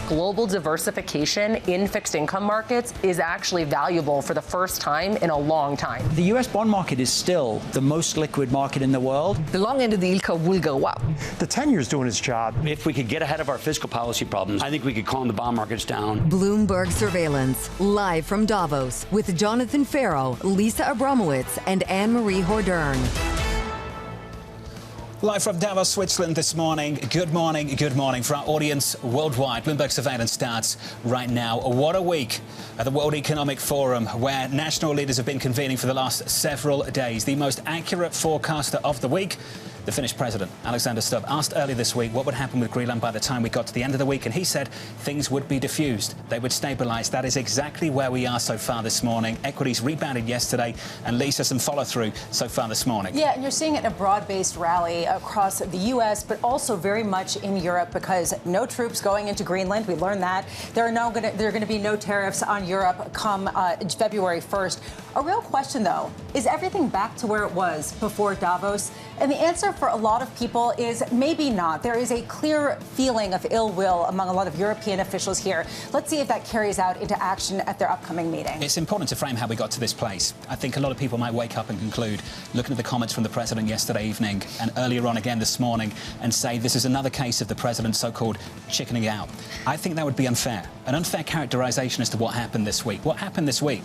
global diversification in fixed income markets is actually valuable for the first time in a long time. The U.S. bond market is still the most liquid market in the world. The long end of the yield curve will go up. The 10-year is doing its job. If we could get ahead of our fiscal policy problems, I think we could calm the bond markets down. Bloomberg Surveillance, live from Davos, with Jonathan Ferro, Lisa Abramowicz, and Annmarie Hordern. Live from Davos, Switzerland this morning. Good morning for our audience worldwide. Bloomberg Surveillance starts right now. What a week at the World Economic Forum, where national leaders have been convening for the last several days. The most accurate forecaster of the week, the Finnish president, Alexander Stubb, asked earlier this week what would happen with Greenland by the time we got to the end of the week, and he said things would be diffused. They would stabilise. That is exactly where we are so far this morning. Equities rebounded yesterday, and Lisa, some follow-through so far this morning. Yeah, and you're seeing it in a broad-based rally across the U.S., but also very much in Europe, because no troops going into Greenland. We learned that. There are going to be no tariffs on Europe come February 1st. A real question, though, is everything back to where it was before Davos? And the answer for a lot of people is maybe not. There is a clear feeling of ill will among a lot of European officials here. Let's see if that carries out into action at their upcoming meeting. It's important to frame how we got to this place. I think a lot of people might wake up and conclude, looking at the comments from the president yesterday evening and earlier on again this morning, and say this is another case of the president's so-called chickening out. I think that would be unfair. An unfair characterization as to what happened this week. What happened this week?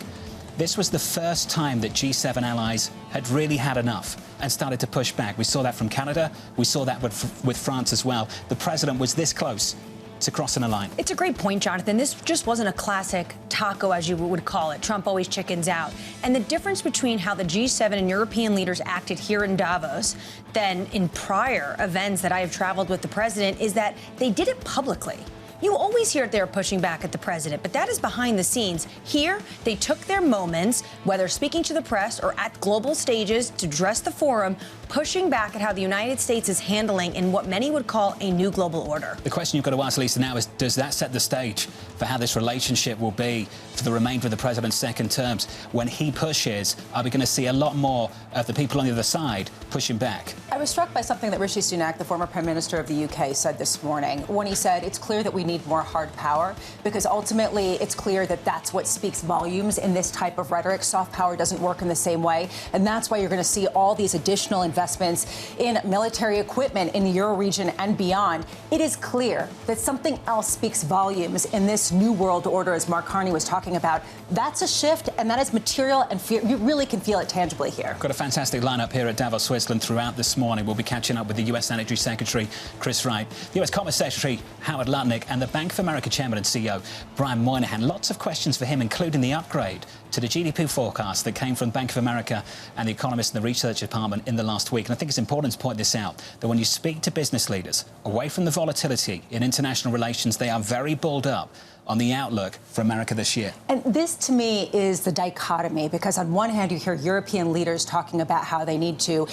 This was the first time that G7 allies had really had enough and started to push back. We saw that from Canada. We saw that with France as well. The president was this close to crossing a line. It's a great point, Jonathan. This just wasn't a classic taco, as you would call it. Trump always chickens out. And the difference between how the G7 and European leaders acted here in Davos than in prior events that I have traveled with the president is that they did it publicly. You always hear they're pushing back at the president, but that is behind the scenes. Here, they took their moments, whether speaking to the press or at global stages to address the forum, pushing back at how the United States is handling in what many would call a new global order. The question you've got to ask, Lisa, now is, does that set the stage for how this relationship will be for the remainder of the president's second terms? When he pushes, are we going to see a lot more of the people on the other side pushing back? I was struck by something that Rishi Sunak, the former Prime Minister of the UK, said this morning when he said it's clear that we need more hard power, because ultimately it's clear that that's what speaks volumes in this type of rhetoric. Soft power doesn't work in the same way, and that's why you're going to see all these additional investments in military equipment in the Euro region and beyond. It is clear that something else speaks volumes in this new world order, as Mark Carney was talking about. That's a shift, and that is material, and you really can feel it tangibly here. Got a fantastic lineup here at Davos, Switzerland throughout this morning. We'll be catching up with the U.S. Energy Secretary, Wright, the U.S. Commerce Secretary, Howard Lutnick, and the Bank of America Chairman and CEO, Brian Moynihan. Lots of questions for him, including the upgrade to the GDP forecast that came from Bank of America and the economists in the research department in the last week. And I think it's important to point this out, that when you speak to business leaders, away from the volatility in international relations, they are very bulled up on the outlook for America this year. And this, to me, is the dichotomy, because on one hand, you hear European leaders talking about how they need to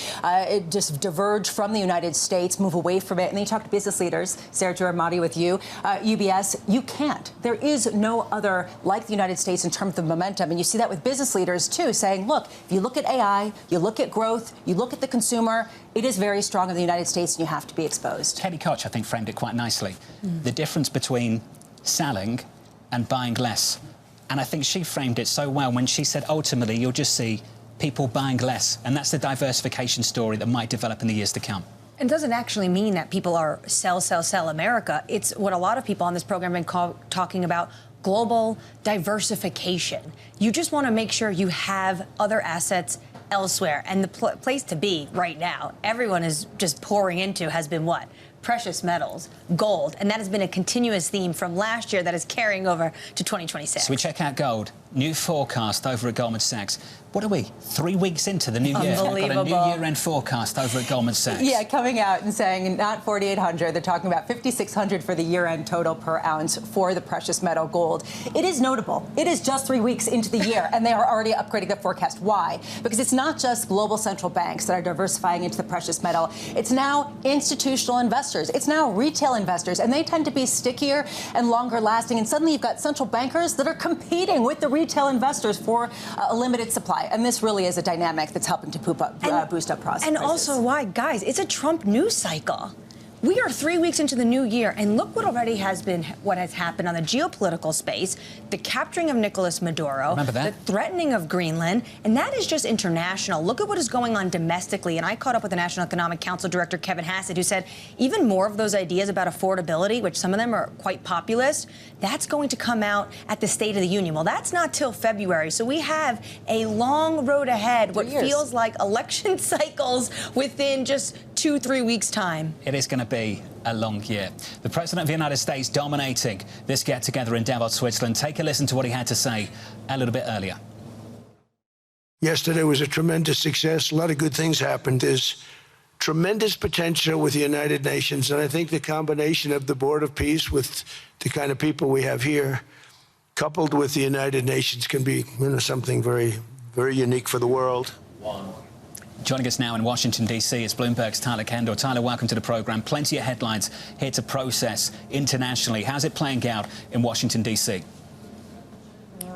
just diverge from the United States, move away from it. And then you talk to business leaders, Sarah Giramati with you, UBS, you can't. There is no other like the United States in terms of momentum. And you see that with business leaders, too, saying, look, if you look at AI, you look at growth, you look at the consumer, it is very strong in the United States, and you have to be exposed. Katie Koch, I think, framed it quite nicely. The difference between selling and buying less. And I think she framed it so well when she said, ultimately, you'll just see people buying less. And that's the diversification story that might develop in the years to come. It doesn't actually mean that people are sell America. It's what a lot of people on this program have been talking about, global diversification. You just want to make sure you have other assets elsewhere. And the place to be right now, everyone is just pouring into, has been what? Precious metals, gold, and that has been a continuous theme from last year that is carrying over to 2026. So we check out gold. New forecast over at Goldman Sachs. What are we? 3 weeks into the new year. Unbelievable. Got a new year-end forecast over at Goldman Sachs. Yeah, coming out and saying not 4,800. They're talking about 5,600 for the year-end total per ounce for the precious metal gold. It is notable. It is just 3 weeks into the year, and they are already upgrading the forecast. Why? Because it's not just global central banks that are diversifying into the precious metal. It's now institutional investors. It's now retail investors, and they tend to be stickier and longer lasting. And suddenly you've got central bankers that are competing with the retail investors for a limited supply. And this really is a dynamic that's helping to boost up prices. And also why, guys, it's a Trump news cycle. We are 3 weeks into the new year, and look what already has happened on the geopolitical space, the capturing of Nicolas Maduro, the threatening of Greenland, and that is just international. Look at what is going on domestically, and I caught up with the National Economic Council Director Kevin Hassett, who said even more of those ideas about affordability, which some of them are quite populist, that's going to come out at the State of the Union. Well, that's not till February, so we have a long road ahead, what feels like election cycles within just 2-3 weeks' time. It is going to be a long year. The President of the United States dominating this get-together in Davos, Switzerland. Take a listen to what he had to say a little bit earlier. Yesterday was a tremendous success. A lot of good things happened. There's tremendous potential with the United Nations, and I think the combination of the Board of Peace with the kind of people we have here, coupled with the United Nations, can be something very, very unique for the world. Joining us now in Washington, D.C. is Bloomberg's Tyler Kendall. Tyler, welcome to the program. Plenty of headlines here to process internationally. How's it playing out in Washington, D.C.?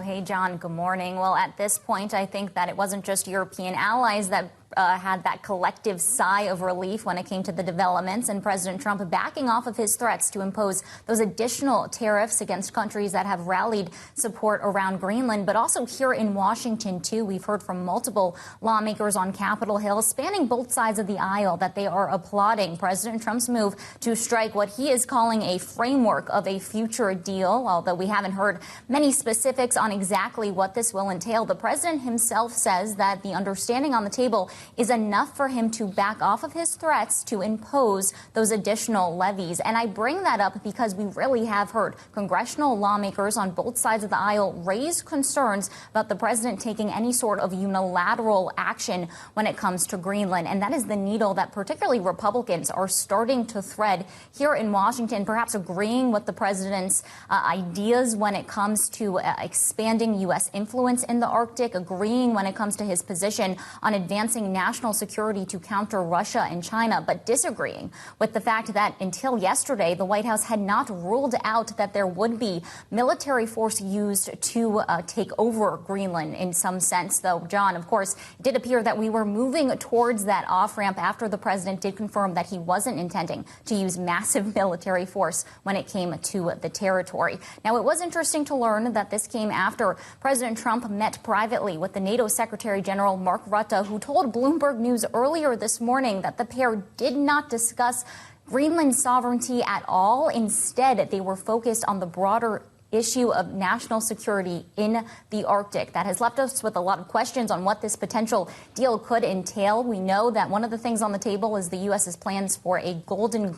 Hey, John, good morning. Well, at this point, I think that it wasn't just European allies that had that collective sigh of relief when it came to the developments and President Trump backing off of his threats to impose those additional tariffs against countries that have rallied support around Greenland. But also here in Washington, too, we've heard from multiple lawmakers on Capitol Hill spanning both sides of the aisle that they are applauding President Trump's move to strike what he is calling a framework of a future deal. Although we haven't heard many specifics on exactly what this will entail, the president himself says that the understanding on the table is enough for him to back off of his threats to impose those additional levies. And I bring that up because we really have heard congressional lawmakers on both sides of the aisle raise concerns about the president taking any sort of unilateral action when it comes to Greenland. And that is the needle that particularly Republicans are starting to thread here in Washington, perhaps agreeing with the president's ideas when it comes to expanding U.S. influence in the Arctic, agreeing when it comes to his position on advancing national security to counter Russia and China, but disagreeing with the fact that until yesterday, the White House had not ruled out that there would be military force used to take over Greenland in some sense. Though, John, of course, it did appear that we were moving towards that off-ramp after the president did confirm that he wasn't intending to use massive military force when it came to the territory. Now, it was interesting to learn that this came after President Trump met privately with the NATO Secretary General Mark Rutte, who told Bloomberg News earlier this morning that the pair did not discuss Greenland's sovereignty at all. Instead, they were focused on the broader issue of national security in the Arctic. That has left us with a lot of questions on what this potential deal could entail. We know that one of the things on the table is the U.S.'s plans for a Golden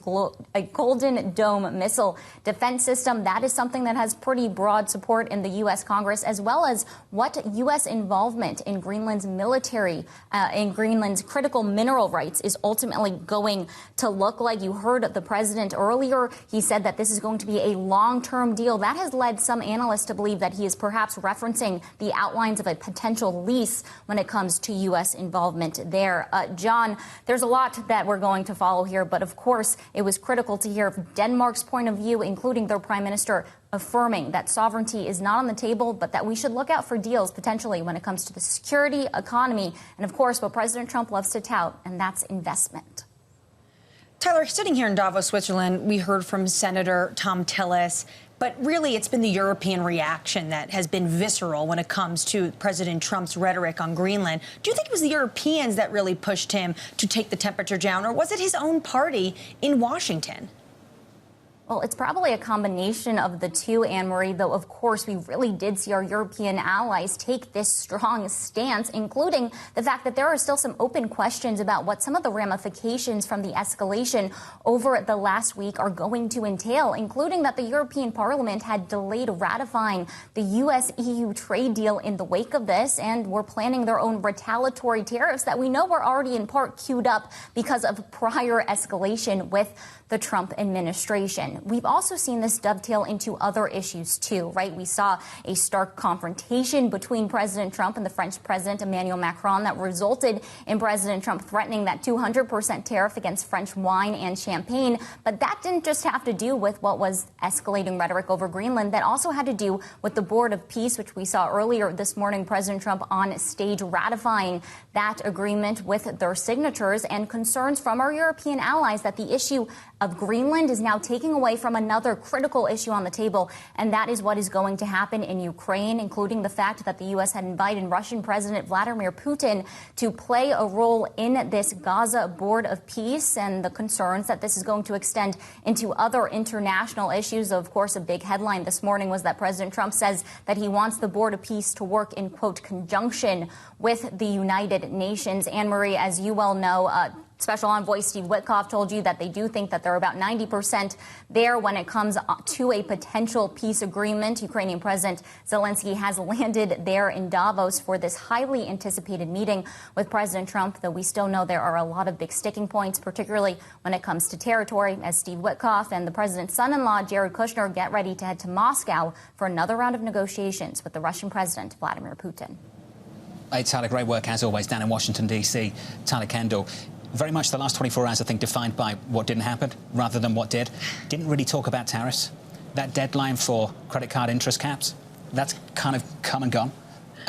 Dome missile defense system. That is something that has pretty broad support in the U.S. Congress, as well as what U.S. involvement in Greenland's military, in Greenland's critical mineral rights is ultimately going to look like. You heard the president earlier. He said that this is going to be a long-term deal. That has led some analysts to believe that he is perhaps referencing the outlines of a potential lease when it comes to U.S. involvement there. John, there's a lot that we're going to follow here, but of course, it was critical to hear Denmark's point of view, including their prime minister affirming that sovereignty is not on the table, but that we should look out for deals potentially when it comes to the security, economy, and of course, what President Trump loves to tout, and that's investment. Tyler, sitting here in Davos, Switzerland, we heard from Senator Thom Tillis. But really, it's been the European reaction that has been visceral when it comes to President Trump's rhetoric on Greenland. Do you think it was the Europeans that really pushed him to take the temperature down, or was it his own party in Washington? Well, it's probably a combination of the two, Anne-Marie, though, of course, we really did see our European allies take this strong stance, including the fact that there are still some open questions about what some of the ramifications from the escalation over the last week are going to entail, including that the European Parliament had delayed ratifying the U.S.-EU trade deal in the wake of this and were planning their own retaliatory tariffs that we know were already in part queued up because of prior escalation with the Trump administration. inflation. We've also seen this dovetail into other issues too, right? We saw a stark confrontation between President Trump and the French President Emmanuel Macron that resulted in President Trump threatening that 200% tariff against French wine and champagne. But that didn't just have to do with what was escalating rhetoric over Greenland. That also had to do with the Board of Peace, which we saw earlier this morning, President Trump on stage ratifying that agreement with their signatures, and concerns from our European allies that the issue of Greenland is now taking away from another critical issue on the table, and that is what is going to happen in Ukraine, including the fact that the U.S. had invited Russian President Vladimir Putin to play a role in this Gaza Board of Peace, and the concerns that this is going to extend into other international issues. Of course, a big headline this morning was that President Trump says that he wants the Board of Peace to work in, quote, conjunction with the United Nations. Annmarie, as you well know, Special Envoy Steve Witkoff told you that they do think that they're about 90% there when it comes to a potential peace agreement. Ukrainian President Zelensky has landed there in Davos for this highly anticipated meeting with President Trump, though we still know there are a lot of big sticking points, particularly when it comes to territory, as Steve Witkoff and the president's son-in-law, Jared Kushner, get ready to head to Moscow for another round of negotiations with the Russian President, Vladimir Putin. Hey, Tyler, great work as always down in Washington, D.C. Tyler Kendall. Very much the last 24 hours, I think, defined by what didn't happen rather than what did. Didn't really talk about tariffs. That deadline for credit card interest caps, that's kind of come and gone.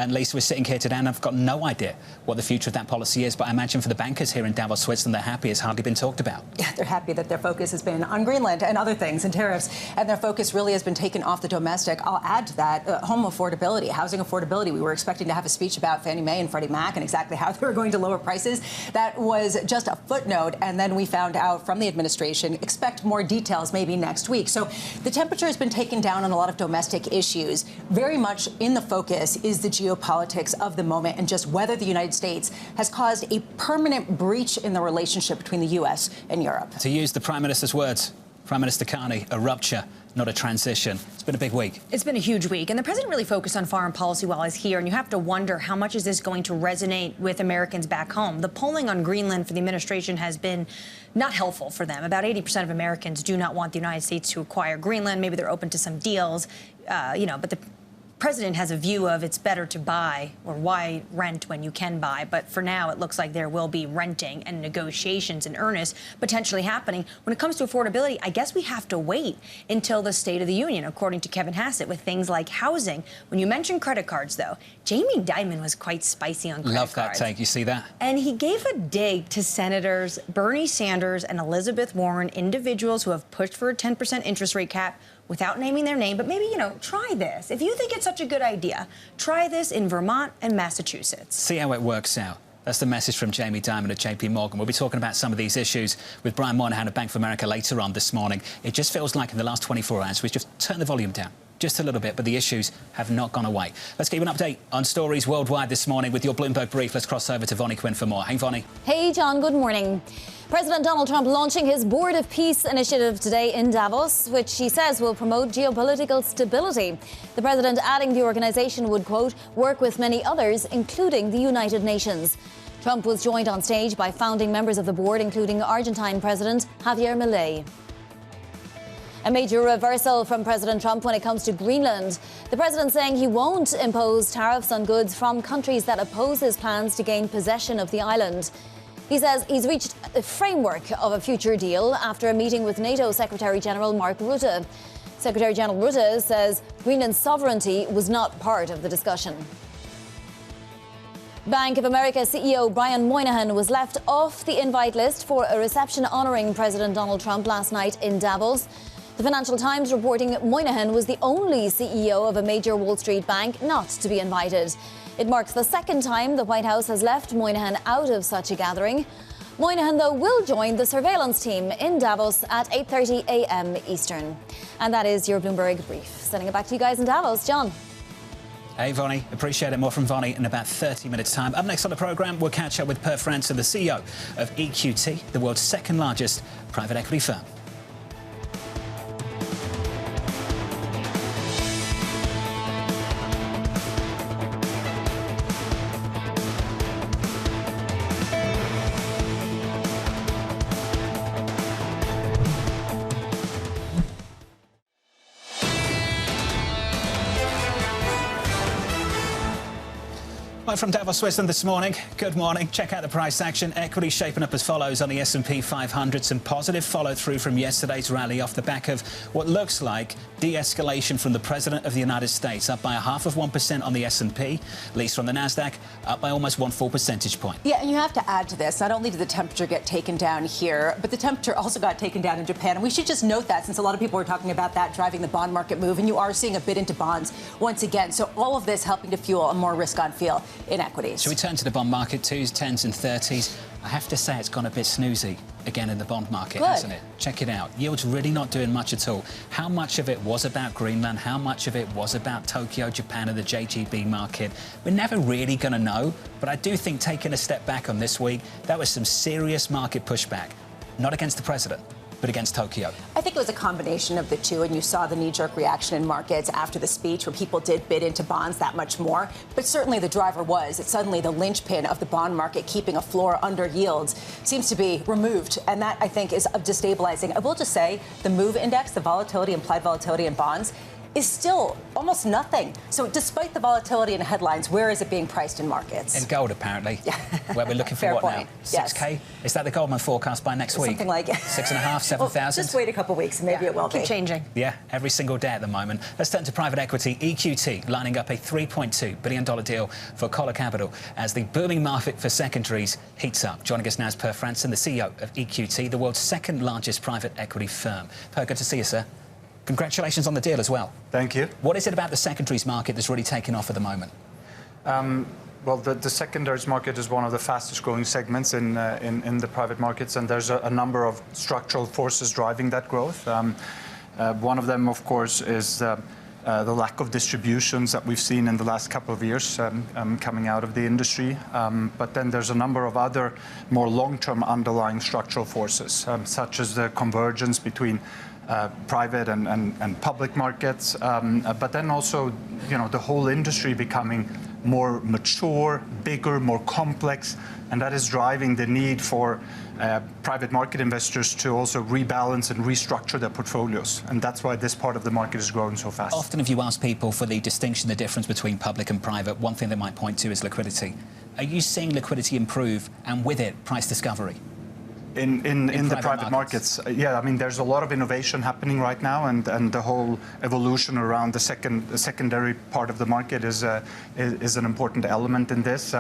And Lisa, we're sitting here today and I've got no idea what the future of that policy is. But I imagine for the bankers here in Davos, Switzerland, they're happy. It's hardly been talked about. Yeah, they're happy that their focus has been on Greenland and other things and tariffs. And their focus really has been taken off the domestic. I'll add to that home affordability, housing affordability. We were expecting to have a speech about Fannie Mae and Freddie Mac and exactly how they were going to lower prices. That was just a footnote. And then we found out from the administration, expect more details maybe next week. So the temperature has been taken down on a lot of domestic issues. Very much in the focus is the geopolitics of the moment and just whether the United States has caused a permanent breach in the relationship between the U.S. and Europe. To use the Prime Minister's words, Prime Minister Carney, a rupture, not a transition. It's been a big week. It's been a huge week, and the president really focused on foreign policy while he's here, and you have to wonder how much is this going to resonate with Americans back home. The polling on Greenland for the administration has been not helpful for them. About 80% of Americans do not want the United States to acquire Greenland. Maybe they're open to some deals, but the president has a view of it's better to buy, or why rent when you can buy. But for now, it looks like there will be renting and negotiations in earnest potentially happening. When it comes to affordability, I guess we have to wait until the State of the Union, according to Kevin Hassett, with things like housing. When you mention credit cards, though, Jamie Dimon was quite spicy on credit cards. Love that take. You see that? And he gave a dig to Senators Bernie Sanders and Elizabeth Warren, individuals who have pushed for a 10% interest rate cap, without naming their name, but maybe, try this. If you think it's such a good idea, try this in Vermont and Massachusetts. See how it works out. That's the message from Jamie Dimon at JP Morgan. We'll be talking about some of these issues with Brian Moynihan of Bank of America later on this morning. It just feels like in the last 24 hours, we've just turned the volume down just a little bit, but the issues have not gone away. Let's give you an update on stories worldwide this morning with your Bloomberg Brief. Let's cross over to Vonnie Quinn for more. Hey, Vonnie. Hey, John. Good morning. President Donald Trump launching his Board of Peace initiative today in Davos, which he says will promote geopolitical stability. The president adding the organization would, quote, work with many others, including the United Nations. Trump was joined on stage by founding members of the board, including Argentine President Javier Milei. A major reversal from President Trump when it comes to Greenland. The president saying he won't impose tariffs on goods from countries that oppose his plans to gain possession of the island. He says he's reached a framework of a future deal after a meeting with NATO Secretary General Mark Rutte. Secretary General Rutte says Greenland's sovereignty was not part of the discussion. Bank of America CEO Brian Moynihan was left off the invite list for a reception honouring President Donald Trump last night in Davos. The Financial Times reporting Moynihan was the only CEO of a major Wall Street bank not to be invited. It marks the second time the White House has left Moynihan out of such a gathering. Moynihan, though, will join the surveillance team in Davos at 8:30 a.m. Eastern. And that is your Bloomberg Brief. Sending it back to you guys in Davos. John. Hey, Vonnie. Appreciate it. More from Vonnie in about 30 minutes' time. Up next on the programme, we'll catch up with Per Franzen, the CEO of EQT, the world's second largest private equity firm. Live from Davos, Switzerland this morning. Good morning. Check out the price action. Equity shaping up as follows on the S&P 500. Some positive follow-through from yesterday's rally off the back of what looks like de-escalation from the President of the United States, up by 0.5% on the S&P. Least on the Nasdaq, up by almost 1 full percentage point. Yeah, and you have to add to this, not only did the temperature get taken down here, but the temperature also got taken down in Japan. And we should just note that, since a lot of people were talking about that driving the bond market move, and you are seeing a bid into bonds once again. So all of this helping to fuel a more risk-on feel in equities. Should we turn to the bond market, 2s, 10s and 30s? I have to say it's gone a bit snoozy again in the bond market, hasn't it? Check it out. Yields really not doing much at all. How much of it was about Greenland? How much of it was about Tokyo, Japan and the JGB market? We're never really going to know, but I do think taking a step back on this week, that was some serious market pushback. Not against the president, but against Tokyo. I think it was a combination of the two, and you saw the knee-jerk reaction in markets after the speech where people did bid into bonds that much more. But certainly the driver was that suddenly the linchpin of the bond market, keeping a floor under yields, seems to be removed. And that, I think, is destabilizing. I will just say the MOVE index, the volatility, implied volatility in bonds, is still almost nothing. So despite the volatility in headlines, where is it being priced in markets? In gold, apparently. Yeah. Where we're looking for Fair what point. now? 6K? Yes. Is that the Goldman forecast by next week? Something like it. 6.5, 7,000? Well, just wait a couple of weeks and maybe it will keep be. changing. Yeah, every single day at the moment. Let's turn to private equity. EQT lining up a $3.2 billion deal for Coller Capital as the booming market for secondaries heats up. Joining us now is Per Franzen, the CEO of EQT, the world's second largest private equity firm. Per, good to see you, sir. Congratulations on the deal as well. Thank you. What is it about the secondaries market that's really taken off at the moment? Well, the secondaries market is one of the fastest growing segments in the private markets, and there's a number of structural forces driving that growth. One of them, of course, is the lack of distributions that we've seen in the last couple of years coming out of the industry. But then there's a number of other more long-term underlying structural forces, such as the convergence between private and public markets, but then also, the whole industry becoming more mature, bigger, more complex, and that is driving the need for private market investors to also rebalance and restructure their portfolios, and that's why this part of the market is growing so fast. Often if you ask people for the distinction, the difference between public and private, one thing they might point to is liquidity. Are you seeing liquidity improve and with it price discovery? In the private markets, yeah, I mean, there's a lot of innovation happening right now, and the whole evolution around the secondary part of the market is an important element in this.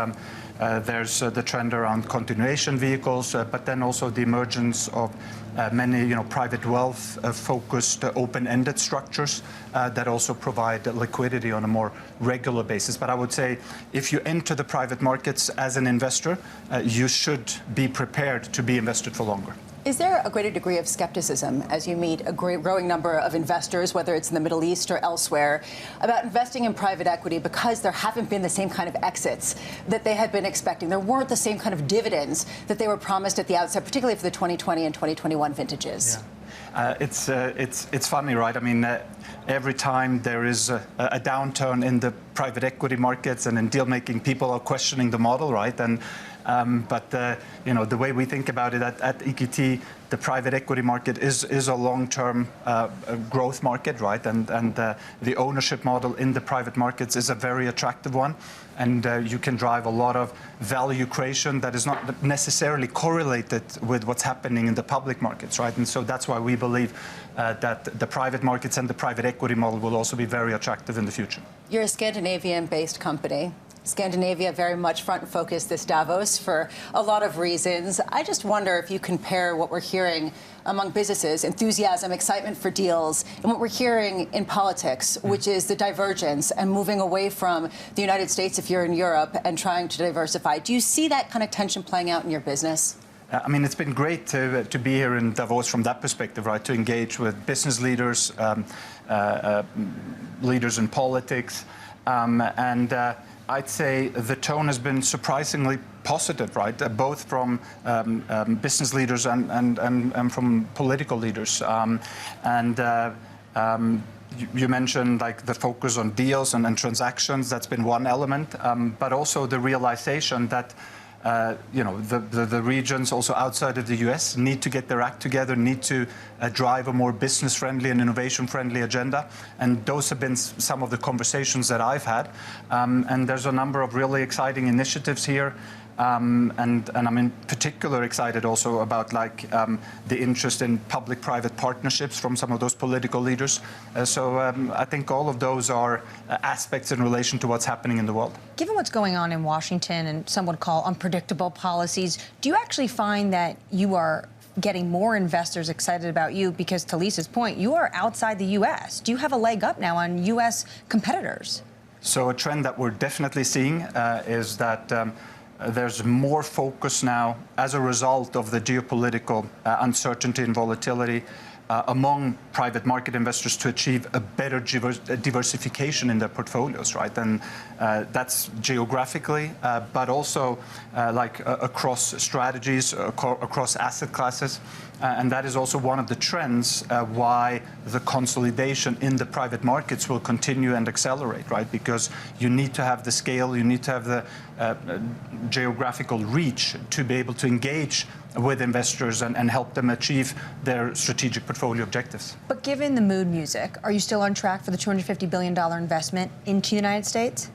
There's the trend around continuation vehicles, but then also the emergence of many, private wealth-focused open-ended structures that also provide liquidity on a more regular basis. But I would say if you enter the private markets as an investor, you should be prepared to be invested for longer. Is there a greater degree of skepticism as you meet a growing number of investors, whether it's in the Middle East or elsewhere, about investing in private equity because there haven't been the same kind of exits that they had been expecting? There weren't the same kind of dividends that they were promised at the outset, particularly for the 2020 and 2021 vintages. Yeah. It's funny, right? I mean, every time there is a downturn in the private equity markets and in deal making, people are questioning the model, right? And but the way we think about it at EQT, the private equity market is a long-term growth market, right? And the ownership model in the private markets is a very attractive one, and you can drive a lot of value creation that is not necessarily correlated with what's happening in the public markets, right? And so that's why we believe that the private markets and the private equity model will also be very attractive in the future. You're a Scandinavian-based company. Scandinavia very much front and focus this Davos for a lot of reasons. I just wonder if you compare what we're hearing among businesses, enthusiasm, excitement for deals, and what we're hearing in politics, which is the divergence and moving away from the United States if you're in Europe and trying to diversify. Do you see that kind of tension playing out in your business? I mean, it's been great to be here in Davos from that perspective, right? To engage with business leaders, leaders in politics, and I'd say the tone has been surprisingly positive, right? Both from business leaders and from political leaders. You mentioned like the focus on deals and transactions. That's been one element, but also the realization that the regions also outside of the US need to get their act together, need to drive a more business-friendly and innovation-friendly agenda. And those have been some of the conversations that I've had. And there's a number of really exciting initiatives here. And I'm in particular excited also about the interest in public-private partnerships from some of those political leaders. So I think all of those are aspects in relation to what's happening in the world. Given what's going on in Washington and some would call unpredictable policies, do you actually find that you are getting more investors excited about you? Because to Lisa's point, you are outside the U.S. Do you have a leg up now on U.S. competitors? So a trend that we're definitely seeing is that there's more focus now as a result of the geopolitical uncertainty and volatility among private market investors to achieve a better diversification in their portfolios, right? And that's geographically, but also across strategies, across asset classes. And that is also one of the trends why the consolidation in the private markets will continue and accelerate, right? Because you need to have the scale, you need to have the geographical reach to be able to engage with investors and help them achieve their strategic portfolio objectives. But given the mood music, are you still on track for the $250 billion investment into the United States?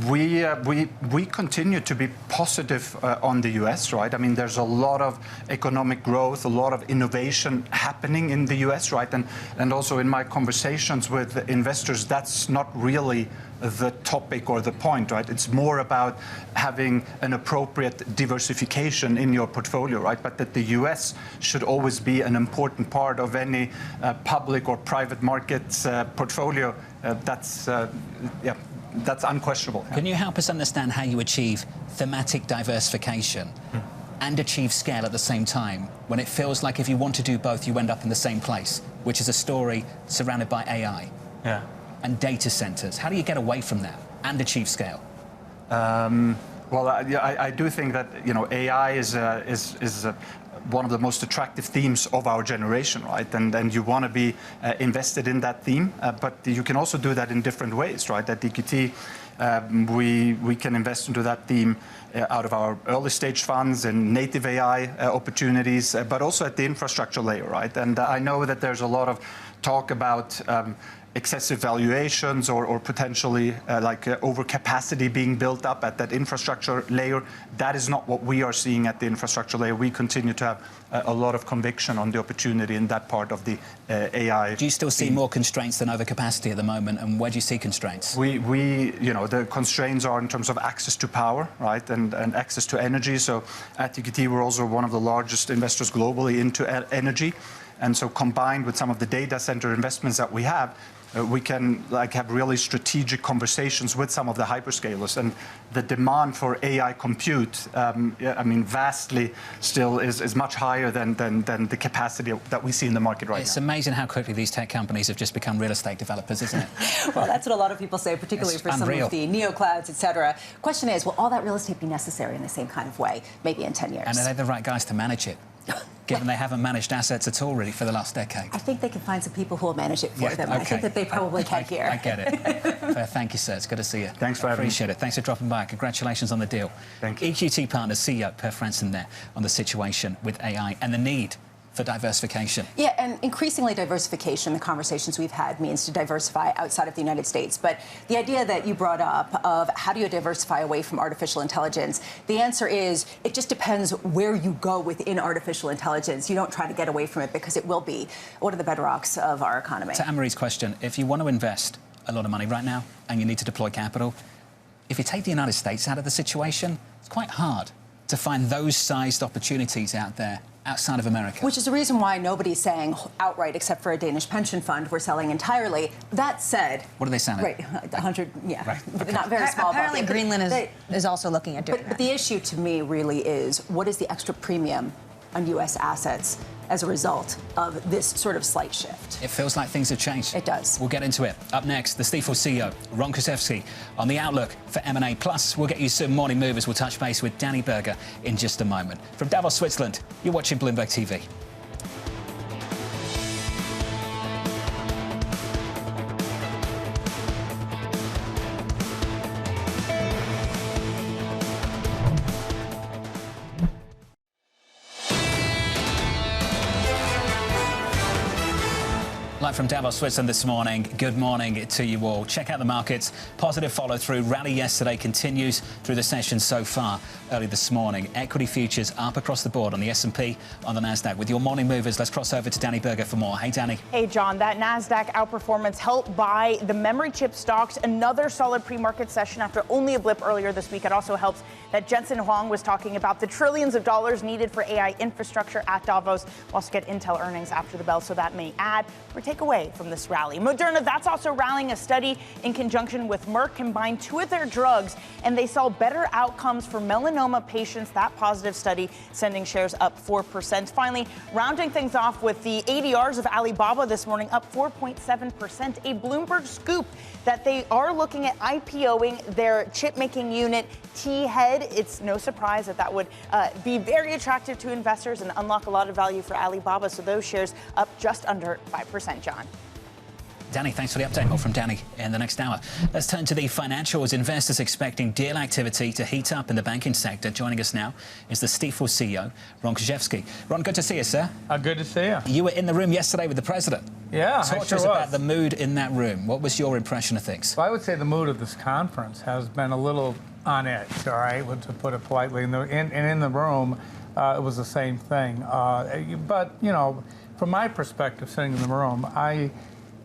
We continue to be positive on the U.S., right? I mean, there's a lot of economic growth, a lot of innovation happening in the U.S., right? And also in my conversations with investors, that's not really the topic or the point, right? It's more about having an appropriate diversification in your portfolio, right? But that the U.S. should always be an important part of any public or private markets portfolio. That's unquestionable. Can you help us understand how you achieve thematic diversification and achieve scale at the same time, when it feels like if you want to do both, you end up in the same place, which is a story surrounded by AI and data centers? How do you get away from that and achieve scale? Well, I do think that AI is one of the most attractive themes of our generation, right? And you want to be invested in that theme, but you can also do that in different ways, right? At EQT, we can invest into that theme out of our early stage funds and native AI opportunities, but also at the infrastructure layer, right? And I know that there's a lot of talk about excessive valuations or potentially overcapacity being built up at that infrastructure layer. That is not what we are seeing at the infrastructure layer. We continue to have a lot of conviction on the opportunity in that part of the AI. Do you still see more constraints than overcapacity at the moment, and where do you see constraints? The constraints are in terms of access to power, right, and access to energy. So at EQT, we're also one of the largest investors globally into energy. And so combined with some of the data center investments that we have, we can have really strategic conversations with some of the hyperscalers. And the demand for AI compute, vastly still is much higher than the capacity that we see in the market right now. It's amazing how quickly these tech companies have just become real estate developers, isn't it? Well, that's what a lot of people say, particularly for some of the neoclouds, et cetera. Question is, will all that real estate be necessary in the same kind of way, maybe in 10 years? And are they the right guys to manage it? Given they haven't managed assets at all, really, for the last decade. I think they can find some people who will manage it for them. Okay. I think that they probably can here. I get it. Thank you, sir. It's good to see you. Thanks for having me. Appreciate it. Thanks for dropping by. Congratulations on the deal. Thank you. EQT Partners CEO Per Franzen there on the situation with AI and the need for diversification. Yeah, and increasingly diversification, the conversations we've had, means to diversify outside of the United States. But the idea that you brought up of how do you diversify away from artificial intelligence, the answer is it just depends where you go within artificial intelligence. You don't try to get away from it because it will be one of the bedrocks of our economy. To Annmarie's question, if you want to invest a lot of money right now and you need to deploy capital, if you take the United States out of the situation, it's quite hard to find those sized opportunities out there outside of America. Which is the reason why nobody's saying outright, except for a Danish pension fund, we're selling entirely. That said... What are they selling? Right, 100, yeah. Right. Okay. Not very small. Apparently Greenland is also looking at doing that. But the issue to me really is, what is the extra premium on U.S. assets as a result of this sort of slight shift? It feels like things have changed. It does. We'll get into it. Up next, the Stifel CEO, Kruszewski, on the outlook for M&A. Plus, we'll get you some morning movers. We'll touch base with Danny Berger in just a moment. From Davos, Switzerland, you're watching Bloomberg TV. Live from Davos, Switzerland this morning. Good morning to you all. Check out the markets. Positive follow-through. Rally yesterday continues through the session so far early this morning. Equity futures up across the board on the S&P, on the Nasdaq. With your morning movers, let's cross over to Danny Berger for more. Hey, Danny. Hey, John. That Nasdaq outperformance helped by the memory chip stocks. Another solid pre-market session after only a blip earlier this week. It also helps that Jensen Huang was talking about the trillions of dollars needed for AI infrastructure at Davos. We'll also get Intel earnings after the bell, so that may add or take away from this rally. Moderna, that's also rallying. A study in conjunction with Merck combined two of their drugs, and they saw better outcomes for melanoma patients. That positive study sending shares up 4%. Finally, rounding things off with the ADRs of Alibaba this morning, up 4.7%. A Bloomberg scoop that they are looking at IPOing their chip-making unit, T-Head. It's no surprise that that would be very attractive to investors and unlock a lot of value for Alibaba. So those shares up just under 5%, John. Danny, thanks for the update. More from Danny in the next hour. Let's turn to the financials. Investors expecting deal activity to heat up in the banking sector. Joining us now is the Stifel CEO, Ron Kruszewski. Ron, good to see you, sir. Good to see you. You were in the room yesterday with the president. Yeah, Talk to us about the mood in that room. What was your impression of things? Well, I would say the mood of this conference has been a little on edge, all right, to put it politely. And in the room, it was the same thing. But, you know, from my perspective, sitting in the room, I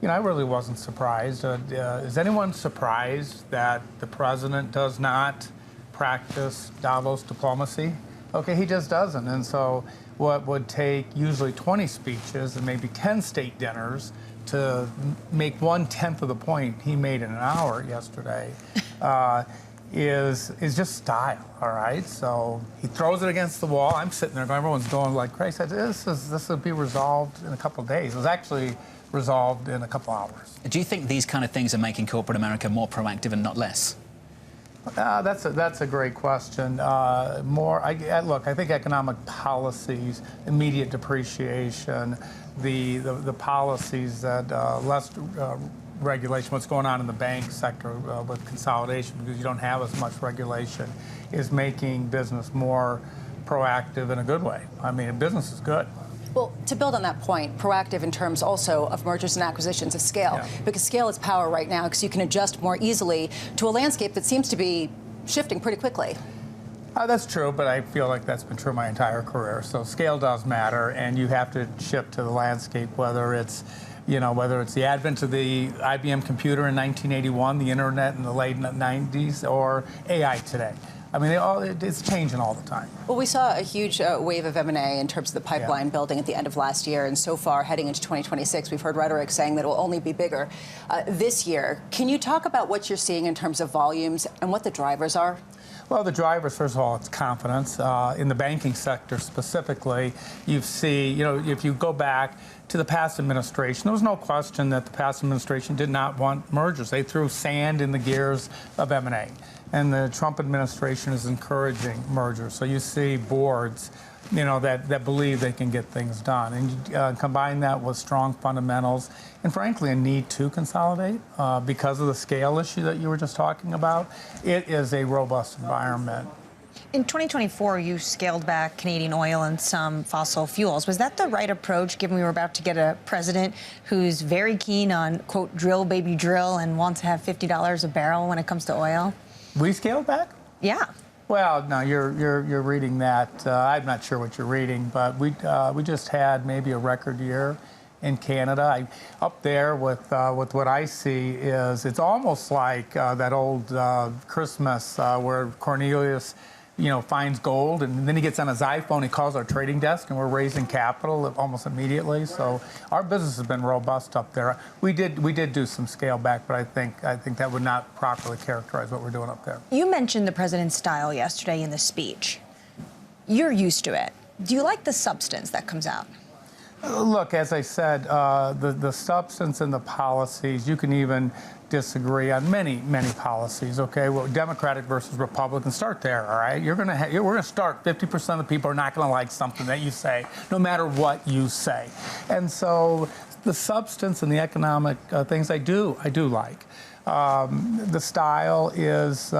really wasn't surprised. Is anyone surprised that the president does not practice Davos diplomacy? Okay, he just doesn't. And so what would take usually 20 speeches and maybe 10 state dinners to make 1/10 of the point he made in an hour yesterday is just style, all right? So he throws it against the wall. I'm sitting there going, everyone's going like crazy. This will be resolved in a couple of days. It was actually resolved in a couple hours. Do you think these kind of things are making corporate America more proactive and not less? That's a great question. Look, I think economic policies, immediate depreciation, the policies that less regulation, what's going on in the bank sector with consolidation, because you don't have as much regulation, is making business more proactive in a good way. I mean, business is good. Well, to build on that point, proactive in terms also of mergers and acquisitions of scale, because scale is power right now, because you can adjust more easily to a landscape that seems to be shifting pretty quickly. That's true, but I feel like that's been true my entire career. So scale does matter, and you have to shift to the landscape, whether it's the advent of the IBM computer in 1981, the internet in the late 90s, or AI today. I mean, it's changing all the time. Well, we saw a huge wave of M&A in terms of the pipeline building at the end of last year. And so far, heading into 2026, we've heard rhetoric saying that it will only be bigger this year. Can you talk about what you're seeing in terms of volumes and what the drivers are? Well, the drivers, first of all, it's confidence. In the banking sector specifically, you see, if you go back to the past administration, there was no question that the past administration did not want mergers. They threw sand in the gears of M&A. And the Trump administration is encouraging mergers. So you see boards, that believe they can get things done. And you combine that with strong fundamentals and, frankly, a need to consolidate because of the scale issue that you were just talking about. It is a robust environment. In 2024, you scaled back Canadian oil and some fossil fuels. Was that the right approach, given we were about to get a president who's very keen on, quote, drill, baby, drill, and wants to have $50 a barrel when it comes to oil? We scaled back? Yeah. Well, no, you're reading that. I'm not sure what you're reading, but we just had maybe a record year in Canada. Up there with what I see is it's almost like that old Christmas where Cornelius finds gold, and then he gets on his iPhone, he calls our trading desk, and we're raising capital almost immediately. So our business has been robust up there. We did do some scale back, but I think that would not properly characterize what we're doing up there. You mentioned the president's style yesterday in the speech. You're used to it. Do you like the substance that comes out? Look, as I said, the substance and the policies, you can even disagree on many policies, okay? Well, Democratic versus Republican, start there, all right? We're going to start 50% of the people are not going to like something that you say, no matter what you say. And so the substance and the economic things I do like. The style is...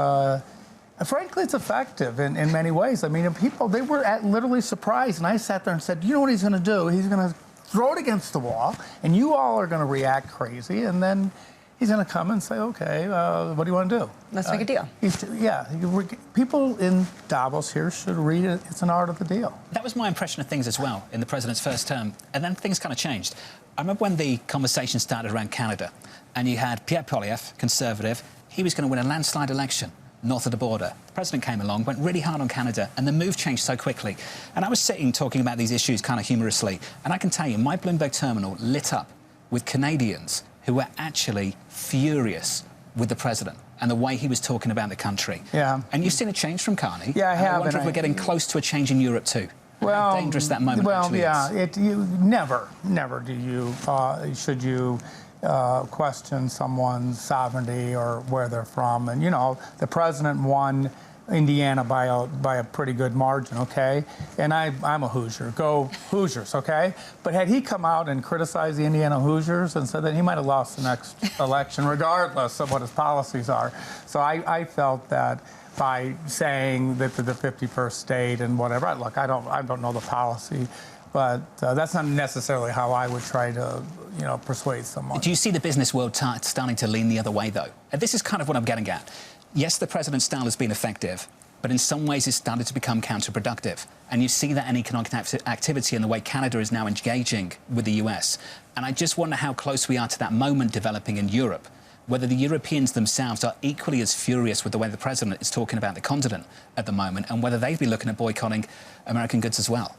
frankly, it's effective in many ways. I mean, people, they were literally surprised. And I sat there and said, you know what he's going to do? He's going to throw it against the wall, and you all are going to react crazy, and then he's going to come and say, okay, what do you want to do? Let's make a deal. People in Davos here should read it. It's an art of the deal. That was my impression of things as well in the president's first term, and then things kind of changed. I remember when the conversation started around Canada, and you had Pierre Poilievre, Conservative. He was going to win a landslide election north of the border. The president came along, went really hard on Canada, and the move changed so quickly. And I was sitting talking about these issues kind of humorously, and I can tell you, my Bloomberg terminal lit up with Canadians who were actually furious with the president and the way he was talking about the country. Yeah. And you've seen a change from Carney. Yeah, I have. I wonder if we're getting close to a change in Europe too. Well, how dangerous that moment actually is. Never do you should you question someone's sovereignty or where they're from. And, you know, the president won Indiana by a pretty good margin, okay? And I'm a Hoosier. Go Hoosiers, okay? But had he come out and criticized the Indiana Hoosiers and said that, he might have lost the next election regardless of what his policies are. So I felt that by saying that the 51st state and whatever, look, I don't know the policy, but that's not necessarily how I would try to, persuade someone. Do you see the business world starting to lean the other way, though? And this is kind of what I'm getting at. Yes, the president's style has been effective, but in some ways it's started to become counterproductive. And you see that in economic activity and the way Canada is now engaging with the US. And I just wonder how close we are to that moment developing in Europe, whether the Europeans themselves are equally as furious with the way the president is talking about the continent at the moment, and whether they'd be looking at boycotting American goods as well.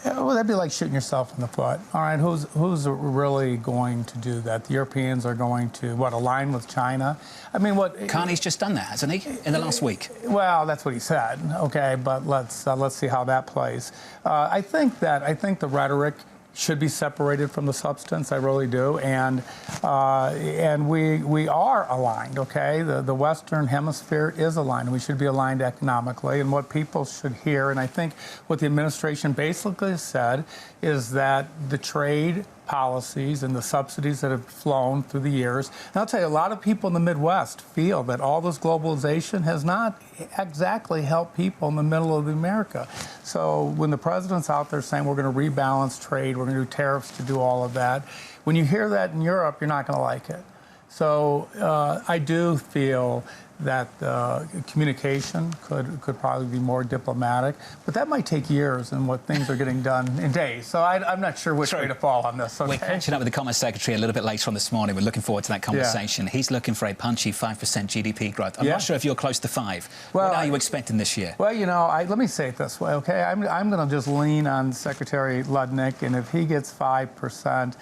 Well, that'd be like shooting yourself in the foot. All right, who's really going to do that? The Europeans are going to, align with China? I mean, Carney's just done that, hasn't he, in the last week? Well, that's what he said. Okay, but let's see how that plays. I think the rhetoric should be separated from the substance. I really do, and we are aligned. Okay, the Western Hemisphere is aligned. We should be aligned economically, and what people should hear, and I think what the administration basically said, is that the trade policies and the subsidies that have flown through the years. And I'll tell you, a lot of people in the Midwest feel that all this globalization has not exactly helped people in the middle of America. So when the president's out there saying we're going to rebalance trade, we're going to do tariffs to do all of that, when you hear that in Europe, you're not going to like it. So I do feel that communication could probably be more diplomatic, but that might take years, and what things are getting done in days. So I'm not sure which way to fall on this. Okay? We're catching up with the Commerce Secretary a little bit later on this morning. We're looking forward to that conversation. Yeah. He's looking for a punchy 5% GDP growth. I'm not sure if you're close to 5. Well, what are you expecting this year? Well, let me say it this way, okay? I'm going to just lean on Secretary Lutnick, and if he gets 5%,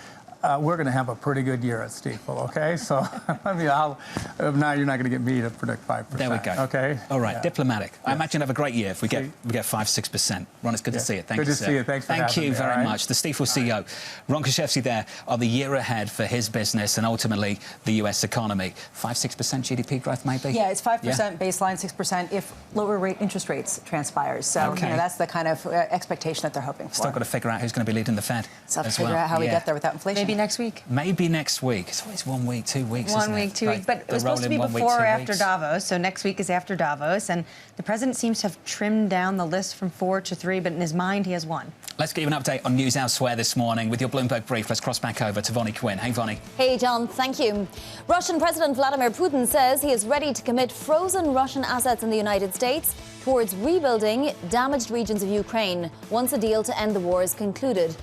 we're going to have a pretty good year at Stifel, okay? So, now you're not going to get me to predict 5%. There we go. Okay? All right, diplomatic. Yes. I imagine you'll have a great year if we get 5-6%. Ron, it's good to see you. Thank you, sir. Good to see you. Thanks for having me. Thank you very much. The Stifel CEO, Ron Kruszewski there, on the year ahead for his business and ultimately the US economy. 5-6% GDP growth, maybe? Yeah, it's 5% baseline, 6% if lower rate interest rates transpires. So, that's the kind of expectation that they're hoping for. Still got to figure out who's going to be leading the Fed. Still have to figure out how we get there without inflation. Maybe next week. Maybe next week. It's always 1 week, 2 weeks. 1 week, 2 weeks. But it was supposed to be before or after Davos. So next week is after Davos. And the president seems to have trimmed down the list from 4 to 3. But in his mind, he has 1. Let's give you an update on news elsewhere this morning with your Bloomberg brief. Let's cross back over to Vonnie Quinn. Hey, Vonnie. Hey, John. Thank you. Russian President Vladimir Putin says he is ready to commit frozen Russian assets in the United States towards rebuilding damaged regions of Ukraine once a deal to end the war is concluded.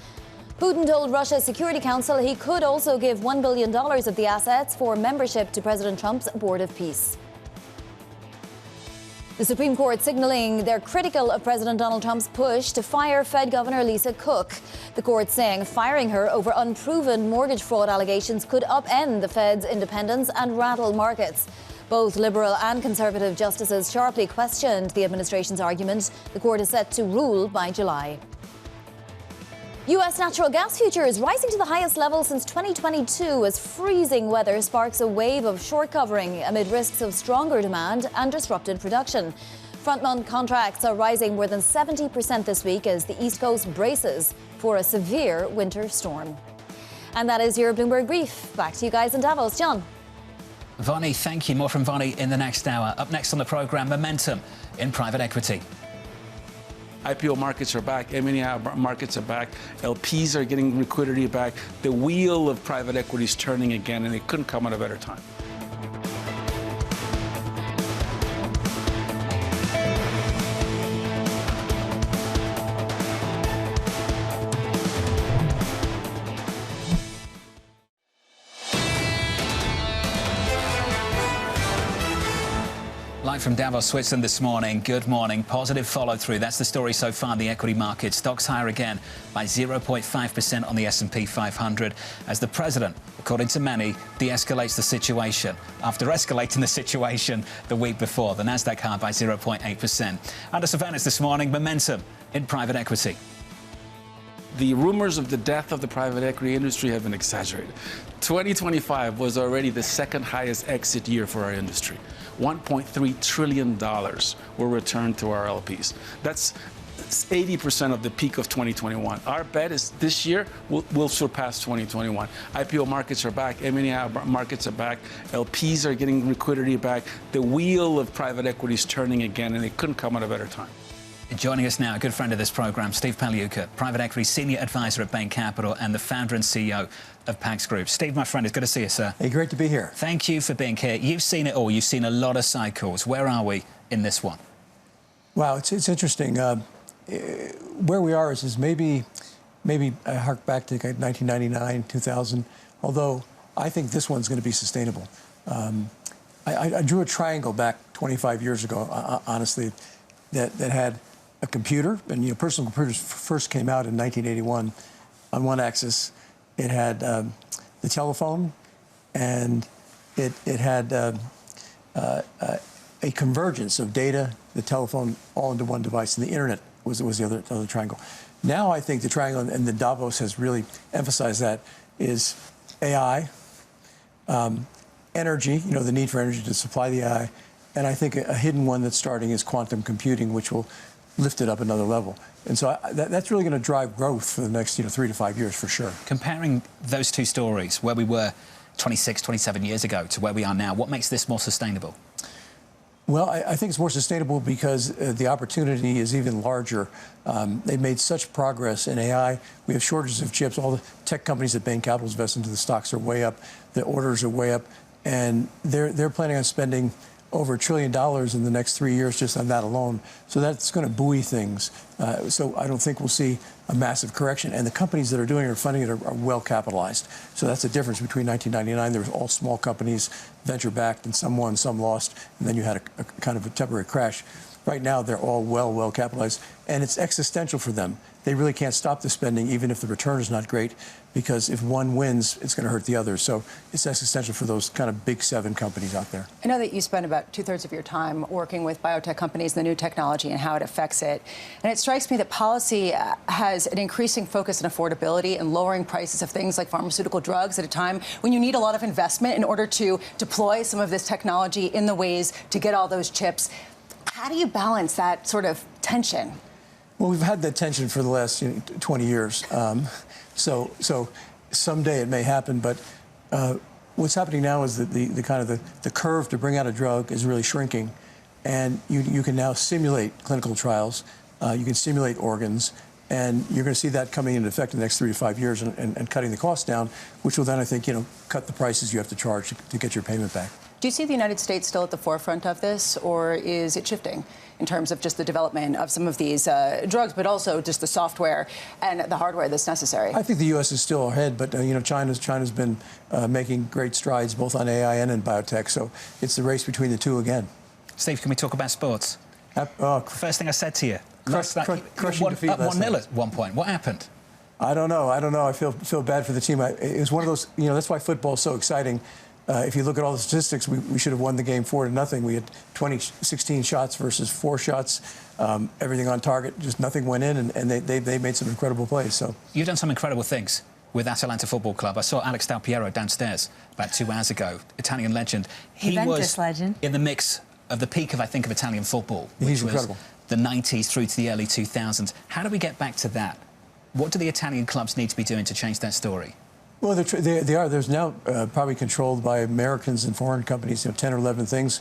Putin told Russia's Security Council he could also give $1 billion of the assets for membership to President Trump's Board of Peace. The Supreme Court signaling they're critical of President Donald Trump's push to fire Fed Governor Lisa Cook. The court saying firing her over unproven mortgage fraud allegations could upend the Fed's independence and rattle markets. Both Liberal and Conservative justices sharply questioned the administration's argument. The court is set to rule by July. U.S. natural gas futures rising to the highest level since 2022 as freezing weather sparks a wave of short covering amid risks of stronger demand and disrupted production. Front-month contracts are rising more than 70% this week as the East Coast braces for a severe winter storm. And that is your Bloomberg Brief. Back to you guys in Davos. John. Vonnie, thank you. More from Vonnie in the next hour. Up next on the programme, momentum in private equity. IPO markets are back, M&A markets are back, LPs are getting liquidity back. The wheel of private equity is turning again, and it couldn't come at a better time. Live from Davos, Switzerland this morning. Good morning. Positive follow-through. That's the story so far in the equity market. Stocks higher again by 0.5% on the S&P 500 as the president, according to many, de-escalates the situation. After escalating the situation the week before, the Nasdaq higher by 0.8%. Under surveillance this morning, momentum in private equity. The rumors of the death of the private equity industry have been exaggerated. 2025 was already the second highest exit year for our industry. $1.3 trillion were returned to our LPs. That's 80% of the peak of 2021. Our bet is this year we'll surpass 2021. IPO markets are back, M&A markets are back, LPs are getting liquidity back. The wheel of private equity is turning again, and it couldn't come at a better time. Joining us now, a good friend of this program, Steve Pagliuca, private equity senior advisor at Bain Capital and the founder and CEO of Pax Group. Steve, my friend, it's good to see you, sir. Hey, great to be here. Thank you for being here. You've seen it all. You've seen a lot of cycles. Where are we in this one? Wow, it's interesting. Where we are is maybe I hark back to 1999, 2000, although I think this one's going to be sustainable. I drew a triangle back 25 years ago, honestly, that had a computer, and personal computers first came out in 1981. On one axis, it had the telephone, and it had a convergence of data, the telephone, all into one device, and the internet was the other triangle. Now I think the triangle, and the Davos has really emphasized that, is AI, energy, the need for energy to supply the AI, and I think a hidden one that's starting is quantum computing, which will lift it up another level. And so that's really going to drive growth for the next 3 to 5 years for sure. Comparing those two stories, where we were 26, 27 years ago to where we are now, what makes this more sustainable? Well, I think it's more sustainable because the opportunity is even larger. They've made such progress in AI. We have shortages of chips. All the tech companies that Bain Capital invests into, the stocks are way up, the orders are way up, and they're planning on spending over $1 trillion in the next 3 years just on that alone. So that's going to buoy things. So I don't think we'll see a massive correction. And the companies that are doing it or funding it are well capitalized. So that's the difference between 1999. There was all small companies, venture-backed, and some won, some lost. And then you had a kind of a temporary crash. Right now, they're all well capitalized. And it's existential for them. They really can't stop the spending, even if the return is not great, because if one wins, it's going to hurt the others. So it's existential for those kind of big 7 companies out there. I know that you spend about 2/3 of your time working with biotech companies, the new technology, and how it affects it. And it strikes me that policy has an increasing focus on affordability and lowering prices of things like pharmaceutical drugs at a time when you need a lot of investment in order to deploy some of this technology in the ways to get all those chips. How do you balance that sort of tension? Well, we've had that tension for the last 20 years. So someday it may happen, but what's happening now is that the kind of the curve to bring out a drug is really shrinking, and you can now simulate clinical trials, you can simulate organs, and you're going to see that coming into effect in the next 3 to 5 years and cutting the costs down, which will then, I think, cut the prices you have to charge to get your payment back. Do you see the United States still at the forefront of this, or is it shifting in terms of just the development of some of these drugs, but also just the software and the hardware that's necessary? I think the U.S. is still ahead, but China's been making great strides both on AI and in biotech. So it's the race between the two again. Steve, can we talk about sports? First thing I said to you, crushing defeat up last 1-0 night. at one point. What happened? I don't know. I feel bad for the team. It was one of those. That's why football is so exciting. If you look at all the statistics, we should have won the game 4-0. We had 16 shots versus 4 shots, everything on target. Just nothing went in, and they made some incredible plays. So you've done some incredible things with Atalanta Football Club. I saw Alex Del Piero downstairs about 2 hours ago, Italian legend. He was legend. In the mix of the peak of Italian football, which He's was incredible. The 90s through to the early 2000s. How do we get back to that? What do the Italian clubs need to be doing to change that story? Well, they are. There's now probably controlled by Americans and foreign companies, 10 or 11 things.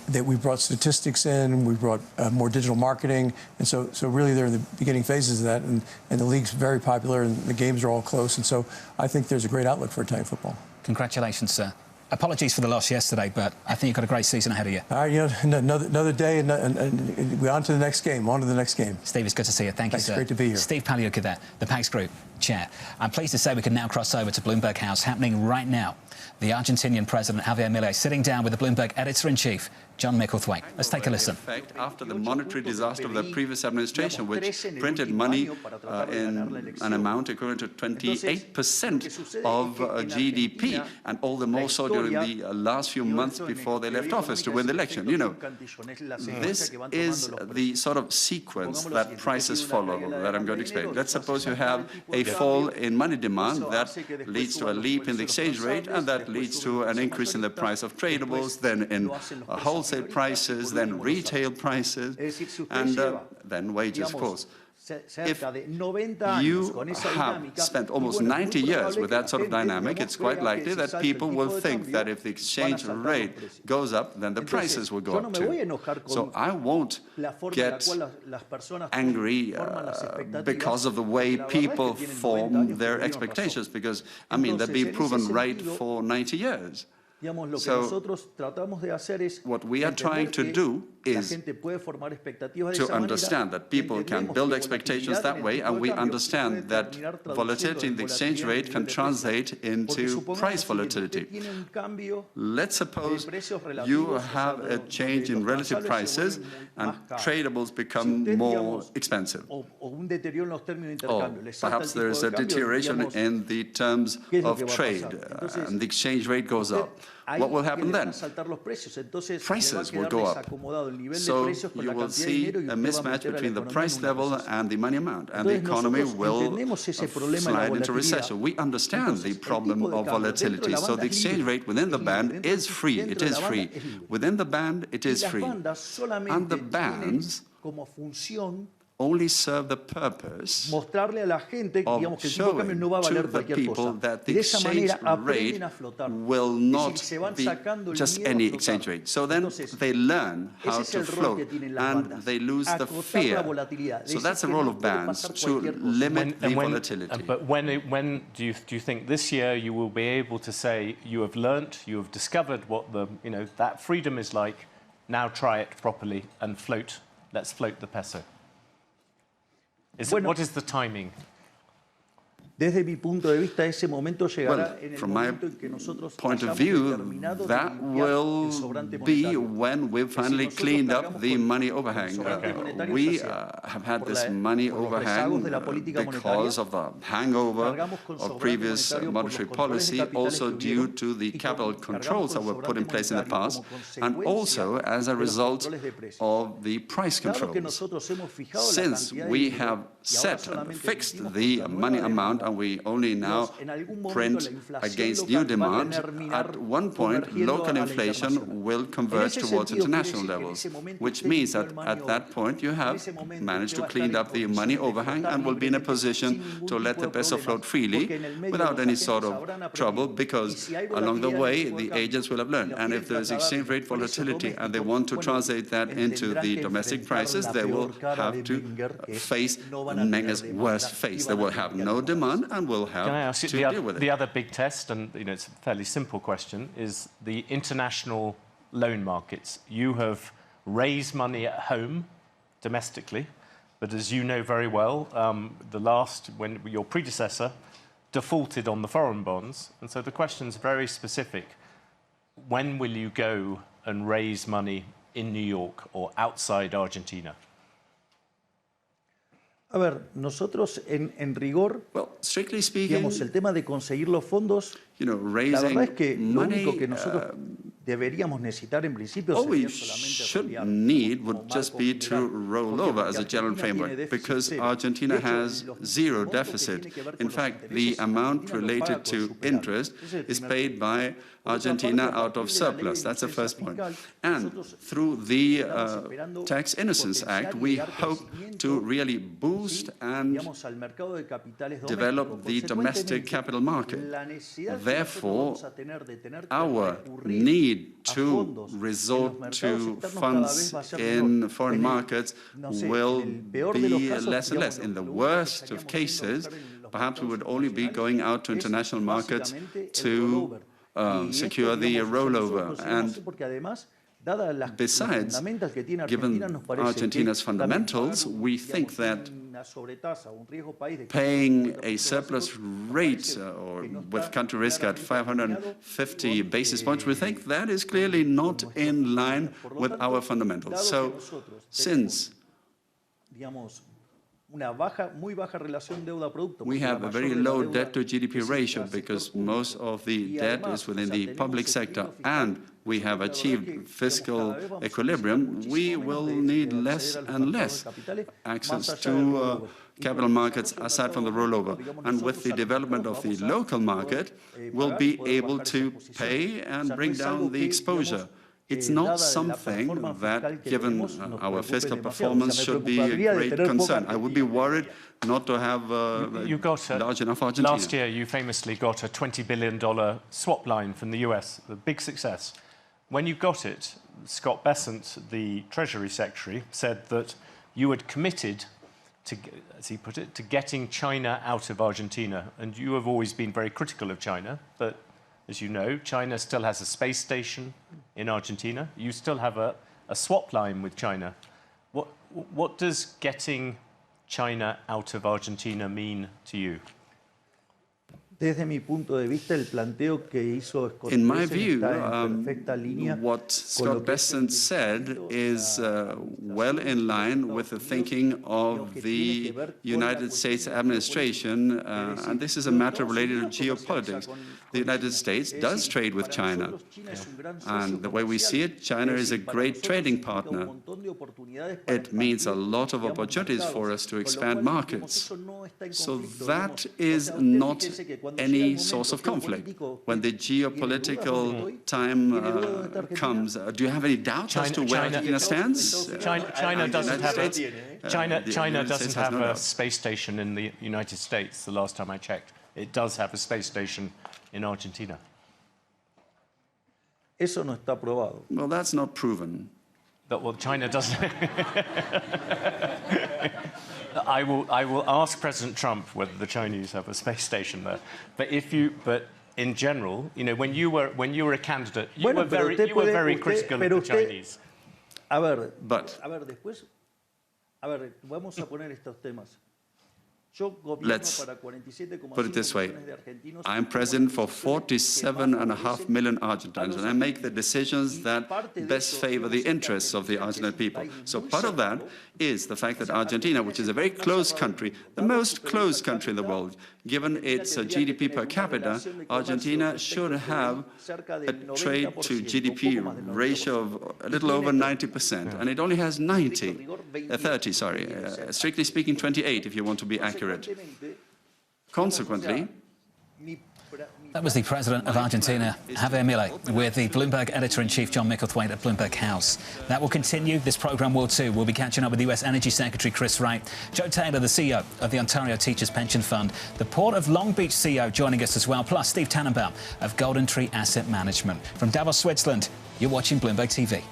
that we brought statistics in, we brought more digital marketing, and so really they're in the beginning phases of that, and the league's very popular, and the games are all close, and so I think there's a great outlook for Italian football. Congratulations, sir. Apologies for the loss yesterday, but I think you've got a great season ahead of you. All right, another day, and we're on to the next game, Steve, it's good to see you. Thank you, sir. Great to be here. Steve Pagliuca there, the PAX Group chair. I'm pleased to say we can now cross over to Bloomberg House, happening right now. The Argentinian president, Javier Milei, sitting down with the Bloomberg editor-in-chief, John Micklethwaite. Let's take a listen. After the monetary disaster of the previous administration, which printed money in an amount equivalent to 28% of GDP, and all the more so during the last few months before they left office to win the election. You know, this is the sort of sequence that prices follow that I'm going to explain. Let's suppose you have a fall in money demand that leads to a leap in the exchange rate, and that leads to an increase in the price of tradables, then in wholesale prices, then retail prices, and then wages, of course. If you have spent almost 90 years with that sort of dynamic, it's quite likely that people will think that if the exchange rate goes up, then the prices will go up too. So I won't get angry because of the way people form their expectations, because, I mean, they've been proven right for 90 years. So what we are trying to do is to understand that people can build expectations that way, and we understand that volatility in the exchange rate can translate into price volatility. Let's suppose you have a change in relative prices and tradables become more expensive. Or perhaps there is a deterioration in the terms of trade and the exchange rate goes up. What will happen then? Prices will go up. So you will see a mismatch between the price level and the money amount, and the economy will slide into recession. We understand the problem of volatility. So the exchange rate within the band is free. It is free. Within the band, it is free. And the bands only serve the purpose of showing to the people that the exchange rate will not be just any exchange rate. So then they learn how to float, and they lose the fear. So that's the role of bands, to limit the volatility. But when do you think this year you will be able to say you have learnt, you have discovered what the that freedom is like? Now try it properly and float. Let's float the peso. What is the timing? Well, from my point of view, that will be when we've finally cleaned up the money overhang. We have had this money overhang because of the hangover of previous monetary policy, also due to the capital controls that were put in place in the past, and also as a result of the price controls. Since we have set and fixed the money amount, and we only now print against new demand, at one point local inflation will converge towards international levels, which means that at that point you have managed to clean up the money overhang and will be in a position to let the peso float freely without any sort of trouble, because along the way the agents will have learned. And if there is exchange rate volatility and they want to translate that into the domestic prices, they will have to face Menge's worst face. They will have no demand and will have Can I ask you, to deal with it. The other big test, and it's a fairly simple question, is the international loan markets. You have raised money at home, domestically, but as you know very well, when your predecessor defaulted on the foreign bonds, and so the question's very specific. When will you go and raise money in New York or outside Argentina? A ver, nosotros en rigor, strictly speaking, digamos, el tema de conseguir los fondos, la verdad es que lo único que nosotros deberíamos necesitar en principio all we sería should need would just be to roll over as a general framework, because Argentina has zero deficit. In fact, the amount related to interest is paid by Argentina out of surplus. That's the first point. And through the Tax Innocence Act, we hope to really boost and develop the domestic capital market. Therefore, our need need to resort to funds in foreign markets will be less and less. In the worst of cases, perhaps we would only be going out to international markets to secure the rollover. And besides, given Argentina's fundamentals, we think that paying a surplus rate or with country risk at 550 basis points, we think that is clearly not in line with our fundamentals. So, since we have a very low debt to GDP ratio because most of the debt is within the public sector, and we have achieved fiscal equilibrium, we will need less and less access to capital markets aside from the rollover. And with the development of the local market, we'll be able to pay and bring down the exposure. It's not something that, given our fiscal performance, should be a great concern. I would be worried not to have large enough Argentina. Last year, you famously got a $20 billion swap line from the US, a big success. When you got it, Scott Bessent, the Treasury Secretary, said that you had committed to, as he put it, to getting China out of Argentina. And you have always been very critical of China, but as you know, China still has a space station in Argentina. You still have a swap line with China. What does getting China out of Argentina mean to you? Desde mi punto de vista, el planteo que hizo Scott In my Bessent view, está en perfecta línea what Scott Bessent said is well in line with the thinking of the United States administration, and this is a matter related to geopolitics. The United States does trade with China, and the way we see it, China is a great trading partner. It means a lot of opportunities for us to expand markets. So that is not any source of conflict. When the geopolitical time comes, do you have any doubts as to where Argentina stands? China doesn't have a space station in the United States, the last time I checked. It does have a space station in Argentina. Eso no está probado. Well, that's not proven. Well, China doesn't. I will ask President Trump whether the Chinese have a space station there. But in general, you know, when you were a candidate, you were very critical of the Chinese. But let's put it this way. I'm president for 47.5 million Argentines, and I make the decisions that best favor the interests of the Argentine people. So part of that is the fact that Argentina, which is a very closed country, the most closed country in the world, given its GDP per capita, Argentina should have a trade to GDP ratio of a little over 90%, and it only has 30, strictly speaking 28 if you want to be accurate. Consequently, that was the president of Argentina, Javier Milei, with the Bloomberg editor-in-chief John Micklethwaite at Bloomberg House. That will continue. This programme will too. We'll be catching up with US Energy Secretary Chris Wright, Joe Taylor, the CEO of the Ontario Teachers Pension Fund, the Port of Long Beach CEO joining us as well, plus Steve Tannenbaum of GoldenTree Asset Management. From Davos, Switzerland, you're watching Bloomberg TV.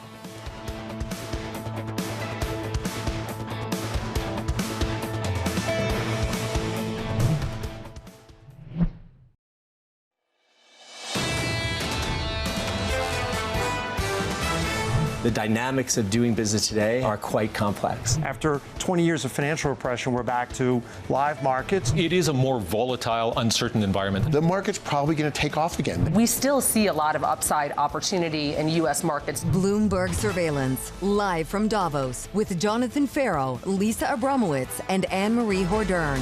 The dynamics of doing business today are quite complex. After 20 years of financial repression, we're back to live markets. It is a more volatile, uncertain environment. The market's probably going to take off again. We still see a lot of upside opportunity in U.S. markets. Bloomberg Surveillance, live from Davos, with Jonathan Ferro, Lisa Abramowicz, and Annmarie Hordern.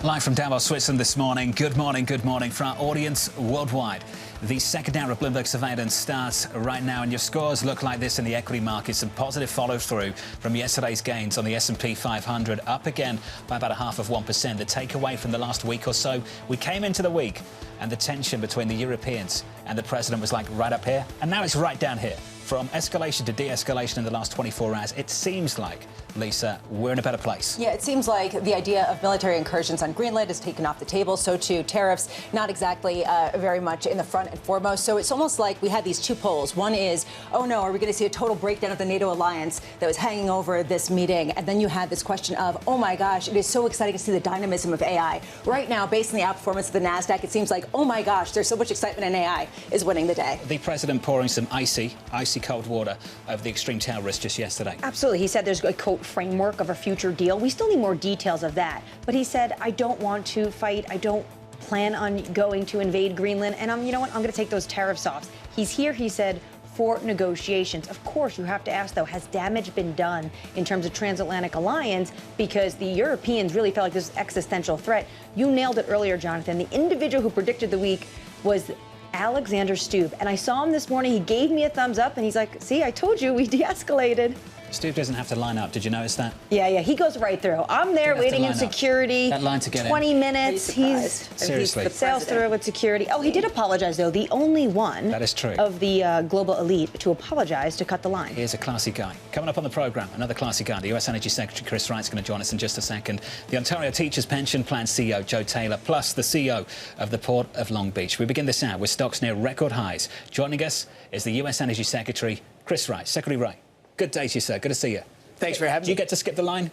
Live from Davos, Switzerland this morning. Good morning for our audience worldwide. The second hour of Bloomberg Surveillance starts right now, and your scores look like this in the equity markets. Some positive follow-through from yesterday's gains on the S&P 500, up again by about 0.5%. The takeaway from the last week or so, we came into the week, and the tension between the Europeans and the president was like right up here, and now it's right down here. from escalation to de-escalation in the last 24 hours, it seems like, Lisa, we're in a better place. Yeah, it seems like the idea of military incursions on Greenland is taken off the table. So too, tariffs, not exactly very much in the front and foremost. So it's almost like we had these two poles. One is, oh no, are we going to see a total breakdown of the NATO alliance that was hanging over this meeting? And then you had this question of, oh my gosh, it is so exciting to see the dynamism of AI. Right now, based on the outperformance of the Nasdaq, it seems like, oh my gosh, there's so much excitement in AI is winning the day. The president pouring some icy cold water over the extreme tail risk just yesterday. Absolutely. He said there's a, quote, framework of a future deal. We still need more details of that. But he said, I don't want to fight. I don't plan on going to invade Greenland. And you know what? I'm going to take those tariffs off. He's here, he said, for negotiations. Of course, you have to ask, though, has damage been done in terms of transatlantic alliance? Because the Europeans really felt like this existential threat. You nailed it earlier, Jonathan. The individual who predicted the week was Alexander Stubb. And I saw him this morning. He gave me a thumbs up, and he's like, see, I told you, we de-escalated. Stubb doesn't have to line up. Did you notice that? Yeah, he goes right through. I'm there waiting in security. That line to get 20 minutes. He's seriously sails through with security. Oh, he did apologize, though. The only one that is true of the global elite to apologize to cut the line. Here's a classy guy. Coming up on the program, another classy guy. The U.S. Energy Secretary Chris Wright is going to join us in just a second. The Ontario Teachers Pension Plan CEO Joe Taylor, plus the CEO of the Port of Long Beach. We begin this hour with stocks near record highs. Joining us is the U.S. Energy Secretary Chris Wright. Secretary Wright, good day to you, sir. Good to see you. Thanks for having me. Do you get to skip the line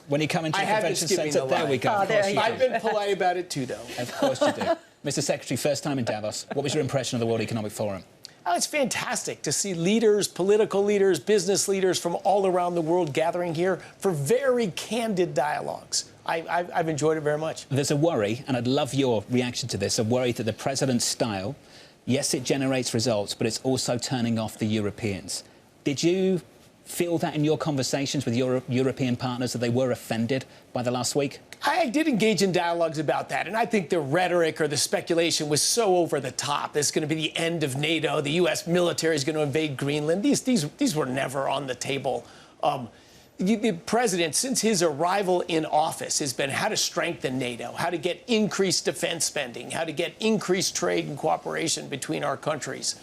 when you come into the convention centre? There we go. I've been polite about it too, though. Of course you do. Mr. Secretary, first time in Davos. What was your impression of the World Economic Forum? Oh, it's fantastic to see leaders, political leaders, business leaders from all around the world gathering here for very candid dialogues. I've enjoyed it very much. There's a worry, and I'd love your reaction to this, a worry that the president's style, yes, it generates results, but it's also turning off the Europeans. Did you feel that in your conversations with your European partners that they were offended by the last week? I did engage in dialogues about that, and I think the rhetoric or the speculation was so over the top. It's going to be the end of NATO. The U.S. military is going to invade Greenland. These were never on the table. The president, since his arrival in office, has been how to strengthen NATO, how to get increased defense spending, how to get increased trade and cooperation between our countries.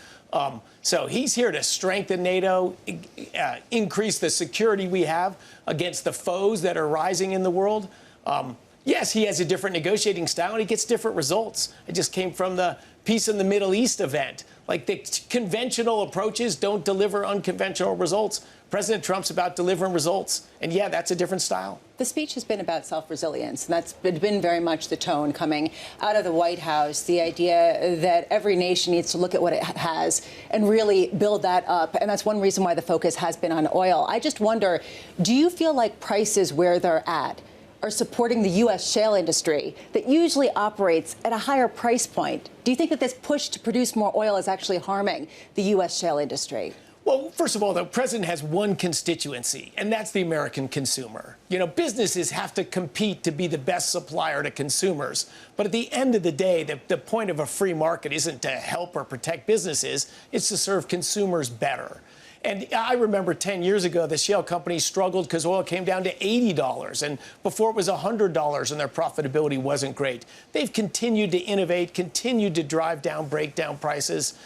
So he's here to strengthen NATO, increase the security we have against the foes that are rising in the world. Yes, he has a different negotiating style, and he gets different results. I just came from the Peace in the Middle East event. Like, the conventional approaches don't deliver unconventional results. President Trump's about delivering results. And yeah, that's a different style. The speech has been about self-resilience, and that's been very much the tone coming out of the White House, the idea that every nation needs to look at what it has and really build that up. And that's one reason why the focus has been on oil. I just wonder, do you feel like prices where they're at are supporting the U.S. shale industry that usually operates at a higher price point? Do you think that this push to produce more oil is actually harming the U.S. shale industry? Well, first of all, the president has one constituency, and that's the American consumer. You know, businesses have to compete to be the best supplier to consumers. But at the end of the day, the point of a free market isn't to help or protect businesses. It's to serve consumers better. And I remember 10 years ago, the shale companies struggled because oil came down to $80. And before it was $100 and their profitability wasn't great. They've continued to innovate, continued to drive down, break down prices.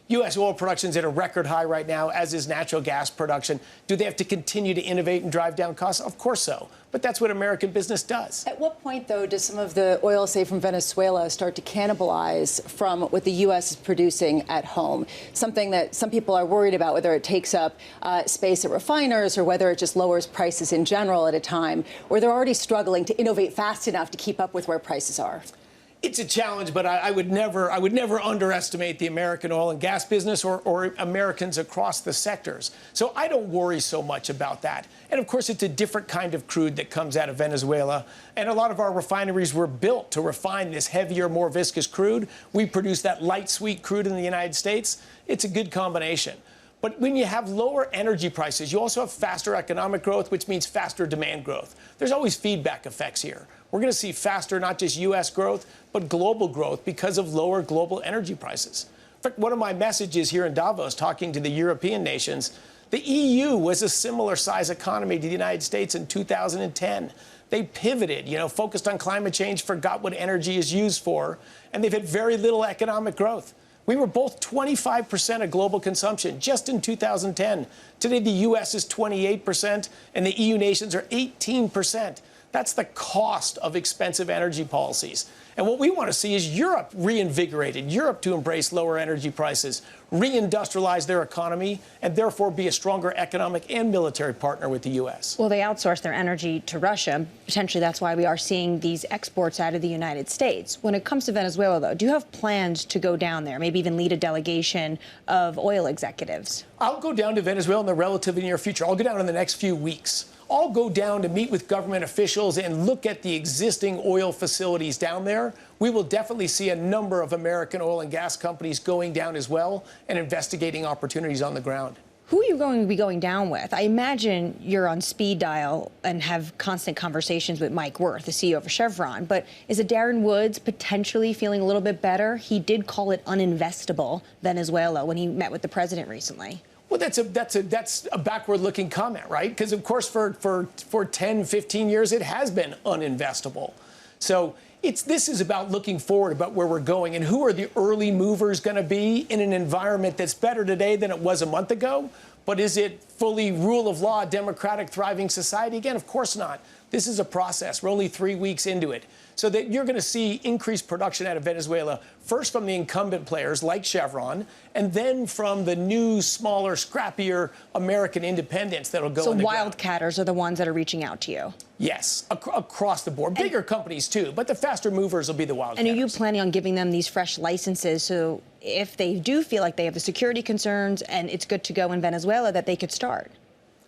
U.S. oil production is at a record high right now, as is natural gas production. Do they have to continue to innovate and drive down costs? Of course so. But that's what American business does. At what point, though, does some of the oil, say, from Venezuela start to cannibalize from what the U.S. is producing at home? Something that some people are worried about, whether it takes up space at refiners or whether it just lowers prices in general at a time where they're already struggling to innovate fast enough to keep up with where prices are. It's a challenge, but I would never underestimate the American oil and gas business or Americans across the sectors. So I don't worry so much about that. And of course, it's a different kind of crude that comes out of Venezuela. And a lot of our refineries were built to refine this heavier, more viscous crude. We produce that light, sweet crude in the United States. It's a good combination. But when you have lower energy prices, you also have faster economic growth, which means faster demand growth. There's always feedback effects here. We're going to see faster, not just U.S. growth, but global growth because of lower global energy prices. In fact, one of my messages here in Davos, talking to the European nations, the EU was a similar size economy to the United States in 2010. They pivoted, focused on climate change, forgot what energy is used for, and they've had very little economic growth. We were both 25% of global consumption just in 2010. Today, the U.S. is 28%, and the EU nations are 18%. That's the cost of expensive energy policies. And what we want to see is Europe reinvigorated, Europe to embrace lower energy prices, reindustrialize their economy, and therefore be a stronger economic and military partner with the U.S. Well, they outsource their energy to Russia. Potentially that's why we are seeing these exports out of the United States. When it comes to Venezuela, though, do you have plans to go down there, maybe even lead a delegation of oil executives? I'll go down to Venezuela in the relatively near future. I'll go down in the next few weeks. I'll go down to meet with government officials and look at the existing oil facilities down there. We will definitely see a number of American oil and gas companies going down as well and investigating opportunities on the ground. Who are you going to be going down with? I imagine you're on speed dial and have constant conversations with Mike Wirth, the CEO of Chevron. But is it Darren Woods potentially feeling a little bit better? He did call it uninvestable, Venezuela, when he met with the president recently. Well, that's a backward-looking comment, right? Because, of course, for 10, 15 years, it has been uninvestable. So this is about looking forward, about where we're going, and who are the early movers going to be in an environment that's better today than it was a month ago? But is it fully rule of law, democratic, thriving society? Again, of course not. This is a process. We're only 3 weeks into it. So that you're going to see increased production out of Venezuela, first from the incumbent players like Chevron, and then from the new, smaller, scrappier American independents that'll go in the ground. So wildcatters are the ones that are reaching out to you? Yes, across the board. Bigger companies, too, but the faster movers will be the wildcatters. And are you planning on giving them these fresh licenses so if they do feel like they have the security concerns and it's good to go in Venezuela, that they could start?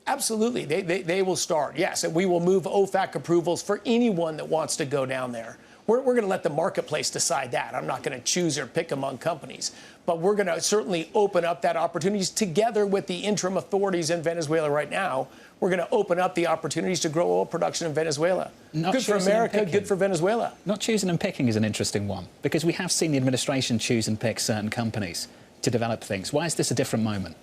Absolutely. They will start, yes. And we will move OFAC approvals for anyone that wants to go down there. We're going to let the marketplace decide that. I'm not going to choose or pick among companies. But we're going to certainly open up that opportunities together with the interim authorities in Venezuela right now. We're going to open up the opportunities to grow oil production in Venezuela. Good for America, good for Venezuela. Not choosing and picking is an interesting one, because we have seen the administration choose and pick certain companies to develop things. Why is this a different moment?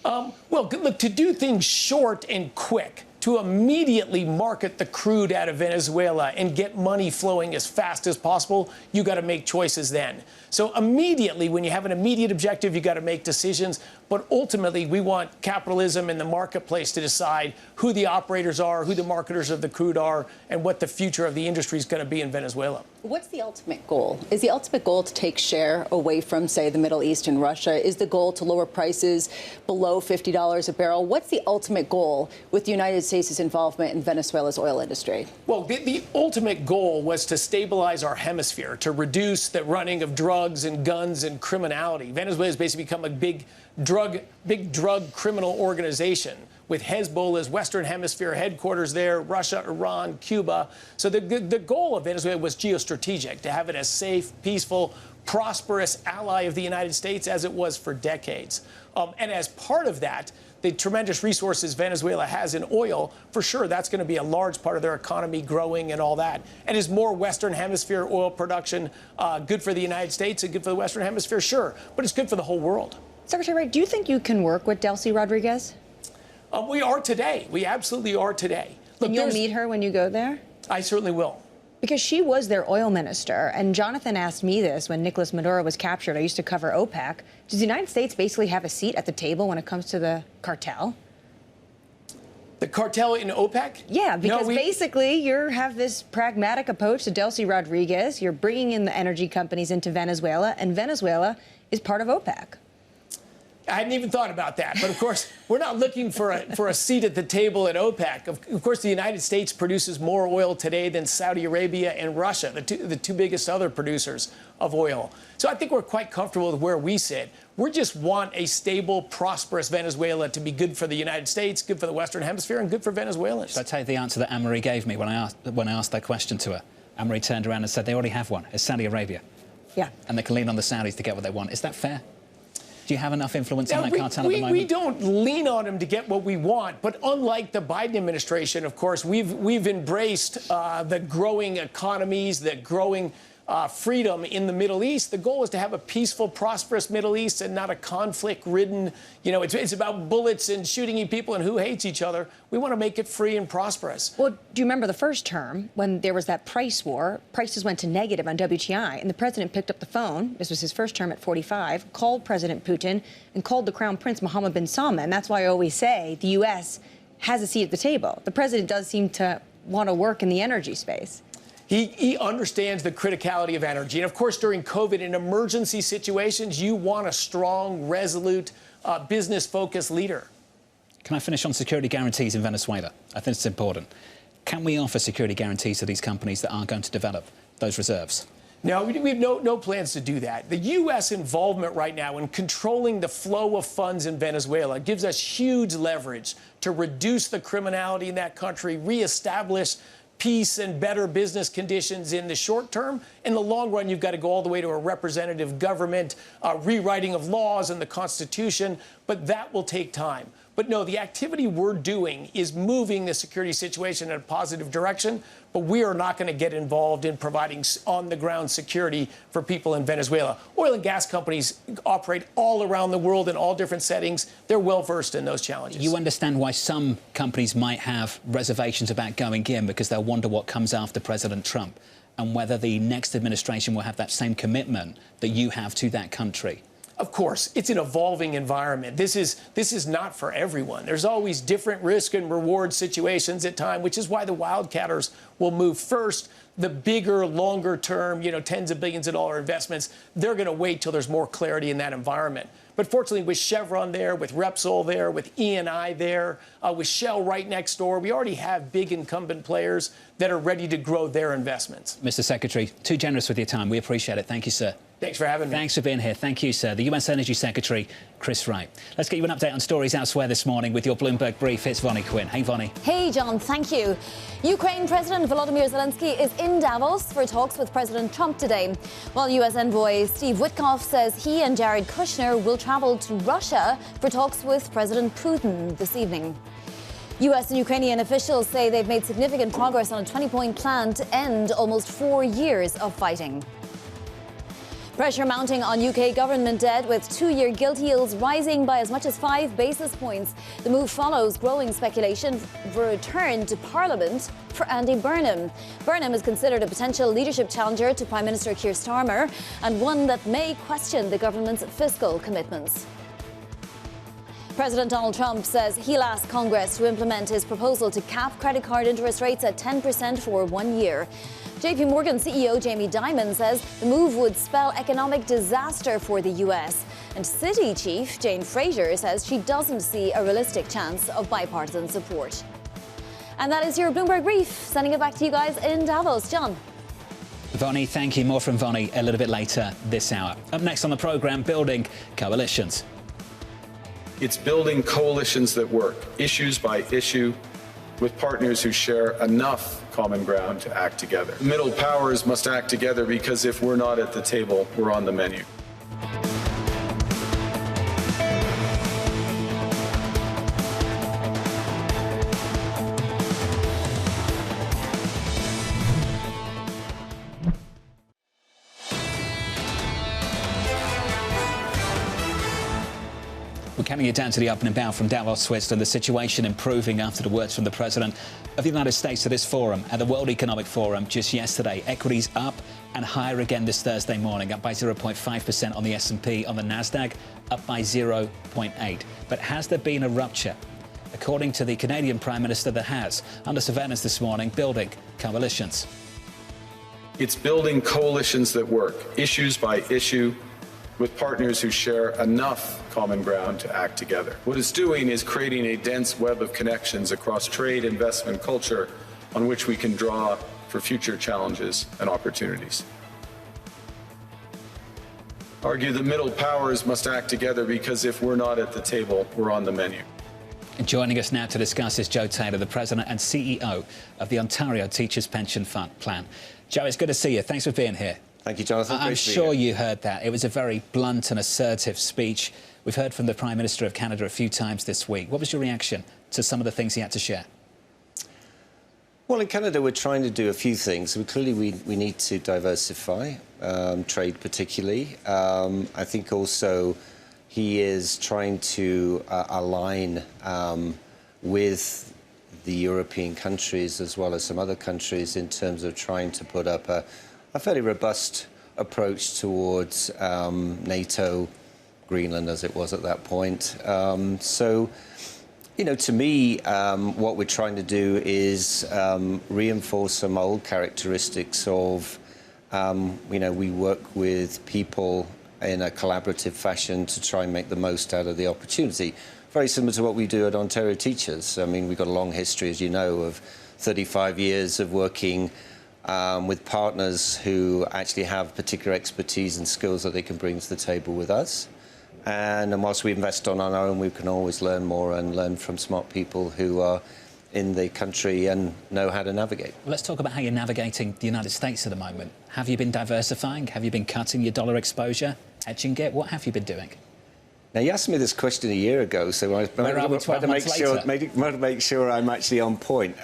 Well, look, to do things short and quick, to immediately market the crude out of Venezuela and get money flowing as fast as possible, you got to make choices then. So immediately, when you have an immediate objective, you got to make decisions. But ultimately, we want capitalism and the marketplace to decide who the operators are, who the marketers of the crude are, and what the future of the industry is going to be in Venezuela. What's the ultimate goal? Is the ultimate goal to take share away from, say, the Middle East and Russia? Is the goal to lower prices below $50 a barrel? What's the ultimate goal with the United States' involvement in Venezuela's oil industry? Well, the ultimate goal was to stabilize our hemisphere, to reduce the running of drugs and guns and criminality. Venezuela has basically become a big drug criminal organization with Hezbollah's Western Hemisphere headquarters there, Russia, Iran, Cuba. So the goal of Venezuela was geostrategic, to have it as safe, peaceful, prosperous ally of the United States as it was for decades. And as part of that, the tremendous resources Venezuela has in oil, for sure, that's going to be a large part of their economy growing and all that. And is more Western Hemisphere oil production good for the United States and good for the Western Hemisphere? Sure, but it's good for the whole world. Secretary Wright, do you think you can work with Delcy Rodriguez? We are today. We absolutely are today. Look, and you'll meet her when you go there? I certainly will. Because she was their oil minister. And Jonathan asked me this when Nicolas Maduro was captured. I used to cover OPEC. Does the United States basically have a seat at the table when it comes to the cartel? The cartel in OPEC? Yeah, because basically you have this pragmatic approach to Delcy Rodriguez. You're bringing in the energy companies into Venezuela, and Venezuela is part of OPEC. I hadn't even thought about that. But, of course, we're not looking for a seat at the table at OPEC. Of course, the United States produces more oil today than Saudi Arabia and Russia, the two biggest other producers of oil. So I think we're quite comfortable with where we sit. We just want a stable, prosperous Venezuela to be good for the United States, good for the Western Hemisphere, and good for Venezuelans. Should I tell you the answer that Annmarie gave me when I asked that question to her? Annmarie turned around and said they already have one. It's Saudi Arabia. Yeah. And they can lean on the Saudis to get what they want. Is that fair? Do you have enough influence on that cartel at the moment? We don't lean on them to get what we want. But unlike the Biden administration, of course, we've embraced the growing economies, the growing freedom in the Middle East. The goal is to have a peaceful, prosperous Middle East and not a conflict-ridden, it's about bullets and shooting people and who hates each other. We want to make it free and prosperous. Well, do you remember the first term when there was that price war? Prices went to negative on WTI, and the president picked up the phone. This was his first term at 45, called President Putin and called the Crown Prince Mohammed bin Salman. And that's why I always say the U.S. has a seat at the table. The president does seem to want to work in the energy space. He understands the criticality of energy. And of course, during COVID, in emergency situations, you want a strong, resolute, business-focused leader. Can I finish on security guarantees in Venezuela? I think it's important. Can we offer security guarantees to these companies that are going to develop those reserves? No, we have no plans to do that. The U.S. involvement right now in controlling the flow of funds in Venezuela gives us huge leverage to reduce the criminality in that country, reestablish peace and better business conditions in the short term. In the long run, you've got to go all the way to a representative government, rewriting of laws and the Constitution, but that will take time. But no, the activity we're doing is moving the security situation in a positive direction, but we are not going to get involved in providing on-the-ground security for people in Venezuela. Oil and gas companies operate all around the world in all different settings. They're well-versed in those challenges. You understand why some companies might have reservations about going in because they'll wonder what comes after President Trump and whether the next administration will have that same commitment that you have to that country. Of course, it's an evolving environment. This is not for everyone. There's always different risk and reward situations at times, which is why the wildcatters will move first. The bigger, longer term, tens of billions of dollar investments, they're going to wait till there's more clarity in that environment. But fortunately, with Chevron there, with Repsol there, with Eni there, with Shell right next door, we already have big incumbent players that are ready to grow their investments. Mr. Secretary, too generous with your time. We appreciate it. Thank you, sir. Thanks for having me. Thanks for being here. Thank you, sir. The US Energy Secretary, Chris Wright. Let's get you an update on stories elsewhere this morning with your Bloomberg brief. It's Vonnie Quinn. Hey, Vonnie. Hey, John. Thank you. Ukraine President Volodymyr Zelensky is in Davos for talks with President Trump today, while US envoy Steve Witkoff says he and Jared Kushner will travel to Russia for talks with President Putin this evening. US and Ukrainian officials say they've made significant progress on a 20-point plan to end almost 4 years of fighting. Pressure mounting on UK government debt, with 2-year gilt yields rising by as much as 5 basis points. The move follows growing speculation for a return to Parliament for Andy Burnham. Burnham is considered a potential leadership challenger to Prime Minister Keir Starmer, and one that may question the government's fiscal commitments. President Donald Trump says he'll ask Congress to implement his proposal to cap credit card interest rates at 10% for 1 year. JP Morgan CEO Jamie Dimon says the move would spell economic disaster for the U.S. And Citi chief Jane Fraser says she doesn't see a realistic chance of bipartisan support. And that is your Bloomberg Brief. Sending it back to you guys in Davos. John. Vonnie, thank you. More from Vonnie a little bit later this hour. Up next on the programme, building coalitions. It's building coalitions that work, issues by issue, with partners who share enough common ground to act together. Middle powers must act together because if we're not at the table, we're on the menu. We're counting you down to the up and about from Davos, Switzerland. The situation improving after the words from the President of the United States to this forum at the World Economic Forum just yesterday. Equities up and higher again this Thursday morning, up by 0.5% on the S&P, on the Nasdaq, up by 0.8%. But has there been a rupture? According to the Canadian Prime Minister, there has. Under surveillance this morning, building coalitions. It's building coalitions that work, issues by issue, with partners who share enough common ground to act together. What it's doing is creating a dense web of connections across trade, investment, culture, on which we can draw for future challenges and opportunities. Argue the middle powers must act together because if we're not at the table, we're on the menu. And joining us now to discuss is Joe Taylor, the President and CEO of the Ontario Teachers' Pension Fund Plan. Joe, it's good to see you. Thanks for being here. Thank you, Jonathan. I'm sure you heard that. It was a very blunt and assertive speech. We've heard from the Prime Minister of Canada a few times this week. What was your reaction to some of the things he had to share? Well, in Canada, we're trying to do a few things. Clearly, we need to diversify, trade particularly. I think also he is trying to align with the European countries as well as some other countries in terms of trying to put up a fairly robust approach towards NATO, Greenland as it was at that point. So, you know, to me, what we're trying to do is reinforce some old characteristics of, you know, we work with people in a collaborative fashion to try and make the most out of the opportunity. Very similar to what we do at Ontario Teachers. I mean, we've got a long history, as you know, of 35 years of working with partners who actually have particular expertise and skills that they can bring to the table with us. And whilst we invest on our own, we can always learn more and learn from smart people who are in the country and know how to navigate. Well, let's talk about how you're navigating the United States at the moment. Have you been diversifying? Have you been cutting your dollar exposure, hedging it? What have you been doing? Now, you asked me this question a year ago, so I want to make sure I'm actually on point.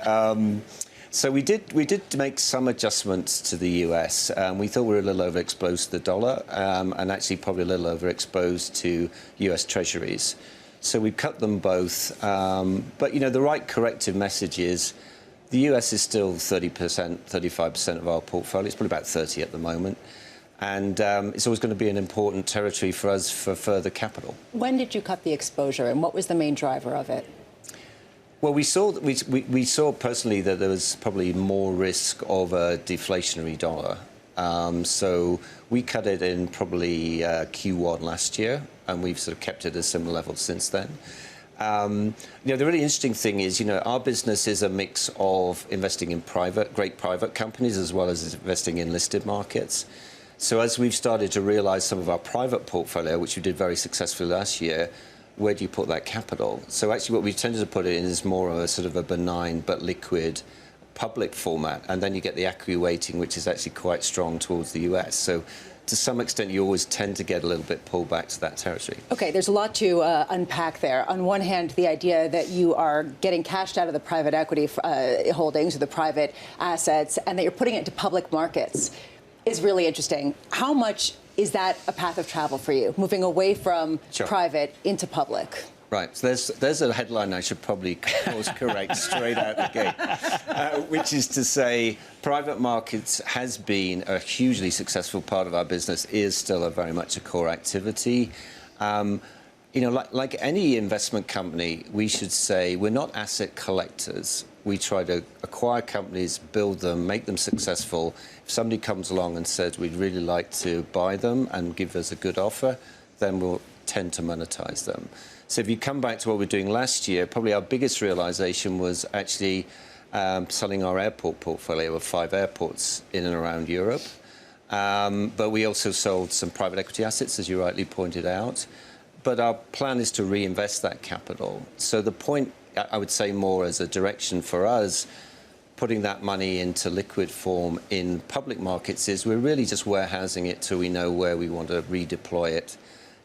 So we did make some adjustments to the US. We thought we were a little overexposed to the dollar and actually probably a little overexposed to US Treasuries. So we cut them both. But, you know, the right corrective message is the US is still 30%, 35% of our portfolio. It's probably about 30 at the moment. And it's always going to be an important territory for us for further capital. When did you cut the exposure and what was the main driver of it? Well, we saw personally that there was probably more risk of a deflationary dollar. So we cut it in probably Q1 last year, and we've sort of kept it at a similar level since then. You know, the really interesting thing is, you know, our business is a mix of investing in great private companies as well as investing in listed markets. So as we've started to realize some of our private portfolio, which we did very successfully last year, where do you put that capital? So actually what we've tended to put it in is more of a sort of a benign but liquid public format. And then you get the equity weighting, which is actually quite strong towards the US. So to some extent, you always tend to get a little bit pulled back to that territory. OK, there's a lot to unpack there. On one hand, the idea that you are getting cashed out of the private equity holdings or the private assets and that you're putting it into public markets is really interesting. How much is that a path of travel for you, moving away from private into public? Right. So there's a headline I should probably course correct straight out the gate, which is to say private markets has been a hugely successful part of our business, is still very much a core activity. You know, like any investment company, we should say we're not asset collectors. We try to acquire companies, build them, make them successful. If somebody comes along and says we'd really like to buy them and give us a good offer, then we'll tend to monetize them. So if you come back to what we were doing last year, probably our biggest realization was actually selling our airport portfolio of 5 airports in and around Europe. But we also sold some private equity assets, as you rightly pointed out. But our plan is to reinvest that capital. So the point, I would say more as a direction for us, putting that money into liquid form in public markets is we're really just warehousing it till we know where we want to redeploy it,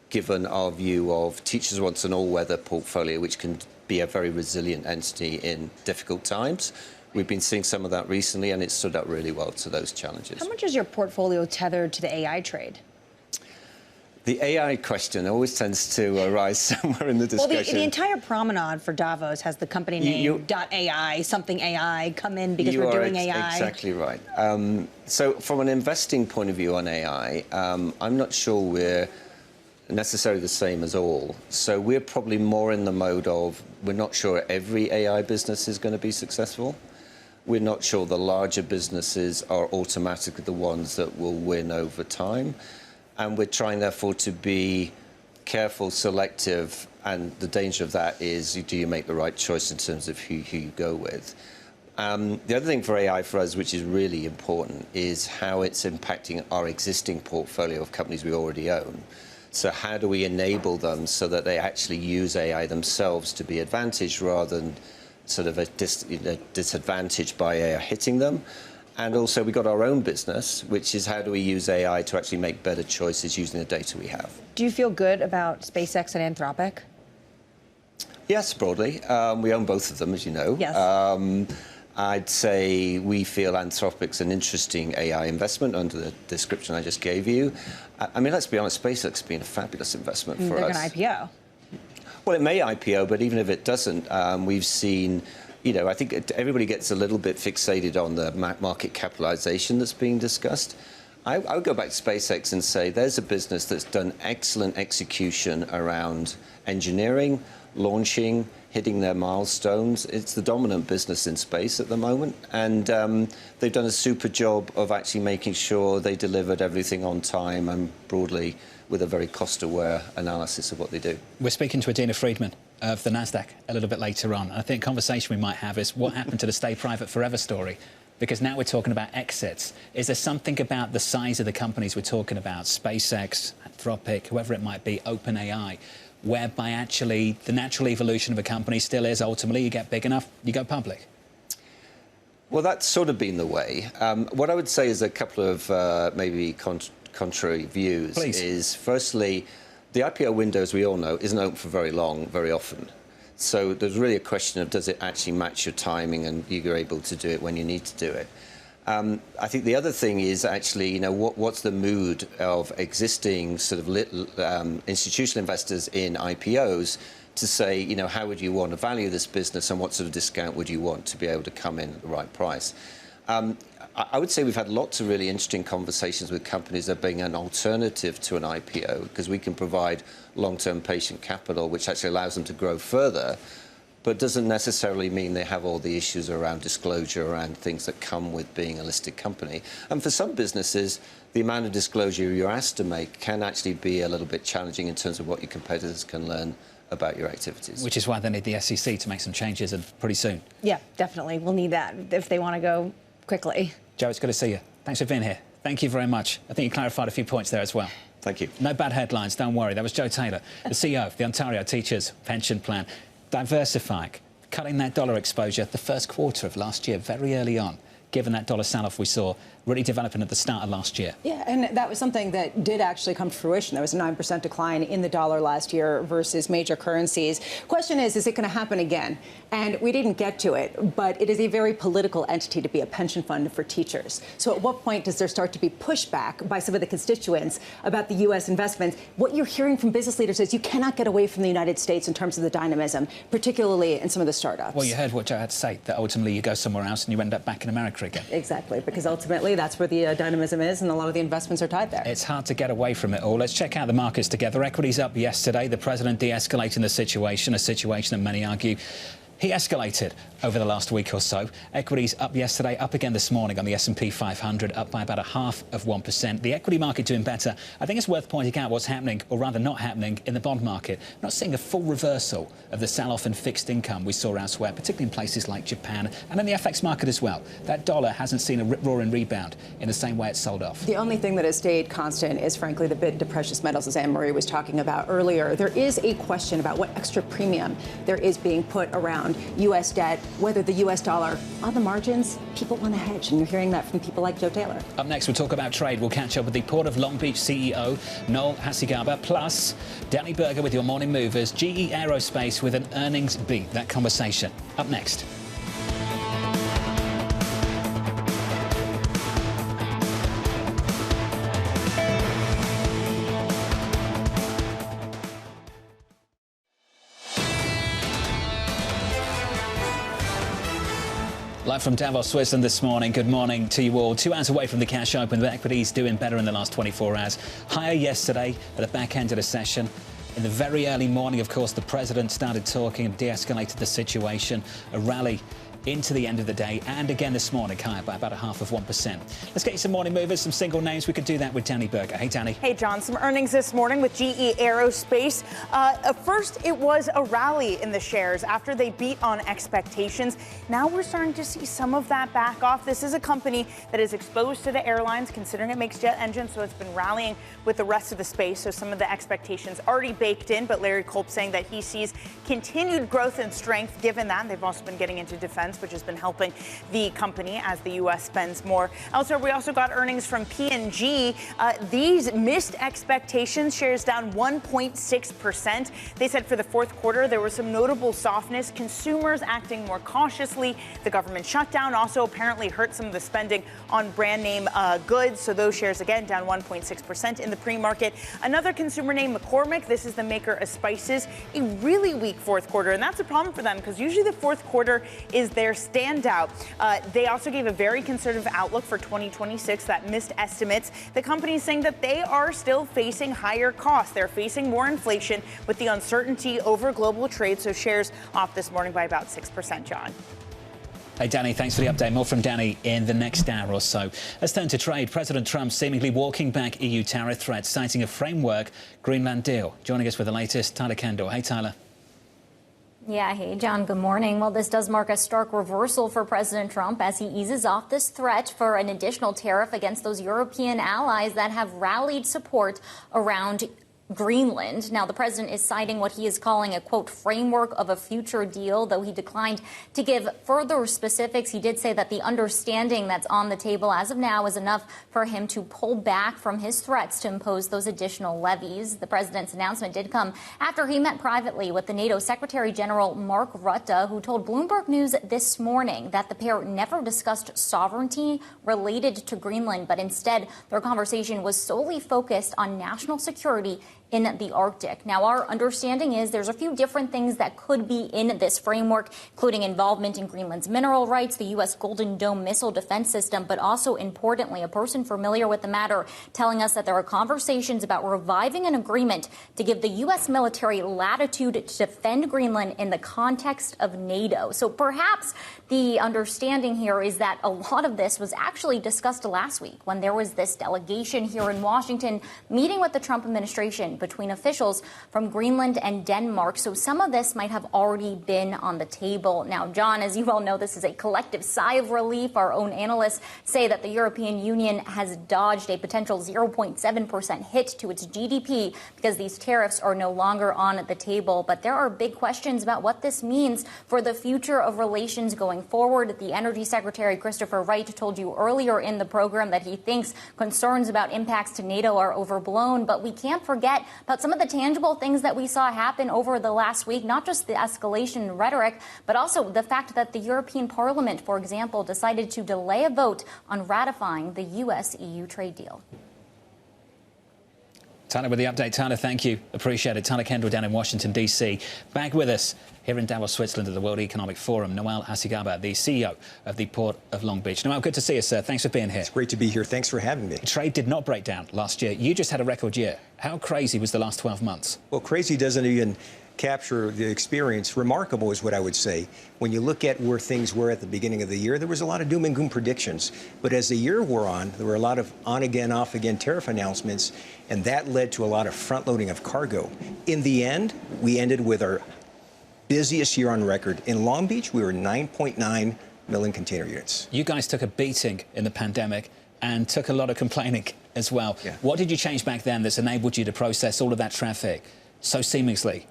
given our view of Teachers wants an all-weather portfolio, which can be a very resilient entity in difficult times. We've been seeing some of that recently, and it's stood up really well to those challenges. How much is your portfolio tethered to the AI trade? The AI question always tends to arise somewhere in the discussion. Well, the entire promenade for Davos has the company name .ai, something AI, come in because we're doing AI. Exactly right. So from an investing point of view on AI, I'm not sure we're necessarily the same as all. So we're probably more in the mode of we're not sure every AI business is going to be successful. We're not sure the larger businesses are automatically the ones that will win over time. And we're trying, therefore, to be careful, selective, and the danger of that is, do you make the right choice in terms of who you go with? The other thing for AI for us, which is really important, is how it's impacting our existing portfolio of companies we already own. So how do we enable them so that they actually use AI themselves to be advantaged rather than sort of a disadvantage by AI hitting them? And also, we've got our own business, which is how do we use AI to actually make better choices using the data we have. Do you feel good about SpaceX and Anthropic? Yes, broadly. We own both of them, as you know. Yes. I'd say we feel Anthropic's an interesting AI investment under the description I just gave you. I mean, let's be honest, SpaceX has been a fabulous investment for us. They're going to IPO. Well, it may IPO, but even if it doesn't, we've seen, I think everybody gets a little bit fixated on the market capitalization that's being discussed. I would go back to SpaceX and say there's a business that's done excellent execution around engineering, launching, hitting their milestones. It's the dominant business in space at the moment. And they've done a super job of actually making sure they delivered everything on time and broadly with a very cost-aware analysis of what they do. We're speaking to Adena Friedman of the Nasdaq a little bit later on. I think a conversation we might have is what happened to the stay private forever story? Because now we're talking about exits. Is there something about the size of the companies we're talking about, SpaceX, Anthropic, whoever it might be, OpenAI, whereby actually the natural evolution of a company still is ultimately you get big enough, you go public? Well, that's sort of been the way. What I would say is a couple of maybe contrary views. Please. Is firstly, the IPO window, as we all know, isn't open for very long, very often. So there's really a question of does it actually match your timing and you're able to do it when you need to do it. I think the other thing is actually, what's the mood of existing sort of institutional investors in IPOs to say, how would you want to value this business and what sort of discount would you want to be able to come in at the right price? I would say we've had lots of really interesting conversations with companies that being an alternative to an IPO because we can provide long-term patient capital, which actually allows them to grow further, but doesn't necessarily mean they have all the issues around disclosure, around things that come with being a listed company. And for some businesses, the amount of disclosure you're asked to make can actually be a little bit challenging in terms of what your competitors can learn about your activities. Which is why they need the SEC to make some changes and pretty soon. Yeah, definitely. We'll need that if they want to go quickly. Joe, it's good to see you. Thanks for being here. Thank you very much. I think you clarified a few points there as well. Thank you. No bad headlines, don't worry. That was Joe Taylor, the CEO of the Ontario Teachers Pension Plan. Diversifying, cutting that dollar exposure the first quarter of last year, very early on, given that dollar sell-off we saw really developing at the start of last year. Yeah, and that was something that did actually come to fruition. There was a 9% decline in the dollar last year versus major currencies. Question is it going to happen again? And we didn't get to it, but it is a very political entity to be a pension fund for teachers. So at what point does there start to be pushback by some of the constituents about the U.S. investments? What you're hearing from business leaders is you cannot get away from the United States in terms of the dynamism, particularly in some of the startups. Well, you heard what Joe had to say, that ultimately you go somewhere else and you end up back in America again. Exactly, because ultimately that's where the dynamism is, and a lot of the investments are tied there. It's hard to get away from it all. Let's check out the markets together. Equities up yesterday. The president de-escalating the situation, a situation that many argue he escalated over the last week or so. Equities up yesterday, up again this morning on the S&P 500, up by about 0.5%. The equity market doing better. I think it's worth pointing out what's happening, or rather not happening, in the bond market. We're not seeing a full reversal of the sell-off in fixed income we saw elsewhere, particularly in places like Japan and in the FX market as well. That dollar hasn't seen a rip-roaring rebound in the same way it sold off. The only thing that has stayed constant is, frankly, the bid to precious metals, as Annmarie was talking about earlier. There is a question about what extra premium there is being put around U.S. debt, whether the U.S. dollar, on the margins, people want to hedge, and you're hearing that from people like Joe Taylor. Up next, we'll talk about trade. We'll catch up with the Port of Long Beach CEO, Noel Hacegaba, plus Danny Berger with your morning movers, GE Aerospace with an earnings beat. That conversation up next. Live from Davos, Switzerland this morning. Good morning to you all. 2 hours away from the cash open, the equities doing better in the last 24 hours. Higher yesterday at the back end of the session. In the very early morning, of course, the president started talking and de-escalated the situation. A rally into the end of the day, and again this morning, higher by about 0.5%. Let's get you some morning movers, some single names. We could do that with Danny Berger. Hey, Danny. Hey, John. Some earnings this morning with GE Aerospace. First, it was a rally in the shares after they beat on expectations. Now we're starting to see some of that back off. This is a company that is exposed to the airlines, considering it makes jet engines, so it's been rallying with the rest of the space. So some of the expectations already baked in, but Larry Culp saying that he sees continued growth and strength given that. They've also been getting into defense defense, which has been helping the company as the U.S. spends more. Elsewhere, we also got earnings from P&G. These missed expectations, shares down 1.6%. They said for the fourth quarter, there was some notable softness, consumers acting more cautiously. The government shutdown also apparently hurt some of the spending on brand name goods. So those shares, again, down 1.6% in the pre-market. Another consumer name, McCormick. This is the maker of spices. A really weak fourth quarter. And that's a problem for them because usually the fourth quarter is their standout. They also gave a very conservative outlook for 2026 that missed estimates. The company is saying that they are still facing higher costs. They're facing more inflation with the uncertainty over global trade. So shares off this morning by about 6%, John. Hey, Danny, thanks for the update. More from Danny in the next hour or so. Let's turn to trade. President Trump seemingly walking back EU tariff threats, citing a framework Greenland deal. Joining us with the latest, Tyler Kendall. Hey, Tyler. Yeah, hey, John, good morning. Well, this does mark a stark reversal for President Trump as he eases off this threat for an additional tariff against those European allies that have rallied support around Greenland. Now, the president is citing what he is calling a, quote, framework of a future deal, though he declined to give further specifics. He did say that the understanding that's on the table as of now is enough for him to pull back from his threats to impose those additional levies. The president's announcement did come after he met privately with the NATO Secretary General Mark Rutte, who told Bloomberg News this morning that the pair never discussed sovereignty related to Greenland, but instead their conversation was solely focused on national security in the Arctic. Now, our understanding is there's a few different things that could be in this framework, including involvement in Greenland's mineral rights, the U.S. Golden Dome missile defense system, but also importantly, a person familiar with the matter telling us that there are conversations about reviving an agreement to give the U.S. military latitude to defend Greenland in the context of NATO. So perhaps the understanding here is that a lot of this was actually discussed last week when there was this delegation here in Washington meeting with the Trump administration between officials from Greenland and Denmark. So some of this might have already been on the table. Now, John, as you well know, this is a collective sigh of relief. Our own analysts say that the European Union has dodged a potential 0.7% hit to its GDP because these tariffs are no longer on the table. But there are big questions about what this means for the future of relations going forward. The Energy Secretary, Christopher Wright, told you earlier in the program that he thinks concerns about impacts to NATO are overblown. But we can't forget about some of the tangible things that we saw happen over the last week, not just the escalation rhetoric, but also the fact that the European Parliament, for example, decided to delay a vote on ratifying the U.S.-EU trade deal. Tyler with the update. Tyler, thank you. Appreciate it. Tyler Kendall down in Washington, D.C. Back with us here in Davos, Switzerland at the World Economic Forum, Noel Hacegaba, the CEO of the Port of Long Beach. Noel, good to see you, sir. Thanks for being here. It's great to be here. Thanks for having me. Trade did not break down last year. You just had a record year. How crazy was the last 12 months? Well, crazy doesn't even capture the experience. Remarkable is what I would say. When you look at where things were at the beginning of the year, there was a lot of doom and gloom predictions. But as the year wore on, there were a lot of on-again, off-again tariff announcements, and that led to a lot of front-loading of cargo. In the end, we ended with our busiest year on record. In Long Beach, we were 9.9 million container units. You guys took a beating in the pandemic and took a lot of complaining as well. Yeah. What did you change back then that's enabled you to process all of that traffic so seemingly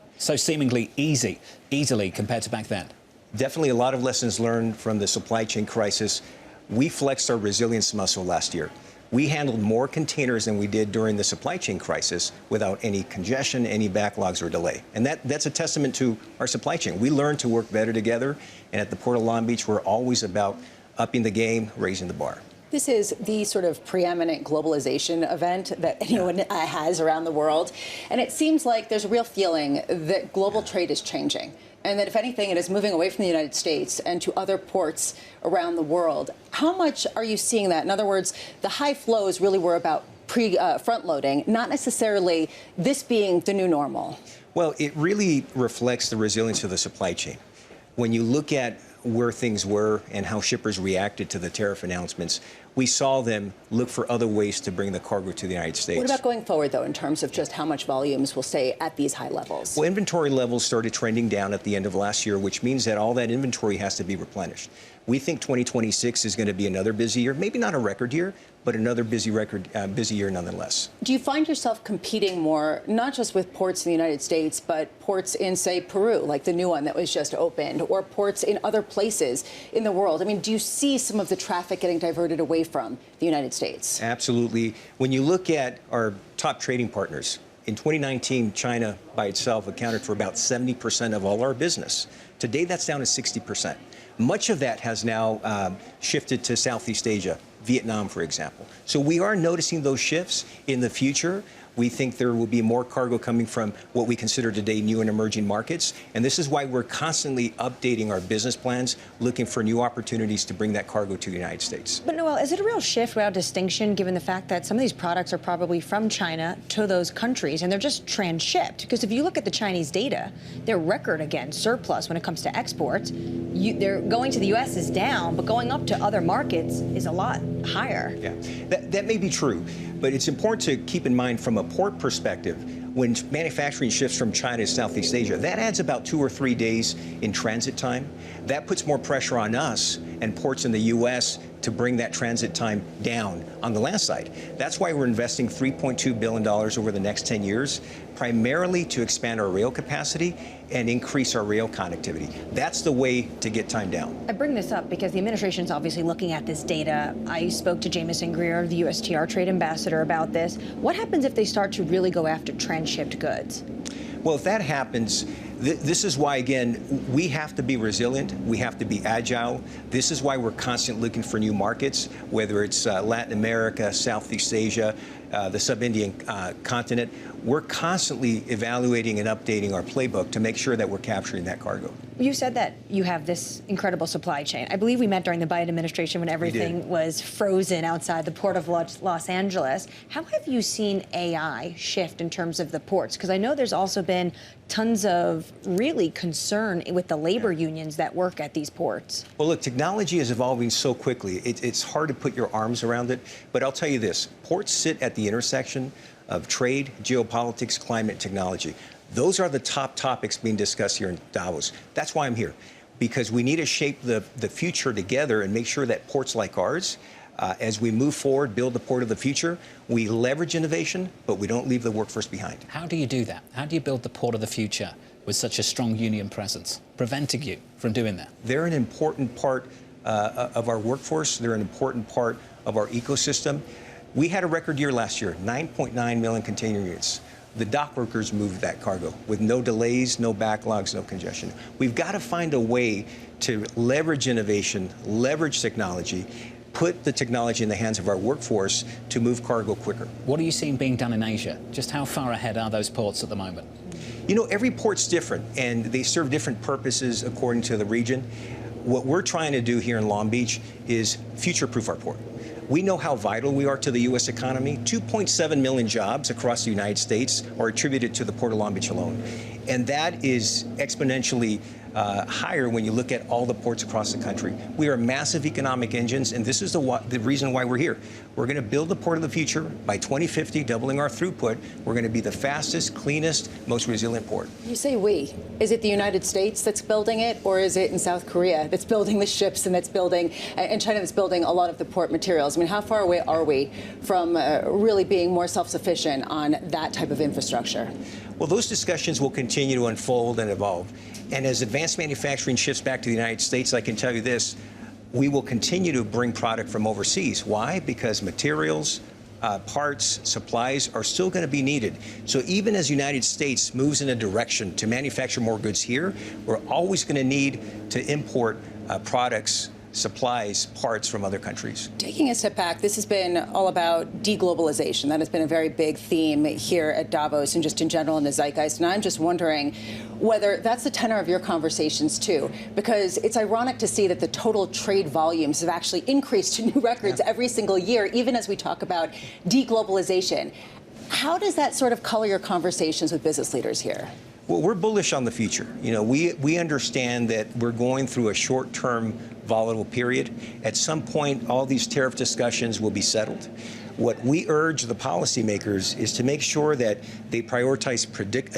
easily compared to back then? Definitely a lot of lessons learned from the supply chain crisis. We flexed our resilience muscle last year. We handled more containers than we did during the supply chain crisis without any congestion, any backlogs or delay. And that's a testament to our supply chain. We learned to work better together. And at the Port of Long Beach, we're always about upping the game, raising the bar. This is the sort of preeminent globalization event that anyone has around the world. And it seems like there's a real feeling that global trade is changing. And that, if anything, it is moving away from the United States and to other ports around the world. How much are you seeing that? In other words, the high flows really were about front-loading, not necessarily this being the new normal. Well, it really reflects the resilience of the supply chain. When you look at where things were and how shippers reacted to the tariff announcements, we saw them look for other ways to bring the cargo to the United States. What about going forward, though, in terms of just how much volumes will stay at these high levels? Well, inventory levels started trending down at the end of last year, which means that all that inventory has to be replenished. We think 2026 is going to be another busy year, maybe not a record year, but another busy year nonetheless. Do you find yourself competing more, not just with ports in the United States, but ports in, say, Peru, like the new one that was just opened, or ports in other places in the world? I mean, do you see some of the traffic getting diverted away from the United States? Absolutely. When you look at our top trading partners, in 2019, China by itself accounted for about 70% of all our business. Today, that's down to 60%. Much of that has now shifted to Southeast Asia, Vietnam, for example. So we are noticing those shifts in the future. We think there will be more cargo coming from what we consider today new and emerging markets. And this is why we're constantly updating our business plans, looking for new opportunities to bring that cargo to the United States. But Noel, is it a real shift without distinction, given the fact that some of these products are probably from China to those countries, and they're just transshipped? Because if you look at the Chinese data, they're record, again, surplus when it comes to exports. They're going to the U.S. is down, but going up to other markets is a lot higher. Yeah, that may be true, but it's important to keep in mind from a port perspective, when manufacturing shifts from China to Southeast Asia, that adds about 2 or 3 days in transit time. That puts more pressure on us and ports in the U.S. to bring that transit time down on the land side. That's why we're investing $3.2 billion over the next 10 years, primarily to expand our rail capacity and increase our rail connectivity. That's the way to get time down. I bring this up because the administration is obviously looking at this data. I spoke to Jamieson Greer, the USTR trade ambassador, about this. What happens if they start to really go after transshipped goods? Well, if that happens, this is why, again, we have to be resilient. We have to be agile. This is why we're constantly looking for new markets, whether it's Latin America, Southeast Asia, the sub-Indian continent. We're constantly evaluating and updating our playbook to make sure that we're capturing that cargo. You said that you have this incredible supply chain. I believe we met during the Biden administration when everything was frozen outside the port of Los Angeles. How have you seen AI shift in terms of the ports? Because I know there's also been tons of really concern with the labor unions that work at these ports. Well, look, technology is evolving so quickly. It's hard to put your arms around it. But I'll tell you this, ports sit at the intersection of trade, geopolitics, climate, technology. Those are the top topics being discussed here in Davos. That's why I'm here, because we need to shape the future together and make sure that ports like ours, as we move forward, build the port of the future, we leverage innovation, but we don't leave the workforce behind. How do you do that? How do you build the port of the future with such a strong union presence, preventing you from doing that? They're an important part of our workforce. They're an important part of our ecosystem. We had a record year last year, 9.9 million container units. The dock workers moved that cargo with no delays, no backlogs, no congestion. We've got to find a way to leverage innovation, leverage technology, put the technology in the hands of our workforce to move cargo quicker. What are you seeing being done in Asia? Just how far ahead are those ports at the moment? You know, every port's different, and they serve different purposes according to the region. What we're trying to do here in Long Beach is future-proof our port. We know how vital we are to the U.S. economy. 2.7 million jobs across the United States are attributed to the Port of Long Beach alone. And that is exponentially higher when you look at all the ports across the country. We are massive economic engines, and this is the reason why we're here. We're going to build the port of the future. By 2050, doubling our throughput, we're going to be the fastest, cleanest, most resilient port. You say we. Is it the United States that's building it, or is it in South Korea that's building the ships and that's building, and China that's building a lot of the port materials? I mean, how far away are we from really being more self-sufficient on that type of infrastructure? Well, those discussions will continue to unfold and evolve. And as advanced manufacturing shifts back to the United States, I can tell you this, we will continue to bring product from overseas. Why? Because materials, parts, supplies are still going to be needed. So even as the United States moves in a direction to manufacture more goods here, we're always going to need to import products, supplies, parts from other countries. Taking a step back, this has been all about deglobalization. That has been a very big theme here at Davos and just in general in the zeitgeist. And I'm just wondering whether that's the tenor of your conversations, too, because it's ironic to see that the total trade volumes have actually increased to new records every single year, even as we talk about deglobalization. How does that sort of color your conversations with business leaders here? Well, we're bullish on the future. You know, we understand that we're going through a short-term volatile period. At some point, all these tariff discussions will be settled. What we urge the policymakers is to make sure that they prioritize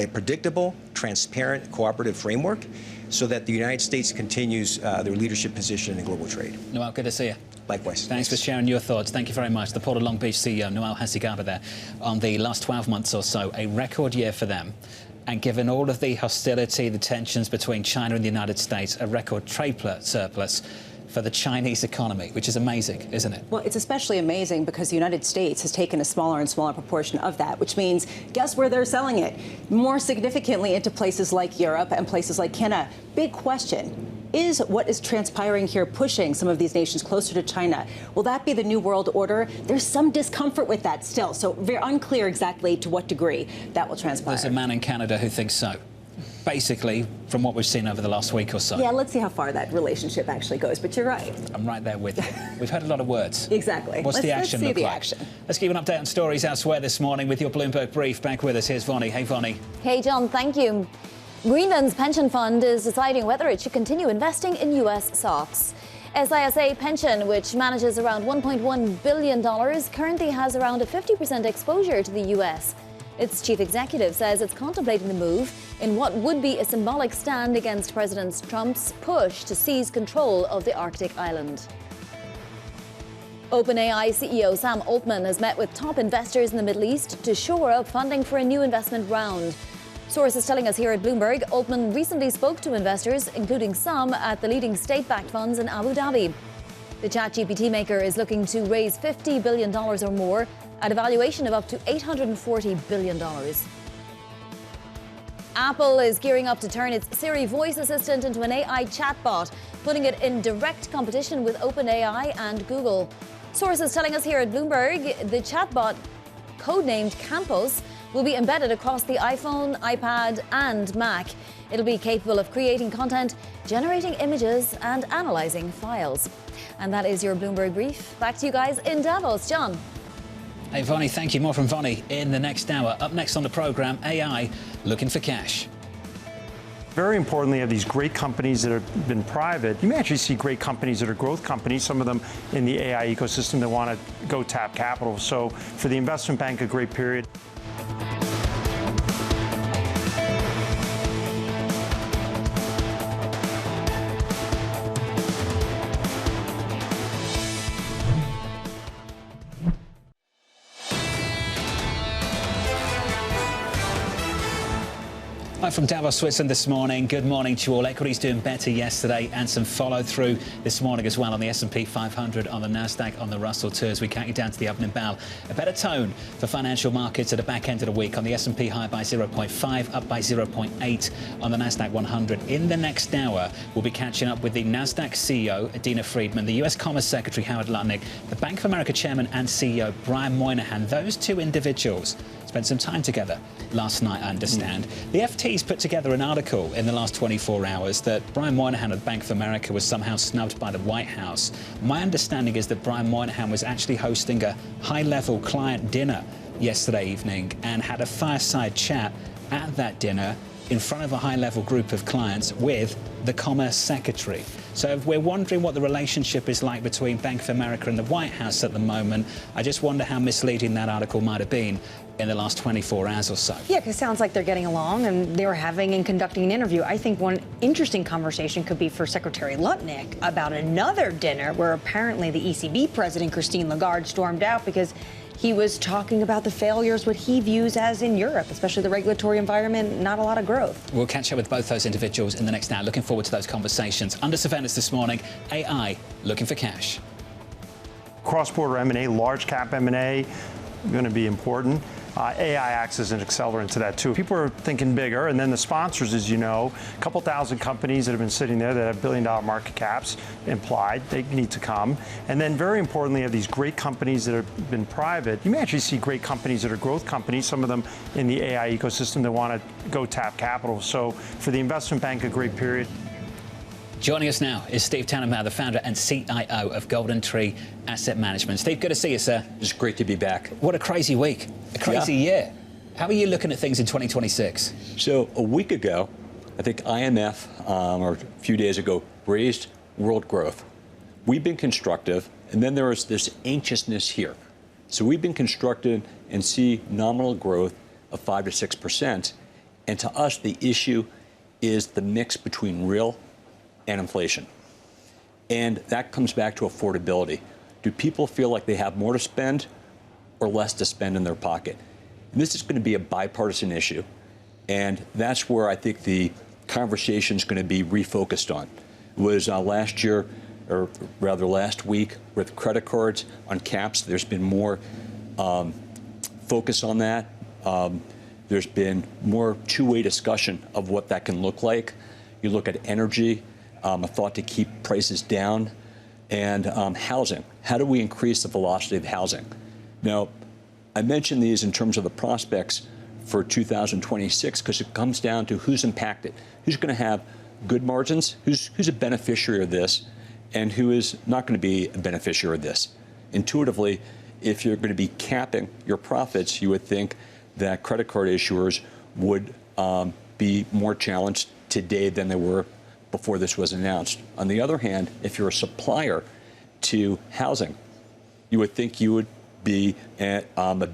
a predictable, transparent, cooperative framework so that the United States continues their leadership position in global trade. Noel, good to see you. Likewise. Thanks for sharing your thoughts. Thank you very much. The Port of Long Beach CEO, Noel Hacegaba there. On the last 12 months or so, a record year for them. And given all of the hostility, the tensions between China and the United States, a record trade surplus for the Chinese economy, which is amazing, isn't it? Well, it's especially amazing because the United States has taken a smaller and smaller proportion of that, which means guess where they're selling it? More significantly into places like Europe and places like Canada. Big question. Is what is transpiring here pushing some of these nations closer to China? Will that be the new world order? There's some discomfort with that still, so very unclear exactly to what degree that will transpire. There's a man in Canada who thinks so. Basically, from what we've seen over the last week or so. Yeah, let's see how far that relationship actually goes, but you're right. I'm right there with you. We've heard a lot of words. Exactly. What's the action look like? Action. Let's give you an update on stories elsewhere this morning with your Bloomberg Brief. Back with us, here's Vonnie. Hey, Vonnie. Hey, John, thank you. Greenland's pension fund is deciding whether it should continue investing in U.S. stocks. SISA Pension, which manages around $1.1 billion, currently has around a 50% exposure to the U.S. Its chief executive says it's contemplating the move in what would be a symbolic stand against President Trump's push to seize control of the Arctic island. OpenAI CEO Sam Altman has met with top investors in the Middle East to shore up funding for a new investment round. Sources telling us here at Bloomberg, Altman recently spoke to investors, including some at the leading state-backed funds in Abu Dhabi. The ChatGPT maker is looking to raise $50 billion or more at a valuation of up to $840 billion. Apple is gearing up to turn its Siri voice assistant into an AI chatbot, putting it in direct competition with OpenAI and Google. Sources telling us here at Bloomberg, the chatbot, codenamed Campos, will be embedded across the iPhone, iPad and Mac. It'll be capable of creating content, generating images and analysing files. And that is your Bloomberg Brief. Back to you guys in Davos. John. Hey, Vonnie, thank you. More from Vonnie in the next hour. Up next on the programme, AI looking for cash. Very importantly, of these great companies that have been private, you may actually see great companies that are growth companies, some of them in the AI ecosystem that want to go tap capital. So for the investment bank, a great period. Hi from Davos, Switzerland this morning. Good morning to you all. Equities doing better yesterday and some follow through this morning as well on the S&P 500, on the Nasdaq, on the Russell 2 as we count you down to the opening bell. A better tone for financial markets at the back end of the week. On the S&P higher by 0.5, up by 0.8 on the Nasdaq 100. In the next hour, we'll be catching up with the Nasdaq CEO, Adena Friedman, the US Commerce Secretary, Howard Lutnick, the Bank of America Chairman and CEO, Brian Moynihan. Those two individuals spent some time together last night, I understand. The FT's put together an article in the last 24 hours that Brian Moynihan of Bank of America was somehow snubbed by the White House. My understanding is that Brian Moynihan was actually hosting a high-level client dinner yesterday evening and had a fireside chat at that dinner in front of a high-level group of clients with the Commerce Secretary. So if we're wondering what the relationship is like between Bank of America and the White House at the moment, I just wonder how misleading that article might have been in the last 24 hours or so. Yeah, because it sounds like they're getting along and they were having and conducting an interview. I think one interesting conversation could be for Secretary Lutnick about another dinner where apparently the ECB president, Christine Lagarde, stormed out because he was talking about the failures, what he views as in Europe, especially the regulatory environment, not a lot of growth. We'll catch up with both those individuals in the next hour. Looking forward to those conversations. Under surveillance this morning, AI looking for cash. Cross-border M&A, large cap M&A, going to be important. AI acts as an accelerant to that, too. People are thinking bigger, and then the sponsors, as you know, a couple thousand companies that have been sitting there that have billion-dollar market caps implied, they need to come. And then, very importantly, of these great companies that have been private, you may actually see great companies that are growth companies, some of them in the AI ecosystem that want to go tap capital. So for the investment bank, a great period. Joining us now is Steve Tannenbaum, the founder and CIO of GoldenTree Asset Management. Steve, good to see you, sir. It's great to be back. What a crazy week, a crazy year. How are you looking at things in 2026? So a week ago, I think IMF, or a few days ago, raised world growth. We've been constructive, and then there is this anxiousness here. So we've been constructive and see nominal growth of 5 to 6%. And to us, the issue is the mix between real and inflation. And that comes back to affordability. do people feel like they have more to spend or less to spend in their pocket? And this is going to be a bipartisan issue. And that's where I think the conversation is going to be refocused on. It was last year, or rather last week, with credit cards on caps. There's been more focus on that. There's been more two-way discussion of what that can look like. You look at energy, a thought to keep prices down, and housing. How do we increase the velocity of housing? Now, I mention these in terms of the prospects for 2026 because it comes down to who's impacted, who's going to have good margins, who's a beneficiary of this, and who is not going to be a beneficiary of this. Intuitively, if you're going to be capping your profits, you would think that credit card issuers would be more challenged today than they were before this was announced. On the other hand, if you're a supplier to housing, you would think you would be a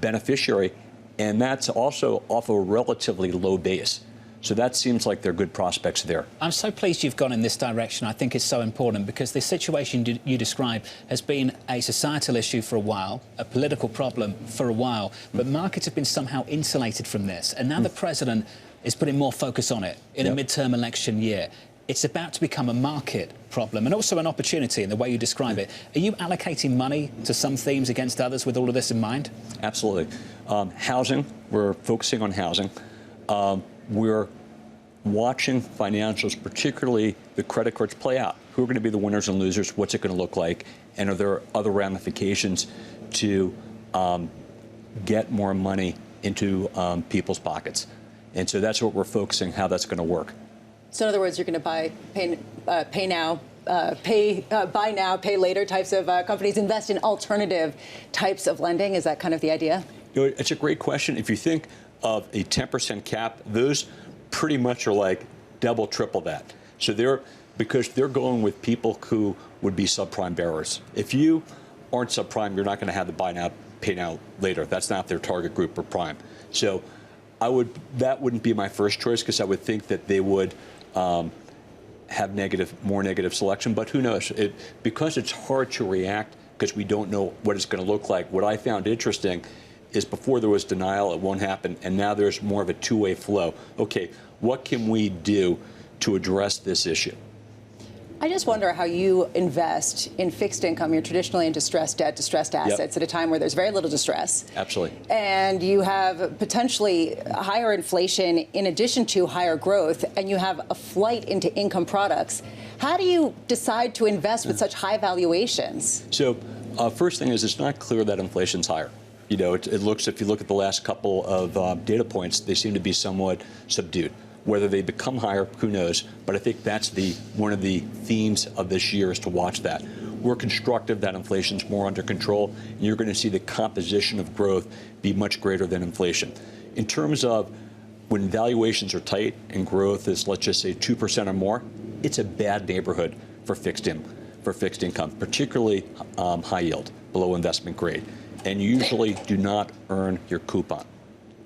beneficiary, and that's also off a relatively low base. So that seems like they're good prospects there. I'm so pleased you've gone in this direction. I think it's so important because the situation you describe has been a societal issue for a while, a political problem for a while, but markets have been somehow insulated from this. And now the president is putting more focus on it in a midterm election year. It's about to become a market problem and also an opportunity in the way you describe it. Are you allocating money to some themes against others with all of this in mind? Absolutely. Housing, we're focusing on housing. We're watching financials, particularly the credit cards, play out. Who are going to be the winners and losers? What's it going to look like? And are there other ramifications to get more money into people's pockets? And so that's what we're focusing, how that's going to work. So in other words, you're going to buy now, pay later types of companies, invest in alternative types of lending. Is that kind of the idea? You know, it's a great question. If you think of a 10% cap, those pretty much are like double, triple that. So because they're going with people who would be subprime bearers. If you aren't subprime, you're not going to have the buy now, pay now later. That's not their target group or prime. So that wouldn't be my first choice because I would think that they would have more negative selection. But who knows? Because it's hard to react because we don't know what it's going to look like. What I found interesting is before there was denial, it won't happen, and now there's more of a two-way flow. Okay, what can we do to address this issue? I just wonder how you invest in fixed income. You're traditionally in distressed debt, distressed assets at a time where there's very little distress. Absolutely. And you have potentially higher inflation in addition to higher growth, and you have a flight into income products. How do you decide to invest with such high valuations? So first thing is it's not clear that inflation's higher. You know, it looks, if you look at the last couple of data points, they seem to be somewhat subdued. Whether they become higher, who knows? But I think that's one of the themes of this year is to watch that. We're constructive that inflation's more under control, and you're going to see the composition of growth be much greater than inflation. In terms of when valuations are tight and growth is, let's just say, 2% or more, it's a bad neighborhood for fixed income, particularly high yield, below investment grade, and you usually do not earn your coupon.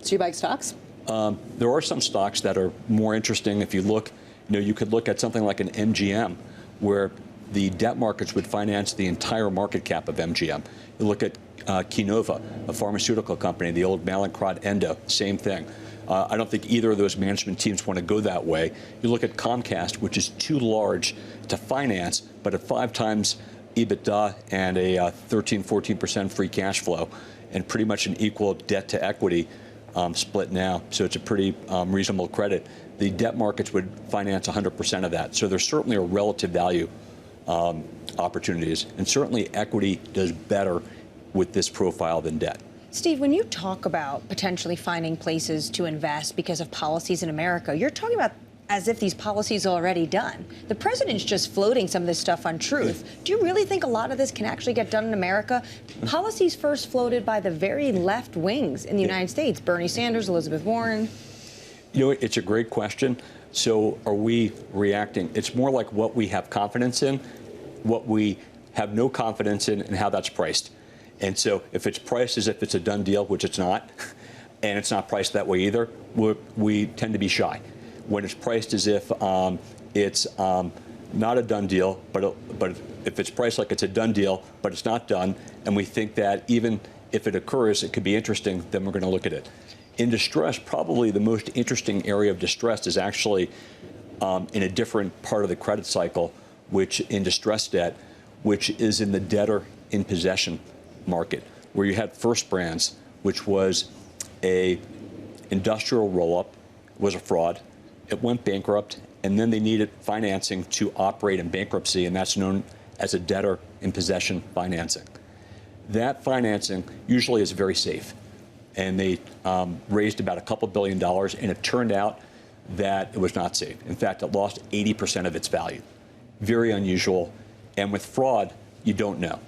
So you buy stocks? There are some stocks that are more interesting. If you look, you could look at something like an MGM, where the debt markets would finance the entire market cap of MGM. You look at Kinova, a pharmaceutical company, the old Mallinckrodt Endo, same thing. I don't think either of those management teams want to go that way. You look at Comcast, which is too large to finance, but at 5 times EBITDA and a 13-14% free cash flow, and pretty much an equal debt to equity split now. So it's a pretty reasonable credit. The debt markets would finance 100% of that. So there's certainly a relative value opportunities, and certainly equity does better with this profile than debt. Steve, when you talk about potentially finding places to invest because of policies in America, you're talking about as if these policies are already done. The president's just floating some of this stuff on truth. Do you really think a lot of this can actually get done in America? Policies first floated by the very left wings in the United States, Bernie Sanders, Elizabeth Warren. It's a great question. So are we reacting? It's more like what we have confidence in, what we have no confidence in, and how that's priced. And so if it's priced as if it's a done deal, which it's not, and it's not priced that way either, we tend to be shy. When it's priced as if it's not a done deal, but if it's priced like it's a done deal, but it's not done, and we think that even if it occurs, it could be interesting, then we're going to look at it. In distress, probably the most interesting area of distress is actually in a different part of the credit cycle, which in distressed debt, which is in the debtor in possession market, where you had First Brands, which was a industrial roll-up, was a fraud. It went bankrupt, and then they needed financing to operate in bankruptcy, and that's known as a debtor in possession financing. That financing usually is very safe, and they raised about a couple $2 billion, and it turned out that it was not safe. In fact, it lost 80% of its value. Very unusual, and with fraud, you don't know.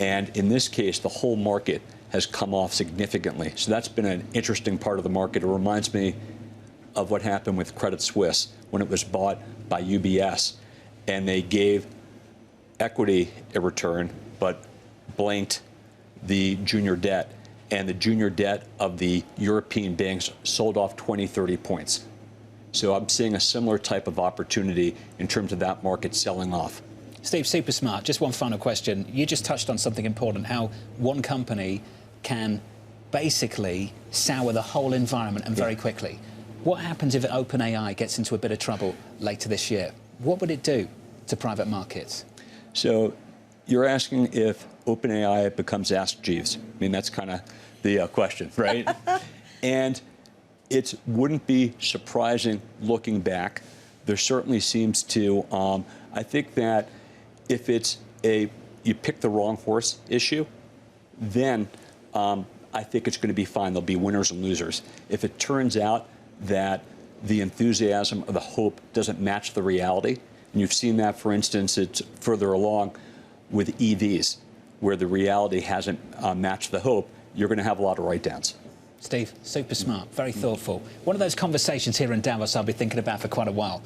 And in this case, the whole market has come off significantly. So that's been an interesting part of the market. It reminds me of what happened with Credit Suisse when it was bought by UBS, and they gave equity a return, but blanked the junior debt, and the junior debt of the European banks sold off 20, 30 points. So I'm seeing a similar type of opportunity in terms of that market selling off. Steve, super smart. Just one final question. You just touched on something important, how one company can basically sour the whole environment and very quickly. What happens if OpenAI gets into a bit of trouble later this year? What would it do to private markets? So you're asking if OpenAI becomes Ask Jeeves. I mean, that's kind of the question, right? And it wouldn't be surprising looking back. There certainly seems to, I think that if it's you pick the wrong horse issue, then I think it's going to be fine. There'll be winners and losers. If it turns out that the enthusiasm or the hope doesn't match the reality, and you've seen that, for instance, it's further along with EVs, where the reality hasn't matched the hope, you're going to have a lot of write-downs. Steve, super smart, very thoughtful. One of those conversations here in Davos I'll be thinking about for quite a while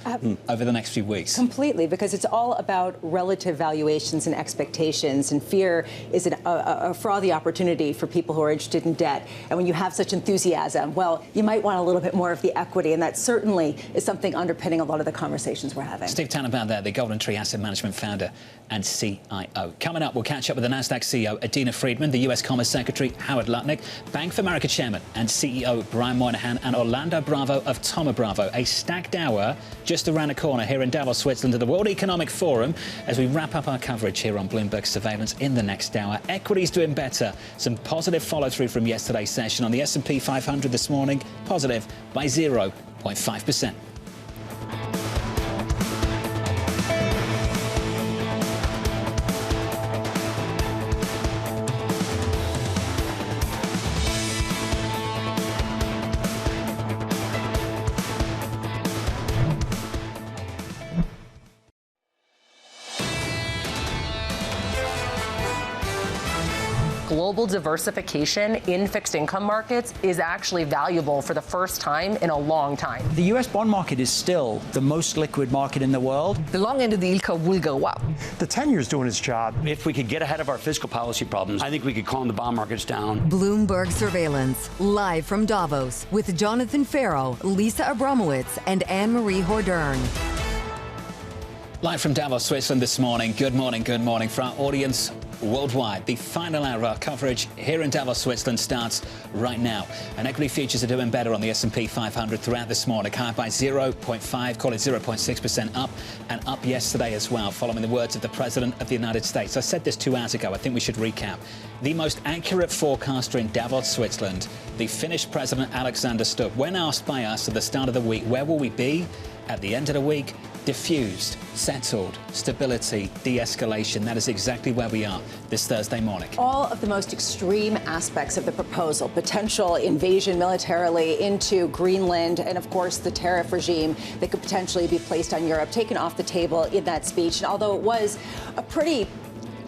over the next few weeks. Completely, because it's all about relative valuations and expectations, and fear is a frothy opportunity for people who are interested in debt. And when you have such enthusiasm, well, you might want a little bit more of the equity, and that certainly is something underpinning a lot of the conversations we're having. Steve Tannenbaum there, the GoldenTree Asset Management founder and CIO. Coming up, we'll catch up with the Nasdaq CEO, Adena Friedman, the US Commerce Secretary, Howard Lutnick, Bank of America Chairman and CEO Brian Moynihan, and Orlando Bravo of Thoma Bravo. A stacked hour just around the corner here in Davos, Switzerland, at the World Economic Forum, as we wrap up our coverage here on Bloomberg Surveillance in the next hour. Equities doing better. Some positive follow-through from yesterday's session on the S&P 500 this morning, positive by 0.5%. Global diversification in fixed income markets is actually valuable for the first time in a long time. The US bond market is still the most liquid market in the world. The long end of the yield curve will go up. The 10-year is doing its job. If we could get ahead of our fiscal policy problems, I think we could calm the bond markets down. Bloomberg Surveillance, live from Davos, with Jonathan Ferro, Lisa Abramowicz, and Annmarie Hordern. Live from Davos, Switzerland this morning. Good morning for our audience worldwide. The final hour of our coverage here in Davos, Switzerland starts right now. And equity futures are doing better on the S&P 500 throughout this morning, higher by 0.5, call it 0.6% up, and up yesterday as well, following the words of the President of the United States. I said this 2 hours ago. I think we should recap. The most accurate forecaster in Davos, Switzerland, the Finnish President Alexander Stubb, when asked by us at the start of the week, where will we be at the end of the week? Diffused, settled, stability, de-escalation. That is exactly where we are this Thursday morning. All of the most extreme aspects of the proposal, potential invasion militarily into Greenland, and of course the tariff regime that could potentially be placed on Europe, taken off the table in that speech. And although it was a pretty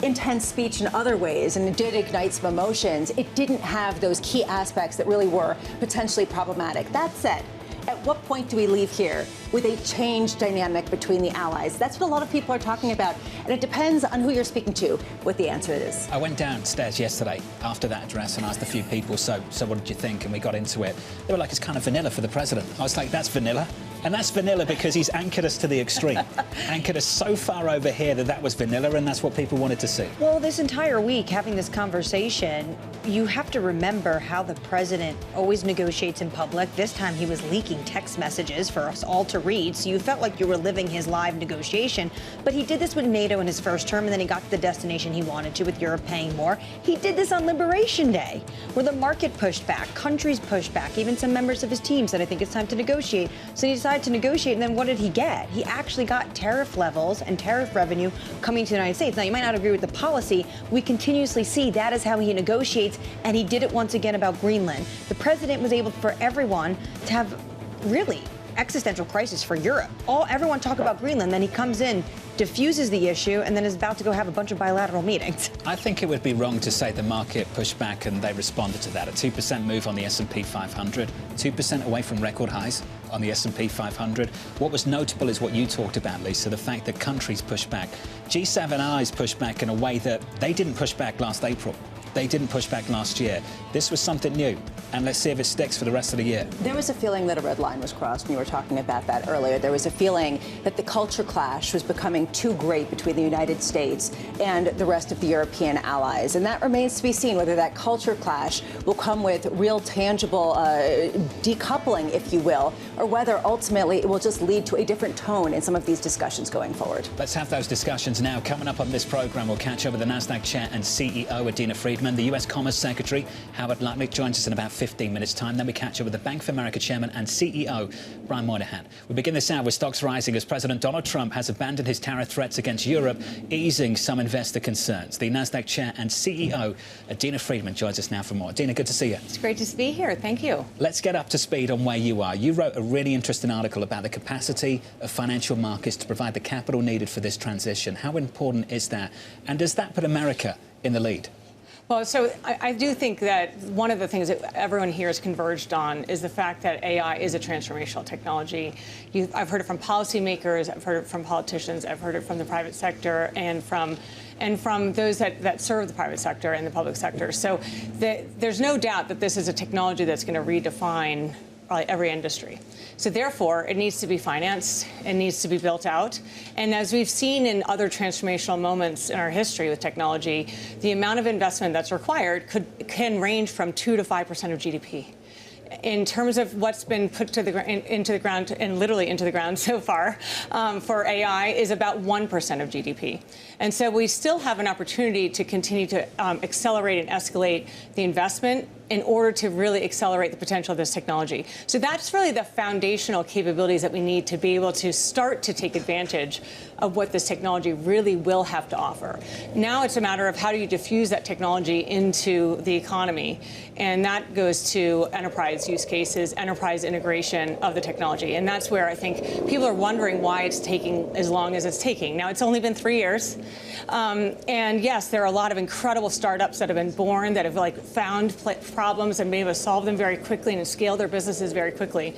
intense speech in other ways, and it did ignite some emotions, it didn't have those key aspects that really were potentially problematic. That said, At what point do we leave here with a changed dynamic between the allies? That's what a lot of people are talking about. And it depends on who you're speaking to what the answer is. I went downstairs yesterday after that address and asked a few people, so what did you think? And we got into it. They were like, it's kind of vanilla for the president. I was like, that's vanilla. And that's vanilla because he's anchored us to the extreme. Anchored us so far over here that was vanilla, and that's what people wanted to see. Well, this entire week, having this conversation, you have to remember how the president always negotiates in public. This time he was leaking text messages for us all to read, so you felt like you were living his live negotiation. But he did this with NATO in his first term, and then he got to the destination he wanted to with Europe paying more. He did this on Liberation Day, where the market pushed back, countries pushed back, even some members of his team said, I think it's time to negotiate. So he decided to negotiate, and then what did he get? He actually got tariff levels and tariff revenue coming to the United States. Now, you might not agree with the policy. We continuously see that is how he negotiates, and he did it once again about Greenland. The president was able for everyone to have really existential crisis for Europe. Everyone talk about Greenland, then he comes in, diffuses the issue, and then is about to go have a bunch of bilateral meetings. I think it would be wrong to say the market pushed back and they responded to that. A 2% move on the S&P 500, 2% away from record highs on the S&P 500. What was notable is what you talked about, Lisa, the fact that countries pushed back. G7 allies pushed back in a way that they didn't push back last April. They didn't push back last year. This was something new, and let's see if it sticks for the rest of the year. There was a feeling that a red line was crossed, and you were talking about that earlier. There was a feeling that the culture clash was becoming too great between the United States and the rest of the European allies, and that remains to be seen whether that culture clash will come with real tangible decoupling, if you will, or whether ultimately it will just lead to a different tone in some of these discussions going forward. Let's have those discussions now. Coming up on this program, we'll catch up with the Nasdaq chair and CEO, Adena Friedman. The US Commerce Secretary, Howard Lutnick, joins us in about 15 minutes' time. Then we catch up with the Bank of America Chairman and CEO, Brian Moynihan. We begin this hour with stocks rising as President Donald Trump has abandoned his tariff threats against Europe, easing some investor concerns. The Nasdaq Chair and CEO, Adena Friedman, joins us now for more. Adena, good to see you. It's great to be here. Thank you. Let's get up to speed on where you are. You wrote a really interesting article about the capacity of financial markets to provide the capital needed for this transition. How important is that? And does that put America in the lead? Well, so I do think that one of the things that everyone here has converged on is the fact that AI is a transformational technology. I've heard it from policymakers, I've heard it from politicians, I've heard it from the private sector, and from those that serve the private sector and the public sector. So there's no doubt that this is a technology that's going to redefine probably every industry. So therefore, it needs to be financed, it needs to be built out. And as we've seen in other transformational moments in our history with technology, the amount of investment that's required can range from 2 to 5% of GDP. In terms of what's been put to into the ground and literally into the ground so far for AI is about 1% of GDP. And so we still have an opportunity to continue to accelerate and escalate the investment in order to really accelerate the potential of this technology. So that's really the foundational capabilities that we need to be able to start to take advantage of what this technology really will have to offer. Now it's a matter of how do you diffuse that technology into the economy, and that goes to enterprise use cases, enterprise integration of the technology. And that's where I think people are wondering why it's taking as long as it's taking. Now, it's only been 3 years. And yes, there are a lot of incredible startups that have been born that have found problems and been able to solve them very quickly and scale their businesses very quickly.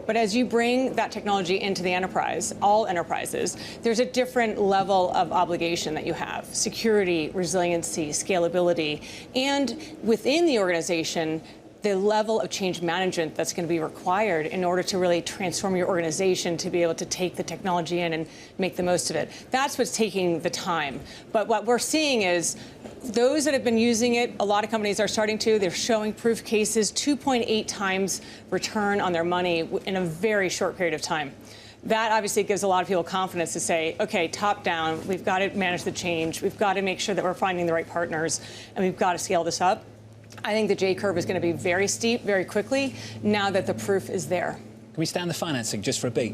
But as you bring that technology into the enterprise, all enterprises, there's a different level of obligation that you have. Security, resiliency, scalability, and within the organization, the level of change management that's going to be required in order to really transform your organization to be able to take the technology in and make the most of it. That's what's taking the time. But what we're seeing is those that have been using it, a lot of companies are starting to, they're showing proof cases, 2.8 times return on their money in a very short period of time. That obviously gives a lot of people confidence to say, okay, top down, we've got to manage the change. We've got to make sure that we're finding the right partners, and we've got to scale this up. I think the J-curve is going to be very steep very quickly now that the proof is there. Can we stay on the financing just for a beat?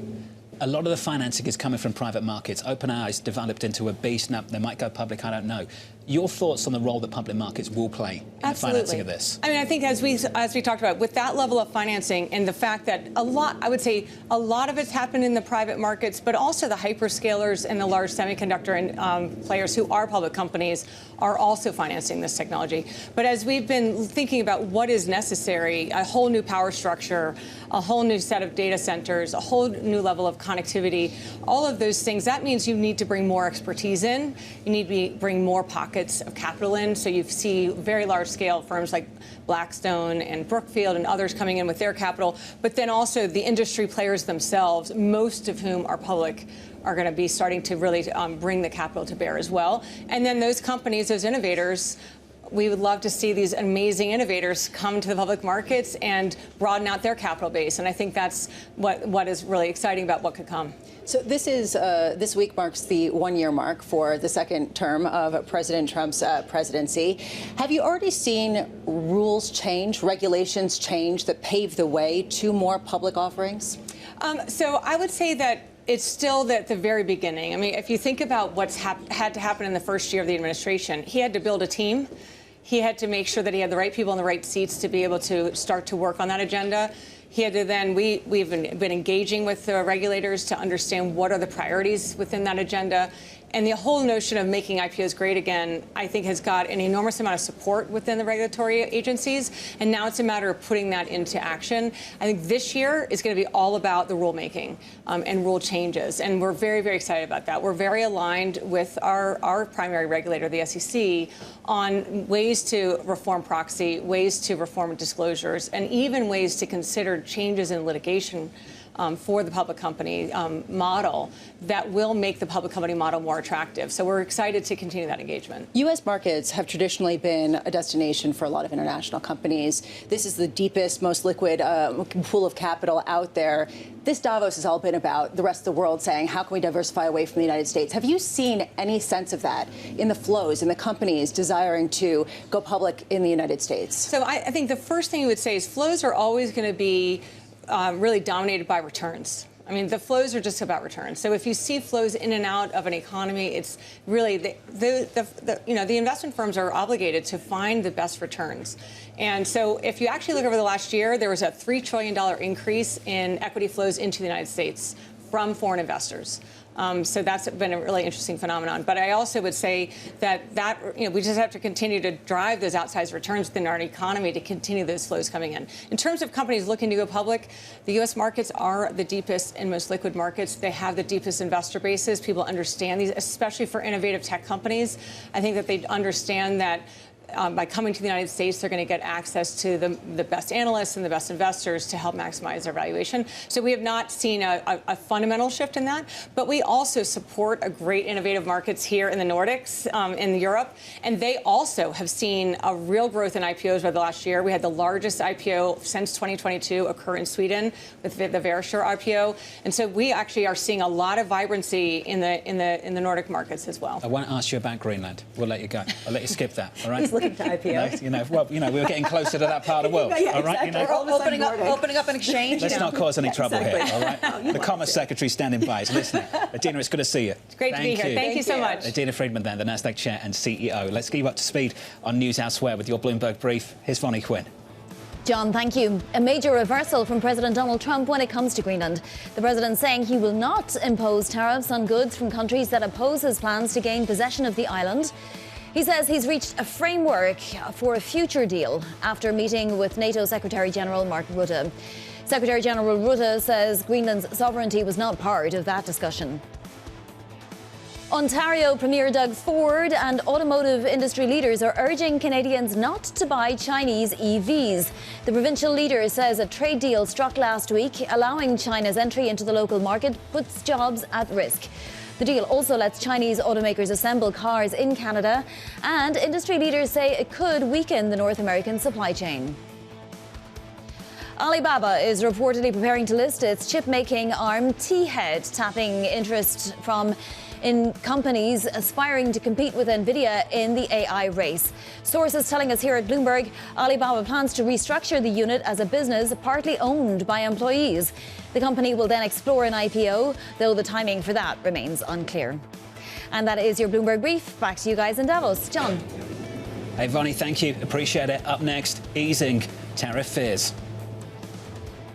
A lot of the financing is coming from private markets. OpenAI is developed into a beast. Now, they might go public, I don't know. Your thoughts on the role that public markets will play in the financing of this? I mean, I think as we talked about, with that level of financing and the fact that I would say a lot of it's happened in the private markets, but also the hyperscalers and the large semiconductor and players who are public companies are also financing this technology. But as we've been thinking about what is necessary, a whole new power structure, a whole new set of data centers, a whole new level of connectivity, all of those things, that means you need to bring more expertise in. You need to bring more pockets of capital in. So you see very large-scale firms like Blackstone and Brookfield and others coming in with their capital, but then also the industry players themselves, most of whom are public, are going to be starting to really bring the capital to bear as well. And then those companies, those innovators, we would love to see these amazing innovators come to the public markets and broaden out their capital base. And I think that's what is really exciting about what could come. So this week marks the one-year mark for the second term of President Trump's presidency. Have you already seen rules change, regulations change that pave the way to more public offerings? So I would say that it's still at the very beginning. I mean, if you think about what's had to happen in the first year of the administration, he had to build a team. He had to make sure that he had the right people in the right seats to be able to start to work on that agenda. He had to then, we've been engaging with the regulators to understand what are the priorities within that agenda. And the whole notion of making IPOs great again, I think, has got an enormous amount of support within the regulatory agencies. And now it's a matter of putting that into action. I think this year is going to be all about the rulemaking and rule changes. And we're very, very excited about that. We're very aligned with our primary regulator, the SEC, on ways to reform proxy, ways to reform disclosures, and even ways to consider changes in litigation for the public company model that will make the public company model more attractive. So we're excited to continue that engagement. U.S. markets have traditionally been a destination for a lot of international companies. This is the deepest, most liquid pool of capital out there. This Davos has all been about the rest of the world saying, how can we diversify away from the United States? Have you seen any sense of that in the flows, in the companies desiring to go public in the United States? So I think the first thing you would say is flows are always going to be really dominated by returns. I mean, the flows are just about returns. So if you see flows in and out of an economy, it's really the investment firms are obligated to find the best returns. And so if you actually look over the last year, there was a $3 trillion increase in equity flows into the United States from foreign investors. So that's been a really interesting phenomenon. But I also would say that we just have to continue to drive those outsized returns within our economy to continue those flows coming in. In terms of companies looking to go public, the U.S. markets are the deepest and most liquid markets. They have the deepest investor bases. People understand these, especially for innovative tech companies. I think that they understand that by coming to the United States, they're going to get access to the best analysts and the best investors to help maximize their valuation. So we have not seen a fundamental shift in that, but we also support a great innovative markets here in the Nordics, in Europe, and they also have seen a real growth in IPOs over the last year. We had the largest IPO since 2022 occur in Sweden with the Verisure IPO, and so we actually are seeing a lot of vibrancy in the Nordic markets as well. I won't ask you about Greenland. We'll let you go. I'll let you skip that. All right. Looking to IPO. We were getting closer to that part of the world. Yeah, all right, exactly. Opening up an exchange. Let's not cause any trouble exactly. here. All right. The Commerce Secretary standing by is listening. Adena, it's good to see you. It's great to be here. Thank you so much. Adena Friedman, then the Nasdaq Chair and CEO. Let's get you up to speed on news elsewhere with your Bloomberg brief. Here's Vonnie Quinn. John, thank you. A major reversal from President Donald Trump when it comes to Greenland. The president saying he will not impose tariffs on goods from countries that oppose his plans to gain possession of the island. He says he's reached a framework for a future deal after meeting with NATO Secretary-General Mark Rutte. Secretary-General Rutte says Greenland's sovereignty was not part of that discussion. Ontario Premier Doug Ford and automotive industry leaders are urging Canadians not to buy Chinese EVs. The provincial leader says a trade deal struck last week, allowing China's entry into the local market, puts jobs at risk. The deal also lets Chinese automakers assemble cars in Canada, and industry leaders say it could weaken the North American supply chain. Alibaba is reportedly preparing to list its chip-making arm T-Head, tapping interest in companies aspiring to compete with Nvidia in the AI race. Sources telling us here at Bloomberg, Alibaba plans to restructure the unit as a business partly owned by employees. The company will then explore an IPO, though the timing for that remains unclear. And that is your Bloomberg Brief. Back to you guys in Davos. John. Hey, Vonnie, thank you. Appreciate it. Up next, easing tariff fears.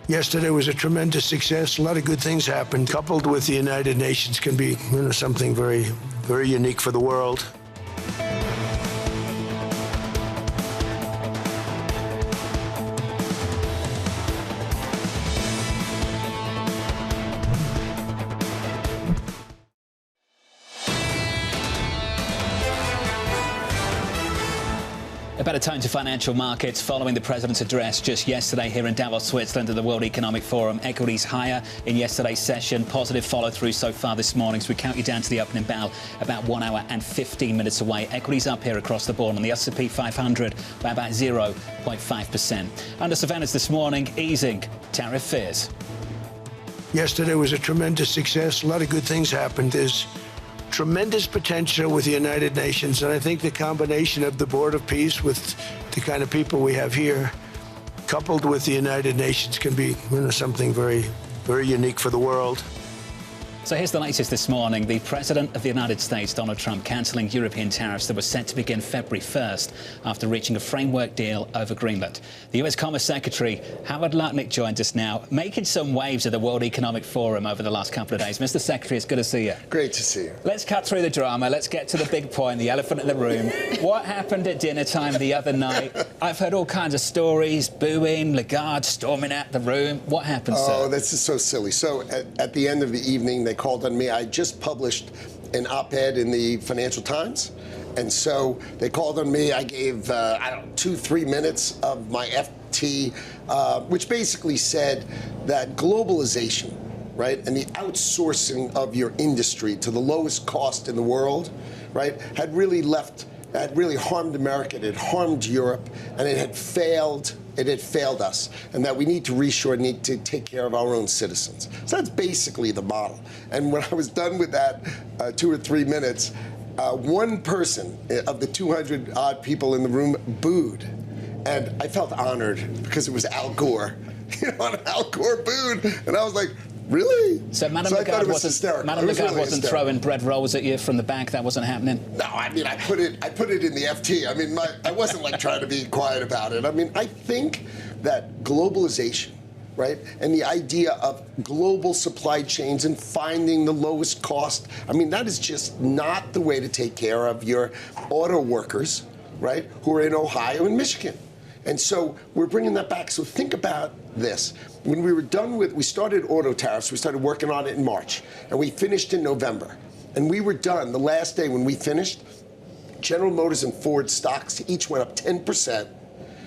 Yesterday was a tremendous success. A lot of good things happened. Coupled with the United Nations can be something very, very unique for the world. A better tone to financial markets following the president's address just yesterday here in Davos, Switzerland at the World Economic Forum. Equities higher in yesterday's session. Positive follow-through so far this morning. So we count you down to the opening bell about 1 hour and 15 minutes away. Equities up here across the board on the S&P 500 by about 0.5%. Under surveillance this morning, easing tariff fears. Yesterday was a tremendous success. A lot of good things happened. There's tremendous potential with the United Nations, and I think the combination of the Board of Peace with the kind of people we have here, coupled with the United Nations, can be something very, very unique for the world. So here's the latest this morning. The President of the United States, Donald Trump, cancelling European tariffs that were set to begin February 1st after reaching a framework deal over Greenland. The US Commerce Secretary, Howard Lutnick, joins us now, making some waves at the World Economic Forum over the last couple of days. Mr. Secretary, it's good to see you. Great to see you. Let's cut through the drama. Let's get to the big point, the elephant in the room. What happened at dinner time the other night? I've heard all kinds of stories, booing, Lagarde storming out the room. What happened, sir? Oh, this is so silly. So at the end of the evening, they called on me. I just published an op-ed in the Financial Times. And so they called on me. I gave, 2-3 minutes of my FT, which basically said that globalization, right, and the outsourcing of your industry to the lowest cost in the world, right, had really harmed America, it had harmed Europe, and it had failed us, and that we need to reshore, need to take care of our own citizens. So that's basically the model. And when I was done with that 2 or 3 minutes, one person of the 200-odd people in the room booed. And I felt honored because it was Al Gore. And Al Gore booed. And I was like, really? So Madame Lagarde wasn't throwing bread rolls at you from the back? That wasn't happening? No, I mean, I put it in the FT. I mean, I wasn't like trying to be quiet about it. I mean, I think that globalization, right, and the idea of global supply chains and finding the lowest cost, I mean, that is just not the way to take care of your auto workers, right, who are in Ohio and Michigan. And so we're bringing that back. So think about this. When we were done we started auto tariffs, we started working on it in March, and we finished in November. And we were done. The last day when we finished, General Motors and Ford stocks each went up 10%.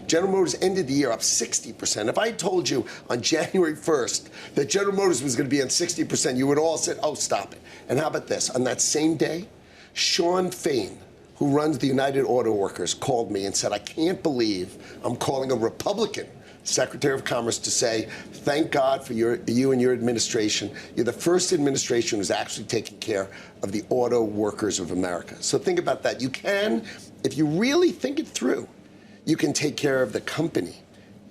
General Motors ended the year up 60%. If I told you on January 1st that General Motors was going to be on 60%, you would all said, oh, stop it. And how about this? On that same day, Sean Fain, who runs the United Auto Workers, called me and said, I can't believe I'm calling a Republican Secretary of Commerce to say, thank God for you and your administration. You're the first administration who's actually taking care of the auto workers of America. So think about that. You can, if you really think it through, you can take care of the company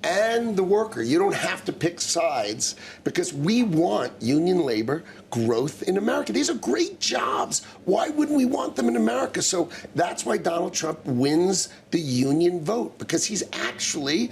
and the worker. You don't have to pick sides because we want union labor growth in America. These are great jobs. Why wouldn't we want them in America? So that's why Donald Trump wins the union vote, because he's actually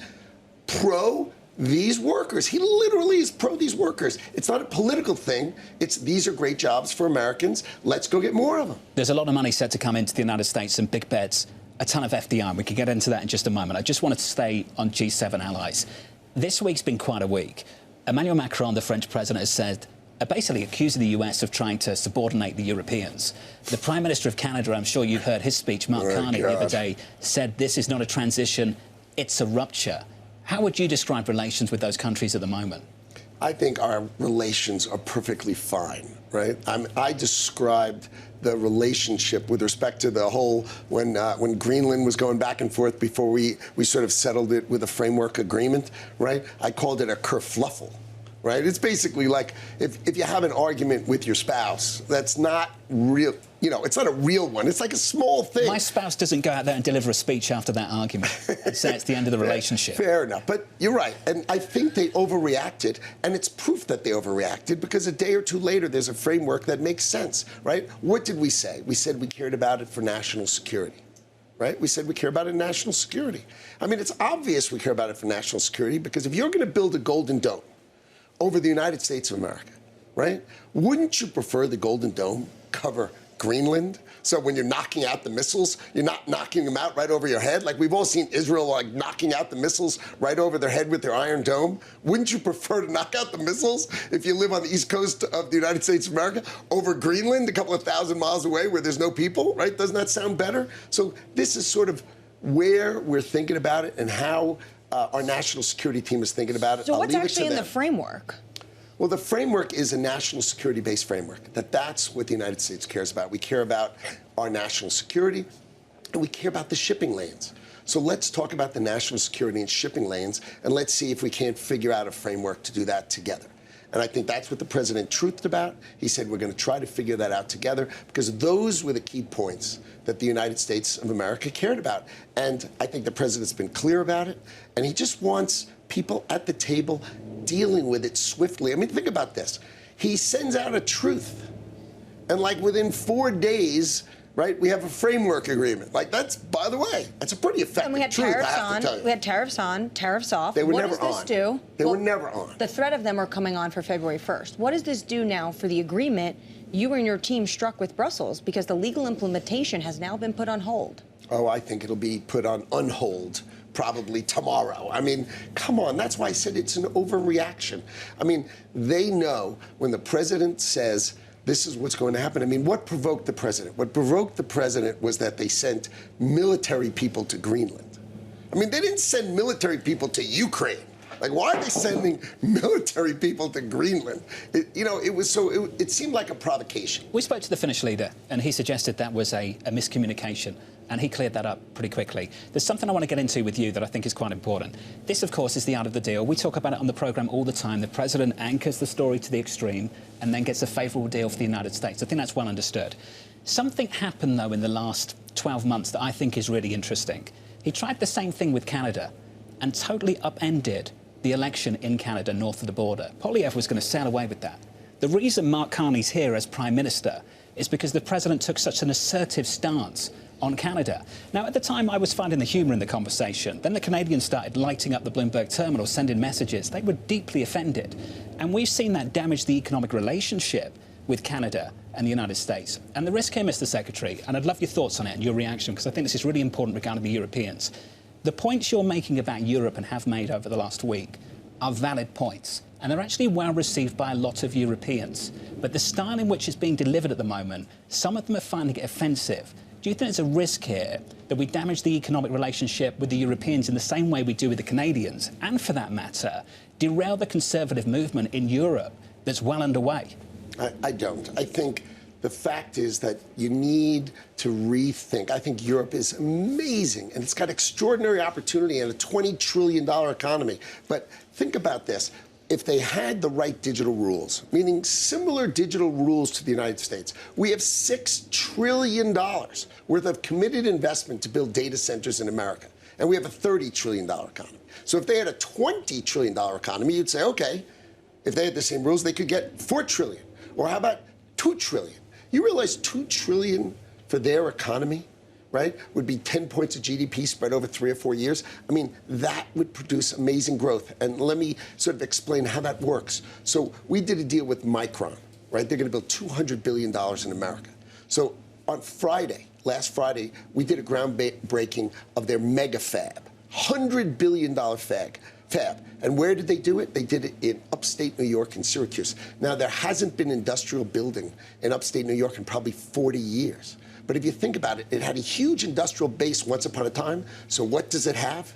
pro these workers. He literally is pro these workers. It's not a political thing. It's these are great jobs for Americans. Let's go get more of them. There's a lot of money set to come into the United States, some big bets, a ton of FDI. We could get into that in just a moment. I just wanted to stay on G7 allies. This week's been quite a week. Emmanuel Macron, the French president, has said, basically accusing the US of trying to subordinate the Europeans. The Prime Minister of Canada, I'm sure you heard his speech, Mark Carney, the other day, said this is not a transition, it's a rupture. How would you describe relations with those countries at the moment? I think our relations are perfectly fine, right? I described the relationship with respect to the whole, when Greenland was going back and forth before we sort of settled it with a framework agreement, right? I called it a kerfluffle, right? It's basically like if you have an argument with your spouse, that's not real. You know, it's not a real one. It's like a small thing. My spouse doesn't go out there and deliver a speech after that argument and say it's the end of the relationship. Fair enough. But you're right. And I think they overreacted. And it's proof that they overreacted because a day or two later, there's a framework that makes sense, right? What did we say? We said we cared about it for national security, right? We said we care about it in national security. I mean, it's obvious we care about it for national security because if you're going to build a Golden Dome over the United States of America, right, wouldn't you prefer the Golden Dome cover Greenland? So when you're knocking out the missiles, you're not knocking them out right over your head. Like we've all seen Israel like knocking out the missiles right over their head with their Iron Dome. Wouldn't you prefer to knock out the missiles if you live on the east coast of the United States of America over Greenland, a couple of thousand miles away where there's no people, right? Doesn't that sound better? So this is sort of where we're thinking about it and how our national security team is thinking about it. So I'll what's leave it actually to in them. the framework? Well, the framework is a national security-based framework. That's what the United States cares about. We care about our national security, and we care about the shipping lanes. So let's talk about the national security and shipping lanes, and let's see if we can't figure out a framework to do that together. And I think that's what the president truthed about. He said we're going to try to figure that out together because those were the key points that the United States of America cared about. And I think the president's been clear about it, and he just wants people at the table dealing with it swiftly. I mean, think about this. He sends out a truth, and like within 4 days, right, we have a framework agreement. Like that's, by the way, that's a pretty effective And we had truth, tariffs I have to tell on. you. We had tariffs on, tariffs off. They were what never does this on. do? They were never on. The threat of them are coming on for February 1st. What does this do now for the agreement you and your team struck with Brussels? Because the legal implementation has now been put on hold. Oh, I think it'll be put on hold probably tomorrow. I mean, come on. That's why I said it's an overreaction. I mean, they know when the president says this is what's going to happen. I mean, what provoked the president? What provoked the president was that they sent military people to Greenland. I mean, they didn't send military people to Ukraine. Like, why are they sending military people to Greenland? It seemed like a provocation. We spoke to the Finnish leader, and he suggested that was a miscommunication, and he cleared that up pretty quickly. There's something I want to get into with you that I think is quite important. This, of course, is the art of the deal. We talk about it on the programme all the time. The president anchors the story to the extreme and then gets a favourable deal for the United States. I think that's well understood. Something happened, though, in the last 12 months that I think is really interesting. He tried the same thing with Canada and totally upended the election in Canada north of the border. Poilievre was going to sail away with that. The reason Mark Carney's here as Prime Minister is because the President took such an assertive stance on Canada. Now, at the time, I was finding the humour in the conversation. Then the Canadians started lighting up the Bloomberg terminal, sending messages. They were deeply offended. And we've seen that damage the economic relationship with Canada and the United States. And the risk here, Mr. Secretary, and I'd love your thoughts on it and your reaction, because I think this is really important regarding the Europeans. The points you're making about Europe and have made over the last week are valid points, and they're actually well received by a lot of Europeans. But the style in which it's being delivered at the moment, some of them are finding it offensive. Do you think there's a risk here that we damage the economic relationship with the Europeans in the same way we do with the Canadians, and for that matter, derail the conservative movement in Europe that's well underway? I don't. I think the fact is that you need to rethink. I think Europe is amazing, and it's got extraordinary opportunity and a $20 trillion economy. But think about this. If they had the right digital rules, meaning similar digital rules to the United States, we have $6 trillion worth of committed investment to build data centers in America, and we have a $30 trillion economy. So if they had a $20 trillion economy, you'd say, okay, if they had the same rules, they could get $4 trillion. Or how about $2 trillion? You realize $2 trillion for their economy, right, would be 10 points of GDP spread over 3 or 4 years. I mean, that would produce amazing growth. And let me sort of explain how that works. So we did a deal with Micron, right? They're going to build $200 billion in America. So on Friday, last Friday, we did a groundbreaking of their mega fab, $100 billion fab. And where did they do it? They did it in upstate New York and Syracuse. Now, there hasn't been industrial building in upstate New York in probably 40 years. But if you think about it, it had a huge industrial base once upon a time. So what does it have?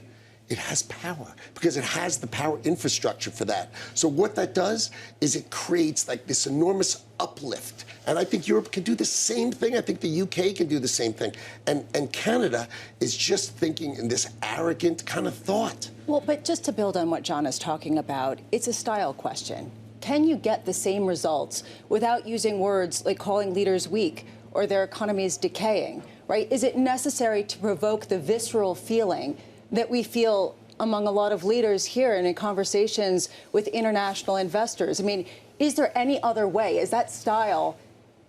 it has power because it has the power infrastructure for that. So what that does is it creates like this enormous uplift. And I think Europe can do the same thing. I think the UK can do the same thing. And Canada is just thinking in this arrogant kind of thought. Well, but just to build on what John is talking about, it's a style question. Can you get the same results without using words like calling leaders weak or their economies decaying, right? Is it necessary to provoke the visceral feeling that we feel among a lot of leaders here and in conversations with international investors? I mean, is there any other way? Is that style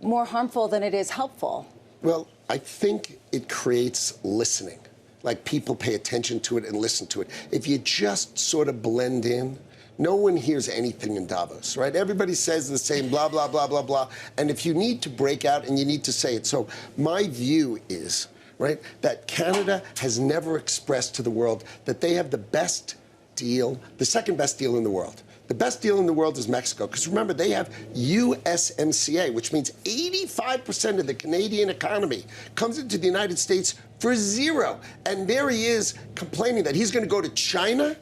more harmful than it is helpful? Well, I think it creates listening. Like people pay attention to it and listen to it. If you just sort of blend in, no one hears anything in Davos, right? Everybody says the same blah, blah, blah, blah, blah. And if you need to break out and you need to say it. So my view is, right, that Canada has never expressed to the world that they have the best deal, the second best deal in the world. The best deal in the world is Mexico, because remember, they have USMCA, which means 85% of the Canadian economy comes into the United States for zero. And there he is complaining that he's going to go to China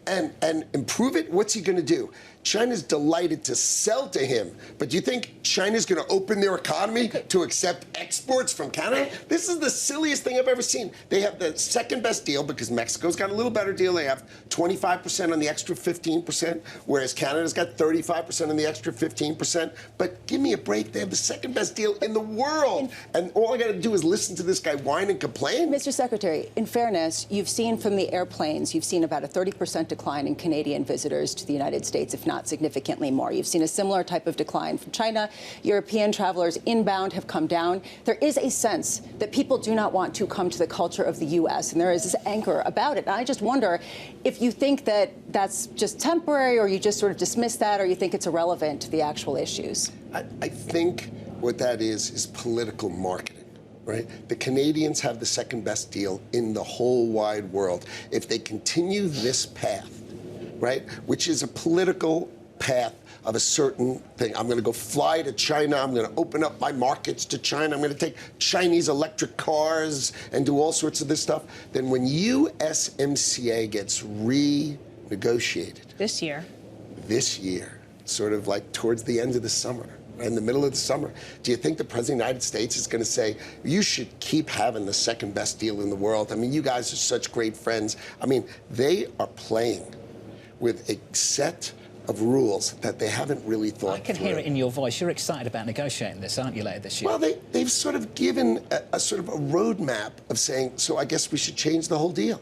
and improve it. What's he going to do? China's delighted to sell to him. But do you think China's going to open their economy to accept exports from Canada? This is the silliest thing I've ever seen. They have the second best deal because Mexico's got a little better deal. They have 25% on the extra 15%, whereas Canada's got 35% on the extra 15%. But give me a break. They have the second best deal in the world. And all I got to do is listen to this guy whine and complain? Mr. Secretary, in fairness, you've seen from the airplanes, you've seen about a 30% decline in Canadian visitors to the United States, if not significantly more. You've seen a similar type of decline from China. European travelers inbound have come down. There is a sense that people do not want to come to the culture of the U.S., and there is this anger about it. And I just wonder if you think that that's just temporary, or you just sort of dismiss that, or you think it's irrelevant to the actual issues. I think what that is political marketing. Right? The Canadians have the second best deal in the whole wide world. If they continue this path, right, which is a political path of a certain thing. I'm going to go fly to China. I'm going to open up my markets to China. I'm going to take Chinese electric cars and do all sorts of this stuff. Then when USMCA gets renegotiated. This year, sort of like towards the end of the summer, in the middle of the summer, do you think the President of the United States is going to say, you should keep having the second best deal in the world? I mean, you guys are such great friends. I mean, they are playing with a set of rules that they haven't really thought I can through. hear it in your voice. You're excited about negotiating this, aren't you, later this year? Well, they've sort of given a sort of a roadmap of saying, so I guess we should change the whole deal,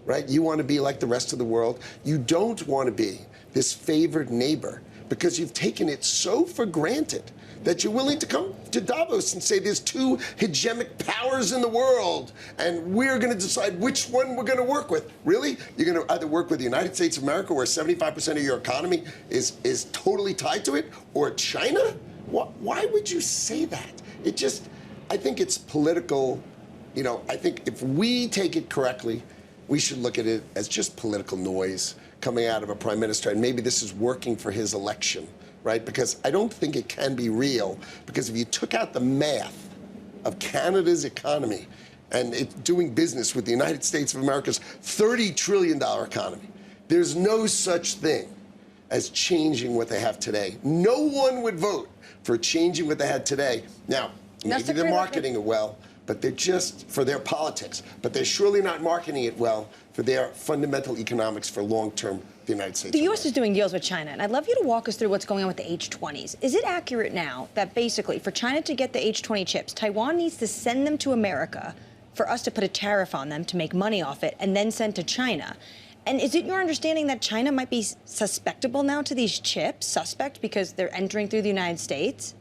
right? You want to be like the rest of the world. You don't want to be this favored neighbor because you've taken it so for granted that you're willing to come to Davos and say there's two hegemonic powers in the world, and we're going to decide which one we're going to work with. Really? You're going to either work with the United States of America, where 75% of your economy is totally tied to it, or China? Why would you say that? I think it's political. You know, I think if we take it correctly, we should look at it as just political noise coming out of a prime minister, and maybe this is working for his election. Right? Because I don't think it can be real. Because if you took out the math of Canada's economy and it doing business with the United States of America's $30 trillion economy, there's no such thing as changing what they have today. No one would vote for changing what they had today. Now, maybe they're marketing it well, but they're just for their politics. But they're surely not marketing it well for their fundamental economics for long-term the United States. The U.S. is doing deals with China, and I'd love you to walk us through what's going on with the H-20s. Is it accurate now that basically for China to get the H-20 chips, Taiwan needs to send them to America for us to put a tariff on them to make money off it and then send to China? And is it your understanding that China might be suspectable now to these chips, suspect because they're entering through the United States?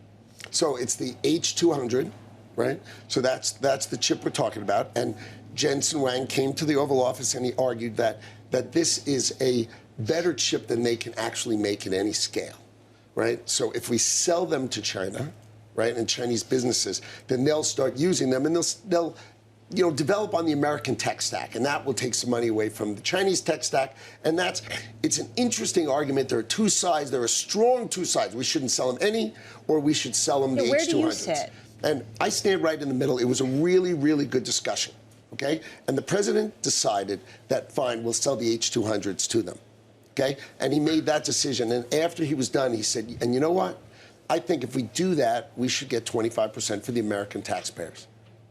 So it's the H-200, right? So that's the chip we're talking about. And Jensen Huang came to the Oval Office and he argued that this is a better chip than they can actually make at any scale, right? So if we sell them to China, right, and Chinese businesses, then they'll start using them and they'll develop on the American tech stack, and that will take some money away from the Chinese tech stack. And it's an interesting argument. There are two sides. There are strong two sides. We shouldn't sell them any, or we should sell them the H-200s. Where do you sit? And I stand right in the middle. It was a really, really good discussion. okay? And the president decided that, fine, we'll sell the H200s to them, okay? And he made that decision. And after he was done, he said, and you know what? I think if we do that, we should get 25% for the American taxpayers,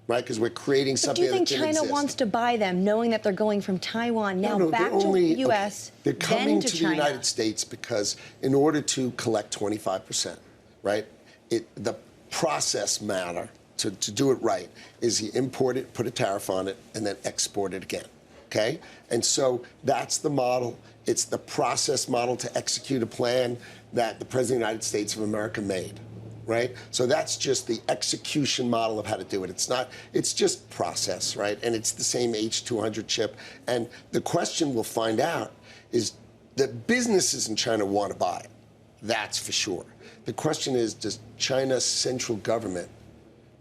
right? Because we're creating But something do you think that didn't China exist. wants to buy them, knowing that they're going from Taiwan now back to the U.S., They're coming then to to China? the United States because in order to collect 25%, right, the process matter to do it right is you import it, put a tariff on it, and then export it again, okay? And so that's the model. It's the process model to execute a plan that the President of the United States of America made, right? So that's just the execution model of how to do it. It's just process, right? And it's the same H200 chip. And the question we'll find out is that businesses in China want to buy it. That's for sure. The question is, does China's central government,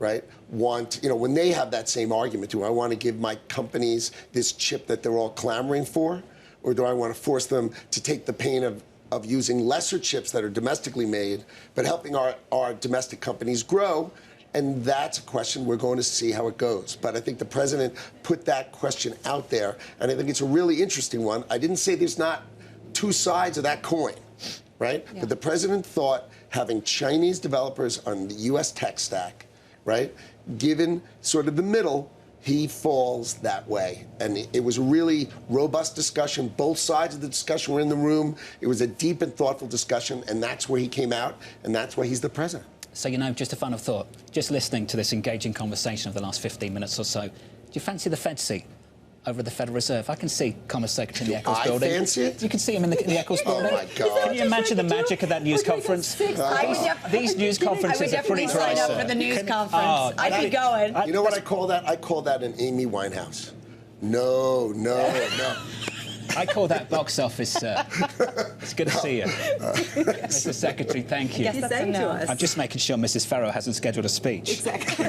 right, want, when they have that same argument, do I want to give my companies this chip that they're all clamoring for? Or do I want to force them to take the pain of using lesser chips that are domestically made, but helping our domestic companies grow? And that's a question we're going to see how it goes. But I think the president put that question out there, and I think it's a really interesting one. I didn't say there's not two sides of that coin, right? Yeah. But the president thought having Chinese developers on the U.S. tech stack, right, given sort of the middle, he falls that way. And it was a really robust discussion. Both sides of the discussion were in the room. It was a deep and thoughtful discussion, and that's where he came out, and that's why he's the president. So, just a final thought. Just listening to this engaging conversation over the last 15 minutes or so, do you fancy the Fed seat over the Federal Reserve? I can see Commerce Secretary in the Eccles building. I fancy it? You can see him in the Eccles building. Oh, my God. Can you imagine the magic of that news conference? These news conferences are pretty dry. I would definitely sign up for the news conference. I'd be going. You know what I call that? I call that an Amy Winehouse. No. I call that box office, sir. It's good to see you. Mr. Secretary, thank you. I'm just making sure Mrs. Ferro hasn't scheduled a speech. Exactly.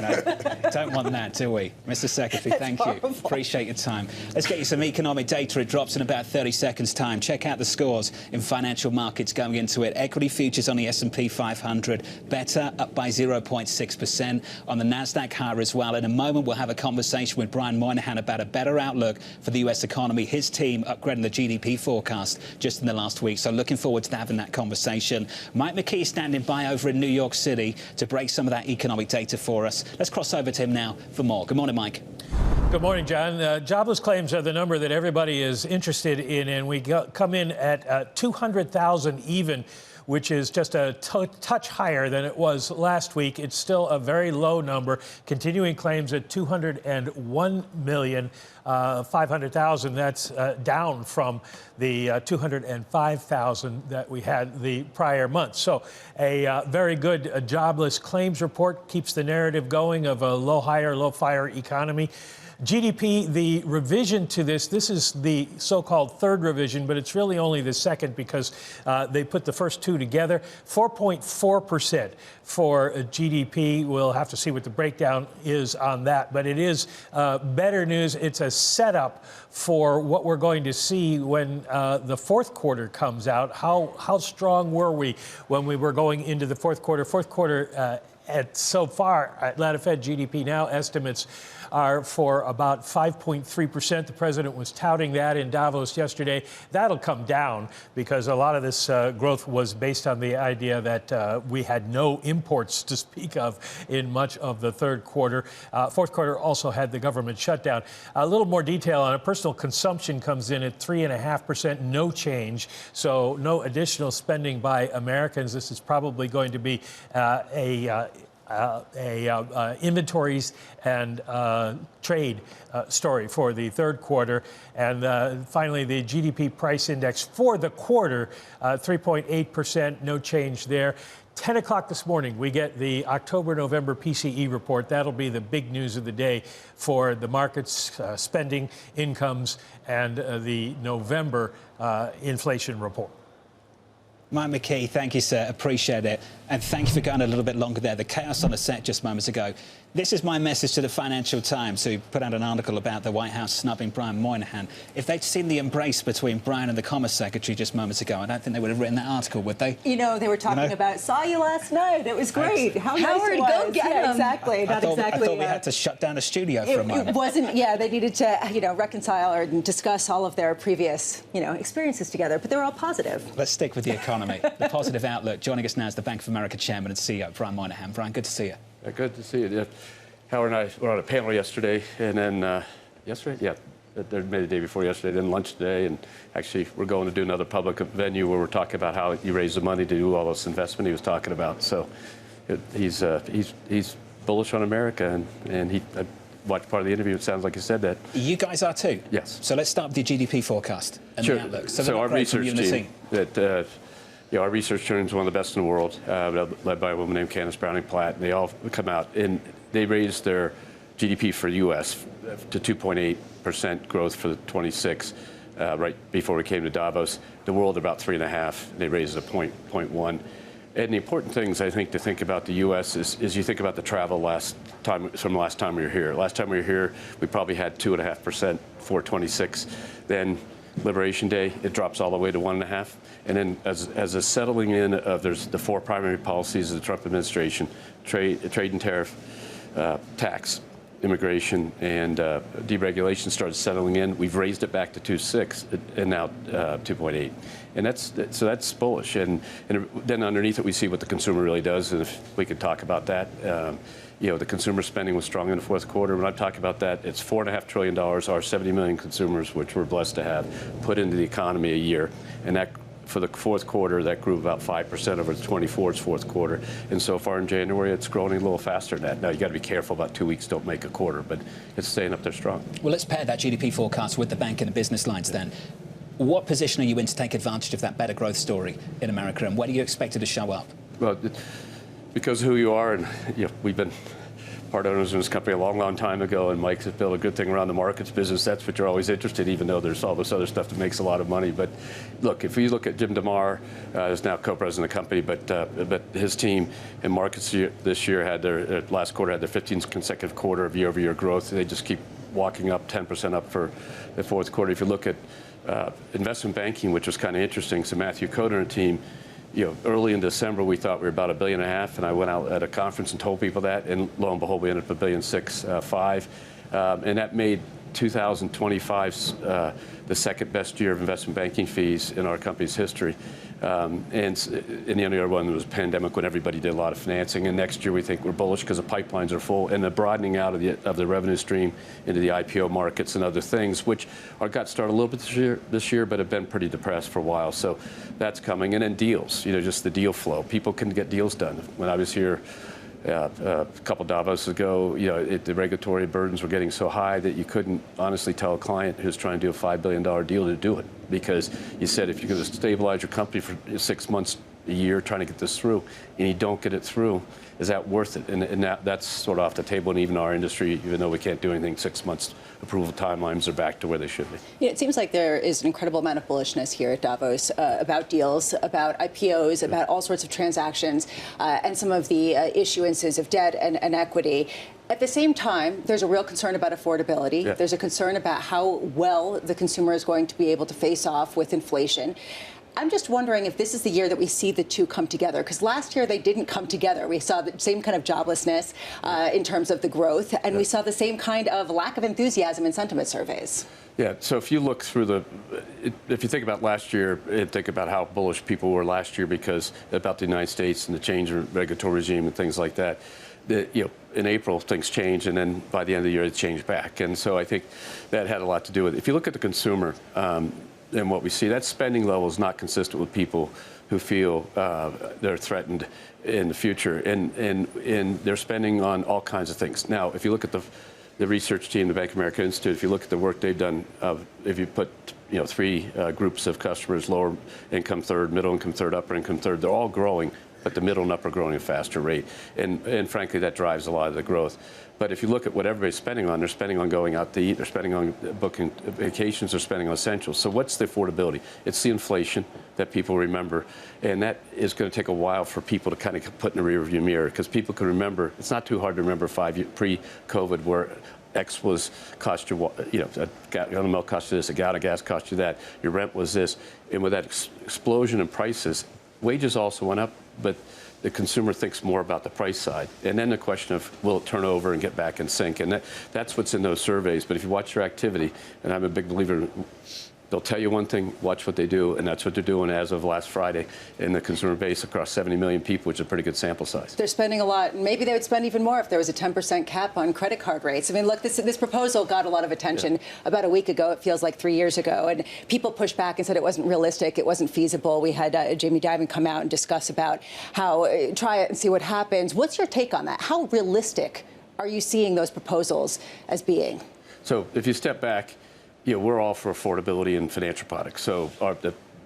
Don't want that, do we? Mr. Secretary, thank you. Appreciate your time. Let's get you some economic data. It drops in about 30 seconds' time. Check out the scores in financial markets going into it. Equity futures on the S&P 500 better, up by 0.6%. On the Nasdaq, higher as well. In a moment, we'll have a conversation with Brian Moynihan about a better outlook for the U.S. economy. His team upgrading the GDP forecast just in the last week. So looking forward to having that conversation. Mike McKee standing by over in New York City to break some of that economic data for us. Let's cross over to him now for more. Good morning, Mike. Good morning, John. Jobless claims are the number that everybody is interested in, and we come in at 200,000 even, which is just a touch higher than it was last week. It's still a very low number. Continuing claims at 201,500,000. That's down from the 205,000 that we had the prior month. So a very good jobless claims report keeps the narrative going of a low hire, low fire economy. GDP, the revision to this is the so-called third revision, but it's really only the second because they put the first two together. 4.4% for GDP. We'll have to see what the breakdown is on that, but it is better news. It's a setup for what we're going to see when the fourth quarter comes out. How strong were we when we were going into the fourth quarter? Fourth quarter so far, Atlanta Fed GDP now estimates are for about 5.3%. The president was touting that in Davos yesterday. That'll come down because a lot of this growth was based on the idea that we had no imports to speak of in much of the third quarter. Fourth quarter also had the government shutdown. A little more detail on it. Personal consumption comes in at 3.5%, no change. So no additional spending by Americans. This is probably going to be inventories and trade story for the third quarter. And finally, the GDP price index for the quarter, 3.8%, no change there. 10 o'clock this morning, we get the October-November PCE report. That'll be the big news of the day for the markets, spending, incomes, and the November inflation report. Mike McKee, thank you, sir. Appreciate it. And thank you for going a little bit longer there. The chaos on the set just moments ago. This is my message to the Financial Times, who put out an article about the White House snubbing Brian Moynihan. If they'd seen the embrace between Brian and the Commerce Secretary just moments ago, I don't think they would have written that article, would they? You know, they were talking about, saw you last night. It was great. How nice Howard, it was. go get him. Exactly. I thought we had to shut down a studio for a moment. It wasn't, they needed to, reconcile and discuss all of their previous, experiences together, but they were all positive. Let's stick with the economy. The positive outlook. Joining us now is the Bank of America Chairman and CEO, Brian Moynihan. Brian, good to see you. Good to see you. Yeah. Howard and I were on a panel yesterday, and then maybe the day before yesterday, then lunch today, and actually we're going to do another public venue where we're talking about how he raised the money to do all this investment he was talking about. So he's bullish on America, and he watched part of the interview. It sounds like he said that. You guys are too. Yes. So let's start with your GDP forecast and the outlook. So our research team our research team is one of the best in the world, led by a woman named Candace Browning-Platt, and they all come out and they raised their GDP for the U.S. to 2.8% growth for 26, right before we came to Davos. The world about 3.5. They raised it 0.1. And the important things, I think, to think about the U.S. is you think about the travel from the last time we were here. Last time we were here, we probably had 2.5% for 26. Then Liberation Day, it drops all the way to 1.5. And then as a settling in of there's the four primary policies of the Trump administration, trade and tariff, tax, immigration, and deregulation started settling in. We've raised it back to 2.6 and now 2.8. And that's bullish. And then underneath it, we see what the consumer really does. And if we could talk about that, the consumer spending was strong in the fourth quarter. When I talk about that, it's $4.5 trillion, our 70 million consumers, which we're blessed to have, put into the economy a year. And that, for the fourth quarter, that grew about 5% over the 24's fourth quarter. And so far in January, it's growing a little faster than that. Now, you got to be careful about 2 weeks don't make a quarter, but it's staying up there strong. Well, let's pair that GDP forecast with the bank and the business lines then. What position are you in to take advantage of that better growth story in America, and where do you expect it to show up? Well, because of who you are, and we've been part owners in this company a long, long time ago, and Mike's built a good thing around the markets business. That's what you're always interested in, even though there's all this other stuff that makes a lot of money. But look, if you look at Jim DeMar, is now co-president of the company, but his team in markets this year had their last quarter had their 15th consecutive quarter of year-over-year growth. They just keep walking up, 10% up for the fourth quarter. If you look at investment banking, which was kind of interesting, so Matthew Coder and team, early in December, we thought we were about $1.5 billion, and I went out at a conference and told people that, and lo and behold, we ended up at $1.65 billion, and that made 2025 the second best year of investment banking fees in our company's history. And the only other one was the pandemic, when everybody did a lot of financing. And next year we think we're bullish because the pipelines are full, and the broadening out of the revenue stream into the IPO markets and other things, which got started a little bit this year, but have been pretty depressed for a while. So that's coming. And then deals, just the deal flow. People can get deals done. When I was here a couple Davos ago, the regulatory burdens were getting so high that you couldn't honestly tell a client who's trying to do a $5 billion deal to do it, because you said if you're going to stabilize your company for 6 months, a year, trying to get this through, and you don't get it through, is that worth it? And that's sort of off the table. And even our industry, even though we can't do anything, 6 months approval timelines are back to where they should be. It seems like there is an incredible amount of bullishness here at Davos about deals, about IPOs, about all sorts of transactions, and some of the issuances of debt and equity. At the same time, there's a real concern about affordability. Yeah. There's a concern about how well the consumer is going to be able to face off with inflation. I'm just wondering if this is the year that we see the two come together, because last year they didn't come together. We saw the same kind of joblessness in terms of the growth, and we saw the same kind of lack of enthusiasm in sentiment surveys. Yeah, so if you look through if you think about last year, and think about how bullish people were last year because about the United States and the change in regulatory regime and things like that, in April, things changed, and then by the end of the year, it changed back. And so I think that had a lot to do with it. If you look at the consumer, and what we see, that spending level is not consistent with people who feel they're threatened in the future, and they're spending on all kinds of things. Now, if you look at the research team, the Bank of America Institute, if you look at the work they've done, if you put three groups of customers, lower income third, middle income third, upper income third, they're all growing but the middle and upper growing at a faster rate. And frankly, that drives a lot of the growth. But if you look at what everybody's spending on, they're spending on going out to eat, they're spending on booking vacations, they're spending on essentials. So what's the affordability? It's the inflation that people remember. And that is going to take a while for people to kind of put in the rearview mirror, because people can remember. It's not too hard to remember pre-COVID where X was cost you, a gallon of milk cost you this, a gallon of gas cost you that, your rent was this. And with that explosion in prices, wages also went up, but the consumer thinks more about the price side. And then the question of, will it turn over and get back in sync? And that's what's in those surveys. But if you watch their activity, and I'm a big believer, they'll tell you one thing, watch what they do, and that's what they're doing as of last Friday in the consumer base across 70 million people, which is a pretty good sample size. They're spending a lot. Maybe they would spend even more if there was a 10% cap on credit card rates. I mean, look, this proposal got a lot of attention about a week ago. It feels like 3 years ago. And people pushed back and said it wasn't realistic, it wasn't feasible. We had Jamie Dimon come out and discuss about how try it and see what happens. What's your take on that? How realistic are you seeing those proposals as being? So if you step back, we're all for affordability in financial products. So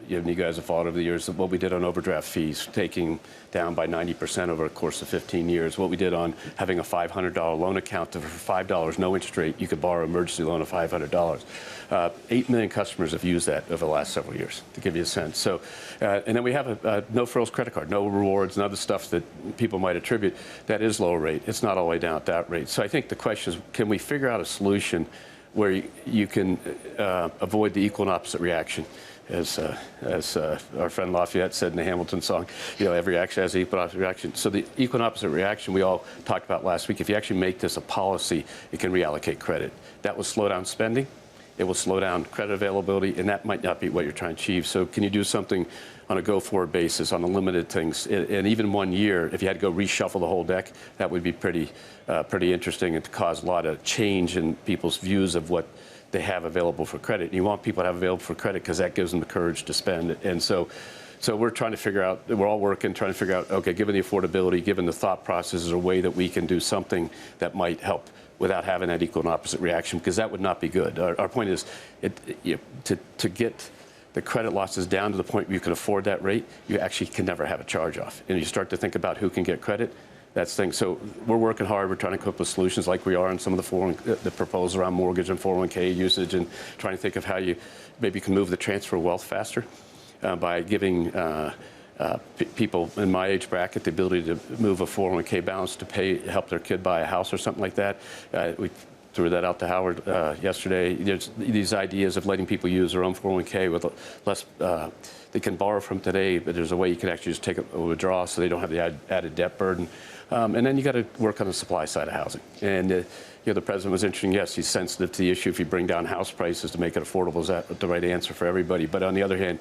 you guys have followed over the years what we did on overdraft fees, taking down by 90% over the course of 15 years. What we did on having a $500 loan account for $5, no interest rate, you could borrow an emergency loan of $500. 8 million customers have used that over the last several years, to give you a sense. So, and then we have a no frills credit card, no rewards and other stuff that people might attribute. That is low rate. It's not all the way down at that rate. So I think the question is, can we figure out a solution where you can avoid the equal and opposite reaction? As our friend Lafayette said in the Hamilton song, every action has an equal and opposite reaction. So the equal and opposite reaction we all talked about last week, if you actually make this a policy, it can reallocate credit. That will slow down spending. It will slow down credit availability, and that might not be what you're trying to achieve. So can you do something on a go-forward basis, on the limited things? And even 1 year, if you had to go reshuffle the whole deck, that would be pretty interesting and to cause a lot of change in people's views of what they have available for credit. And you want people to have available for credit because that gives them the courage to spend. And so we're trying to figure out, we're all working, trying to figure out, okay, given the affordability, given the thought process, is there a way that we can do something that might help without having that equal and opposite reaction? Because that would not be good. Our point is to get the credit losses down to the point where you can afford that rate, you actually can never have a charge-off. And you start to think about who can get credit, that's things. So we're working hard. We're trying to come up with solutions like we are on some of the proposals around mortgage and 401k usage, and trying to think of how you maybe can move the transfer of wealth faster by giving people in my age bracket the ability to move a 401k balance to help their kid buy a house or something like that. We threw that out to Howard yesterday. There's these ideas of letting people use their own 401k with less. They can borrow from today, but there's a way you can actually just take a withdrawal so they don't have the added debt burden. And then you got to work on the supply side of housing. And the president was interesting. Yes, he's sensitive to the issue. If you bring down house prices to make it affordable, is that the right answer for everybody? But on the other hand,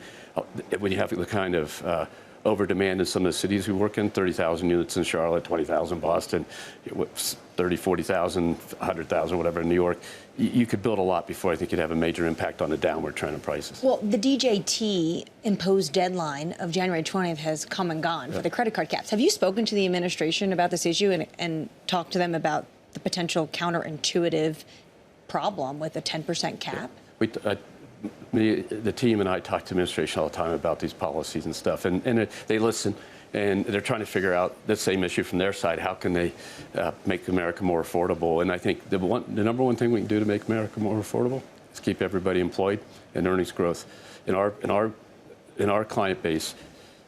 when you have the kind of over demand in some of the cities we work in, 30,000 units in Charlotte, 20,000 in Boston, 30, 40,000, 100,000, whatever in New York, you could build a lot before I think you'd have a major impact on the downward trend of prices. Well, the DJT imposed deadline of January 20th has come and gone for the credit card caps. Have you spoken to the administration about this issue and talked to them about the potential counterintuitive problem with a 10% cap? The team and I talk to the administration all the time about these policies and stuff, and they listen, and they're trying to figure out the same issue from their side. How can they make America more affordable? And I think the number one thing we can do to make America more affordable is keep everybody employed and earnings growth. In our client base,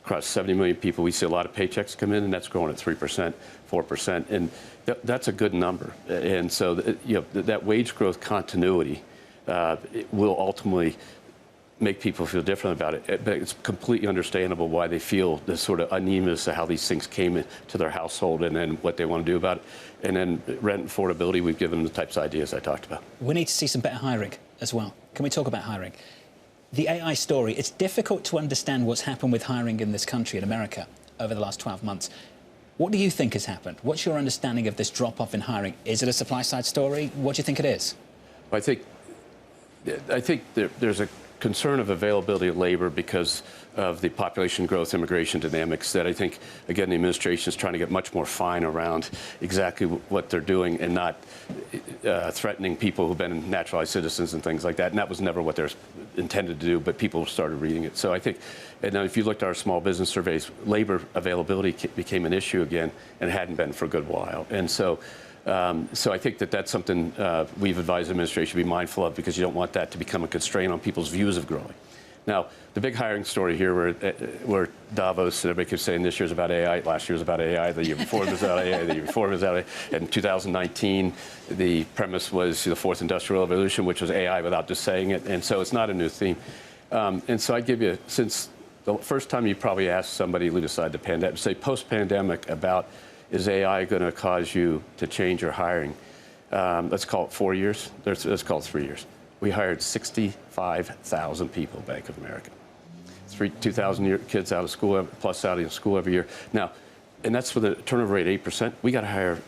across 70 million people, we see a lot of paychecks come in, and that's growing at 3%, 4%, and that's a good number. And so that wage growth continuity it will ultimately make people feel different about it. But it's completely understandable why they feel this sort of unease to how these things came into their household and then what they want to do about it. And then rent affordability, we've given them the types of ideas I talked about. We need to see some better hiring as well. Can we talk about hiring? The AI story, it's difficult to understand what's happened with hiring in this country, in America, over the last 12 months. What do you think has happened? What's your understanding of this drop-off in hiring? Is it a supply-side story? What do you think it is? I think there's a concern of availability of labor because of the population growth, immigration dynamics that I think, again, the administration is trying to get much more fine around exactly what they're doing and not threatening people who've been naturalized citizens and things like that. And that was never what they're intended to do, but people started reading it. So I think, and if you looked at our small business surveys, labor availability became an issue again and hadn't been for a good while. And so I think that that's something we've advised the administration to be mindful of, because you don't want that to become a constraint on people's views of growing. Now, the big hiring story here, where Davos and everybody keeps saying this year's about AI, last year was about AI, the year before it was about AI, the year before it was about AI. In 2019, the premise was the fourth industrial revolution, which was AI without just saying it. And so it's not a new theme. And so I give you, since the first time you probably asked somebody, leave aside the pandemic, say post-pandemic about, is AI going to cause you to change your hiring? Let's call it 4 years. Let's call it 3 years. We hired 65,000 people at Bank of America. 2,000 kids out of school, plus out of school every year. Now, and that's with a turnover rate 8%. We got to hire,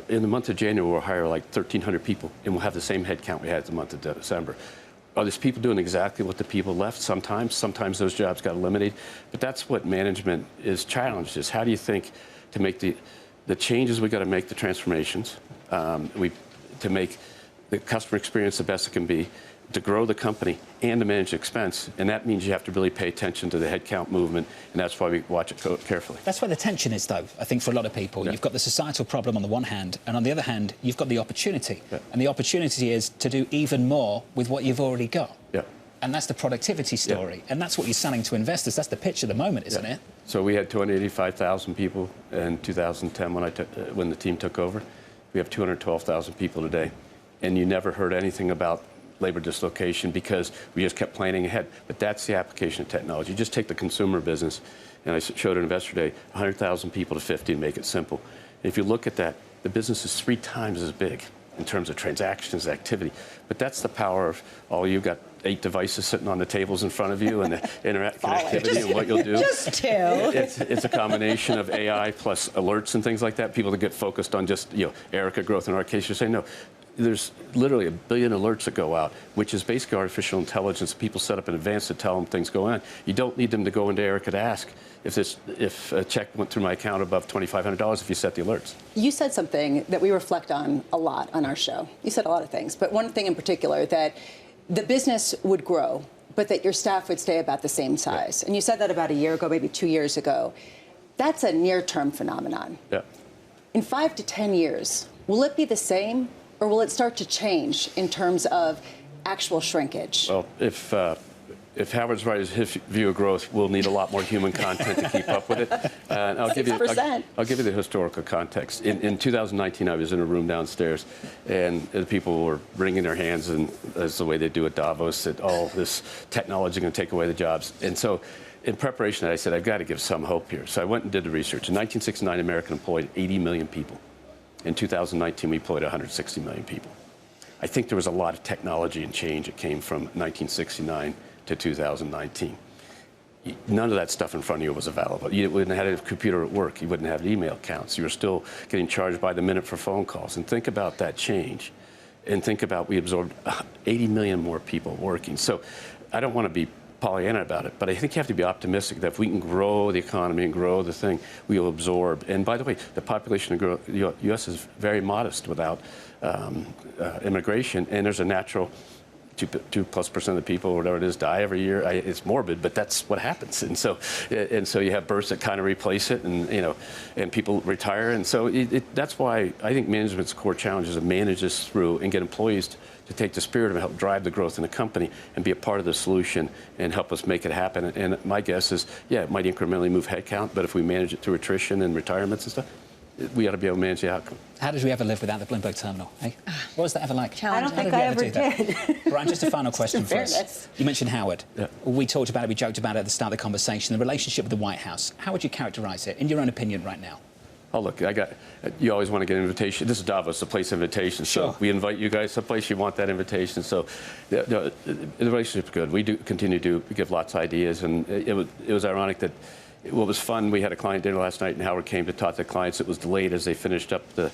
in the month of January, we'll hire like 1,300 people, and we'll have the same head count we had in the month of December. Are these people doing exactly what the people left? Sometimes those jobs got eliminated. But that's what management is challenged, is how do you think to make the changes we got to make, the transformations, to make the customer experience the best it can be, to grow the company and to manage expense. And that means you have to really pay attention to the headcount movement, and that's why we watch it carefully. That's where the tension is, though, I think, for a lot of people. Yeah. You've got the societal problem on the one hand, and on the other hand, you've got the opportunity. Yeah. And the opportunity is to do even more with what you've already got. Yeah. And that's the productivity story. Yeah. And that's what you're selling to investors. That's the pitch at the moment, isn't it? So we had 285,000 people in 2010 when the team took over. We have 212,000 people today. And you never heard anything about labor dislocation because we just kept planning ahead. But that's the application of technology. You just take the consumer business, and I showed it Investor Day, 100,000 people to 50 and make it simple. And if you look at that, the business is 3 times as big in terms of transactions, activity. But that's the power of all you've got 8 devices sitting on the tables in front of you and the connectivity and what you'll do. Just 2. It's a combination of AI plus alerts and things like that. People that get focused on just, Erica growth in our case, you're saying, no, there's literally 1 billion alerts that go out, which is basically artificial intelligence. People set up in advance to tell them things go on. You don't need them to go into Erica to ask if a check went through my account above $2,500 if you set the alerts. You said something that we reflect on a lot on our show. You said a lot of things, but one thing in particular, that the business would grow, but that your staff would stay about the same size. Yeah. And you said that about a year ago, maybe 2 years ago. That's a near-term phenomenon. Yeah. In 5 to 10 years, will it be the same, or will it start to change in terms of actual shrinkage? Well, if Howard's right, his view of growth, we'll need a lot more human content to keep up with it. And I'll give you the historical context. In 2019, I was in a room downstairs, and the people were wringing their hands, and that's the way they do at Davos, that this technology is going to take away the jobs. And so in preparation, I said, I've got to give some hope here. So I went and did the research. In 1969, America employed 80 million people. In 2019, we employed 160 million people. I think there was a lot of technology and change that came from 1969 to 2019. None of that stuff in front of you was available. You wouldn't have had a computer at work. You wouldn't have email accounts. You were still getting charged by the minute for phone calls. And think about that change. And think about, we absorbed 80 million more people working. So I don't want to be Pollyanna about it, but I think you have to be optimistic that if we can grow the economy and grow the thing, we will absorb. And by the way, the population of the U.S. is very modest without immigration, and there's a natural 2+% of the people, or whatever it is, die every year. It's morbid, but that's what happens. And so you have births that kind of replace it, and people retire. And so that's why I think management's core challenge is to manage this through and get employees to take the spirit and help drive the growth in the company and be a part of the solution and help us make it happen. And my guess is, it might incrementally move headcount, but if we manage it through attrition and retirements and stuff, we ought to be able to manage the outcome. How did we ever live without the Bloomberg terminal? Hey? What was that ever like? I don't think I ever did. Brian, just a final question for us. You mentioned Howard. Yeah. We talked about it, we joked about it at the start of the conversation, the relationship with the White House. How would you characterize it, in your own opinion, right now? Oh, look, you always want to get an invitation. This is Davos, the place invitation. So we invite you guys someplace, you want that invitation. So the relationship's good. We do continue to give lots of ideas. And it was ironic that what was fun, we had a client dinner last night, and Howard came to talk to clients. It was delayed as they finished up the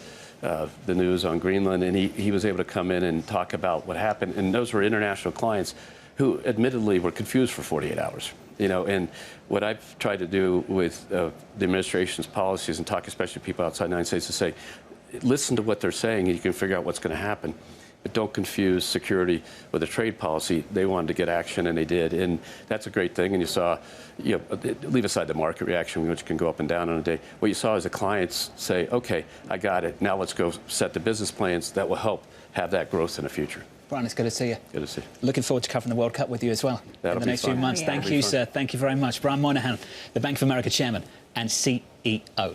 news on Greenland. And he was able to come in and talk about what happened. And those were international clients. who admittedly were confused for 48 hours. And what I've tried to do with the administration's policies and talk especially to people outside the United States to say, listen to what they're saying and you can figure out what's going to happen. But don't confuse security with a trade policy. They wanted to get action, and they did. And that's a great thing. And you saw, leave aside the market reaction, which can go up and down on a day. What you saw is the clients say, OK, I got it. Now let's go set the business plans that will help have that growth in the future. Brian, it's good to see you. Good to see you. Looking forward to covering the World Cup with you as well in the next few months. Thank you, sir. Thank you very much. Brian Moynihan, the Bank of America chairman and CEO.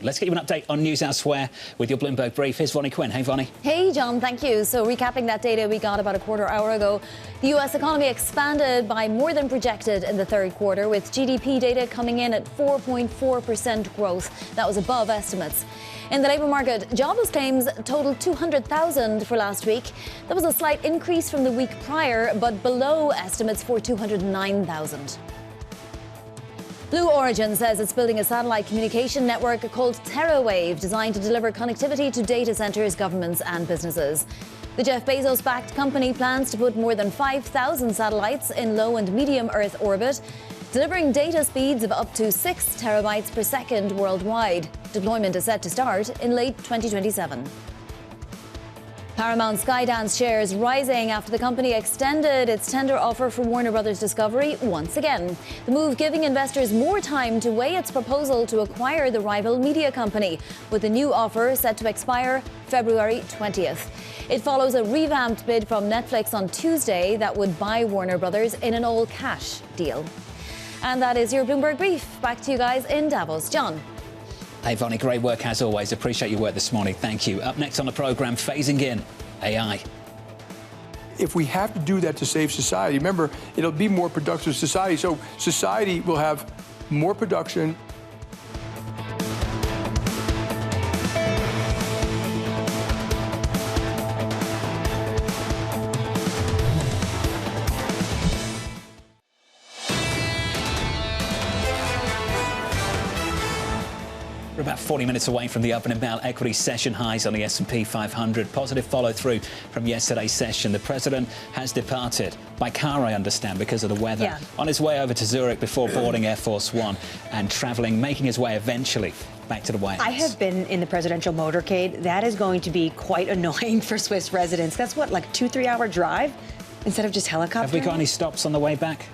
Let's get you an update on news elsewhere with your Bloomberg brief. Here's Vonnie Quinn. Hey, Vonnie. Hey, John. Thank you. So recapping that data we got about a quarter hour ago, the U.S. economy expanded by more than projected in the third quarter, with GDP data coming in at 4.4% growth. That was above estimates. In the labour market, jobless claims totaled 200,000 for last week. That was a slight increase from the week prior, but below estimates for 209,000. Blue Origin says it's building a satellite communication network called TerraWave, designed to deliver connectivity to data centres, governments and businesses. The Jeff Bezos-backed company plans to put more than 5,000 satellites in low and medium Earth orbit, delivering data speeds of up to 6 terabytes per second worldwide. Deployment is set to start in late 2027. Paramount Skydance shares rising after the company extended its tender offer for Warner Bros. Discovery once again. The move giving investors more time to weigh its proposal to acquire the rival media company, with the new offer set to expire February 20th. It follows a revamped bid from Netflix on Tuesday that would buy Warner Bros. In an all-cash deal. And that is your Bloomberg Brief. Back to you guys in Davos. John. Hey, Vonnie, great work as always. Appreciate your work this morning. Thank you. Up next on the programme, phasing in AI. If we have to do that to save society, remember, it'll be more productive society. So society will have more production. We're about 40 minutes away from the opening bell. Equity session highs on the S&P 500. Positive follow-through from yesterday's session. The president has departed by car, I understand, because of the weather. Yeah. On his way over to Zurich before boarding Air Force One and travelling, making his way eventually back to the White House. I have been in the presidential motorcade. That is going to be quite annoying for Swiss residents. That's what, like a 2-3 hour drive instead of just helicopter? Have we got any stops on the way back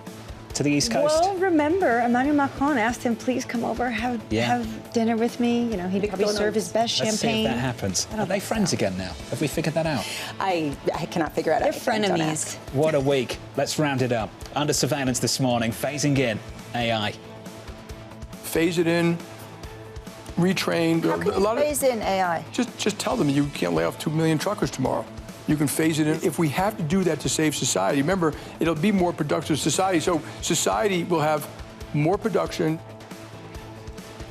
to the East Coast? Well, remember, Emmanuel Macron asked him, please come over, have dinner with me. You know, he'd probably serve his best champagne. Let's see if that happens. Are they friends again now? Have we figured that out? I cannot figure it out. They're frenemies. What a week. Let's round it up. Under surveillance this morning, phasing in AI. Phase it in, retrain. How can you phase in AI? Just tell them you can't lay off 2 million truckers tomorrow. You can phase it in. If we have to do that to save society, remember, it'll be more productive society. So society will have more production.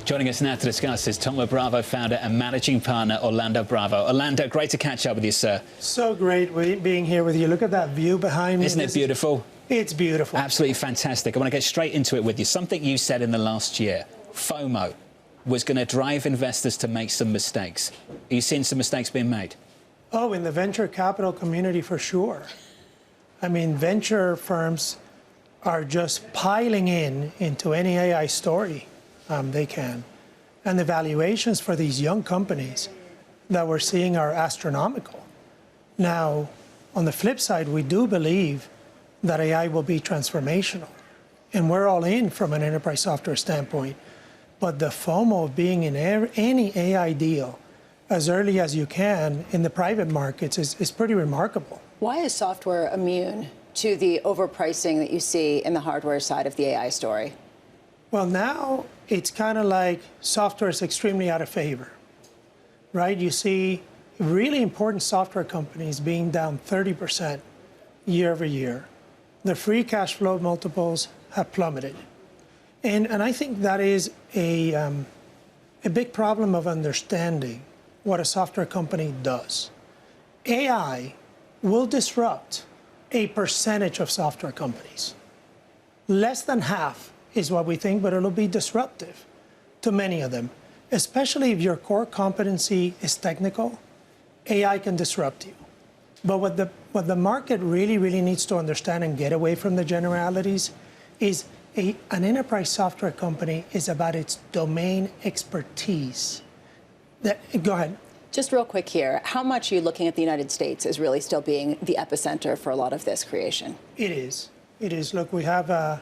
Joining us now to discuss is Thoma Bravo founder and managing partner Orlando Bravo. Orlando, great to catch up with you, sir. So great being here with you. Look at that view behind me. Isn't it beautiful? It's beautiful. Absolutely fantastic. I want to get straight into it with you. Something you said in the last year, FOMO, was going to drive investors to make some mistakes. Are you seeing some mistakes being made? Oh, in the venture capital community, for sure. I mean, venture firms are just piling into any AI story they can. And the valuations for these young companies that we're seeing are astronomical. Now, on the flip side, we do believe that AI will be transformational. And we're all in from an enterprise software standpoint. But the FOMO of being in any AI deal as early as you can in the private markets is pretty remarkable. Why is software immune to the overpricing that you see in the hardware side of the AI story? Well, now it's kind of like software is extremely out of favor, right? You see really important software companies being down 30% year over year. The free cash flow multiples have plummeted. And I think that is a big problem of understanding what a software company does. AI will disrupt a percentage of software companies. Less than half is what we think, but it'll be disruptive to many of them, especially if your core competency is technical. AI can disrupt you. But what the market really needs to understand and get away from the generalities is an enterprise software company is about its domain expertise. Go ahead. Just real quick here, how much are you looking at the United States as really still being the epicenter for a lot of this creation? It is. It is. Look, we have a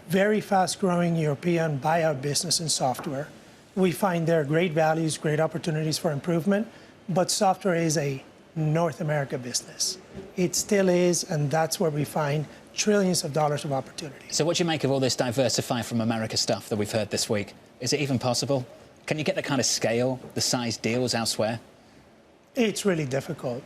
very fast-growing European buyout business in software. We find there are great values, great opportunities for improvement, but software is a North America business. It still is, and that's where we find trillions of dollars of opportunity. So what do you make of all this diversify from America stuff that we've heard this week? Is it even possible? Can you get the kind of scale, the size deals elsewhere? It's really difficult.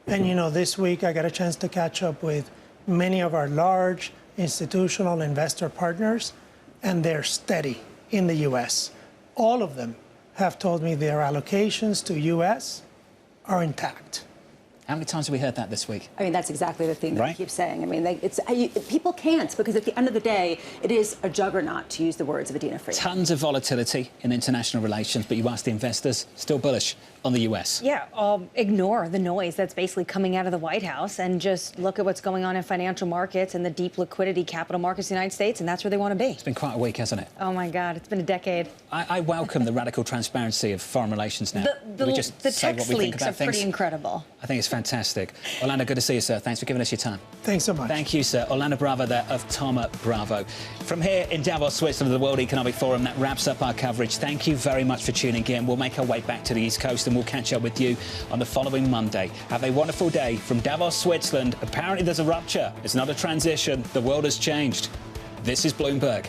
And, you know, this week I got a chance to catch up with many of our large institutional investor partners, and they're steady in the U.S. All of them have told me their allocations to U.S. are intact. How many times have we heard that this week? I mean, that's exactly the thing that I keep saying. I mean, people can't, because at the end of the day, it is a juggernaut, to use the words of Adena Friedman. Tons of volatility in international relations, but you ask the investors, still bullish on the US. Yeah, ignore the noise that's basically coming out of the White House and just look at what's going on in financial markets and the deep liquidity capital markets in the United States, and that's where they want to be. It's been quite a week, hasn't it? Oh, my God, it's been a decade. I welcome the radical transparency of foreign relations now. The text leaks are pretty incredible. I think it's fantastic. Orlando, good to see you, sir. Thanks for giving us your time. Thanks so much. Thank you, sir. Orlando Bravo there of Thoma Bravo. From here in Davos, Switzerland, the World Economic Forum, that wraps up our coverage. Thank you very much for tuning in. We'll make our way back to the East Coast and we'll catch up with you on the following Monday. Have a wonderful day from Davos, Switzerland. Apparently there's a rupture. It's not a transition. The world has changed. This is Bloomberg.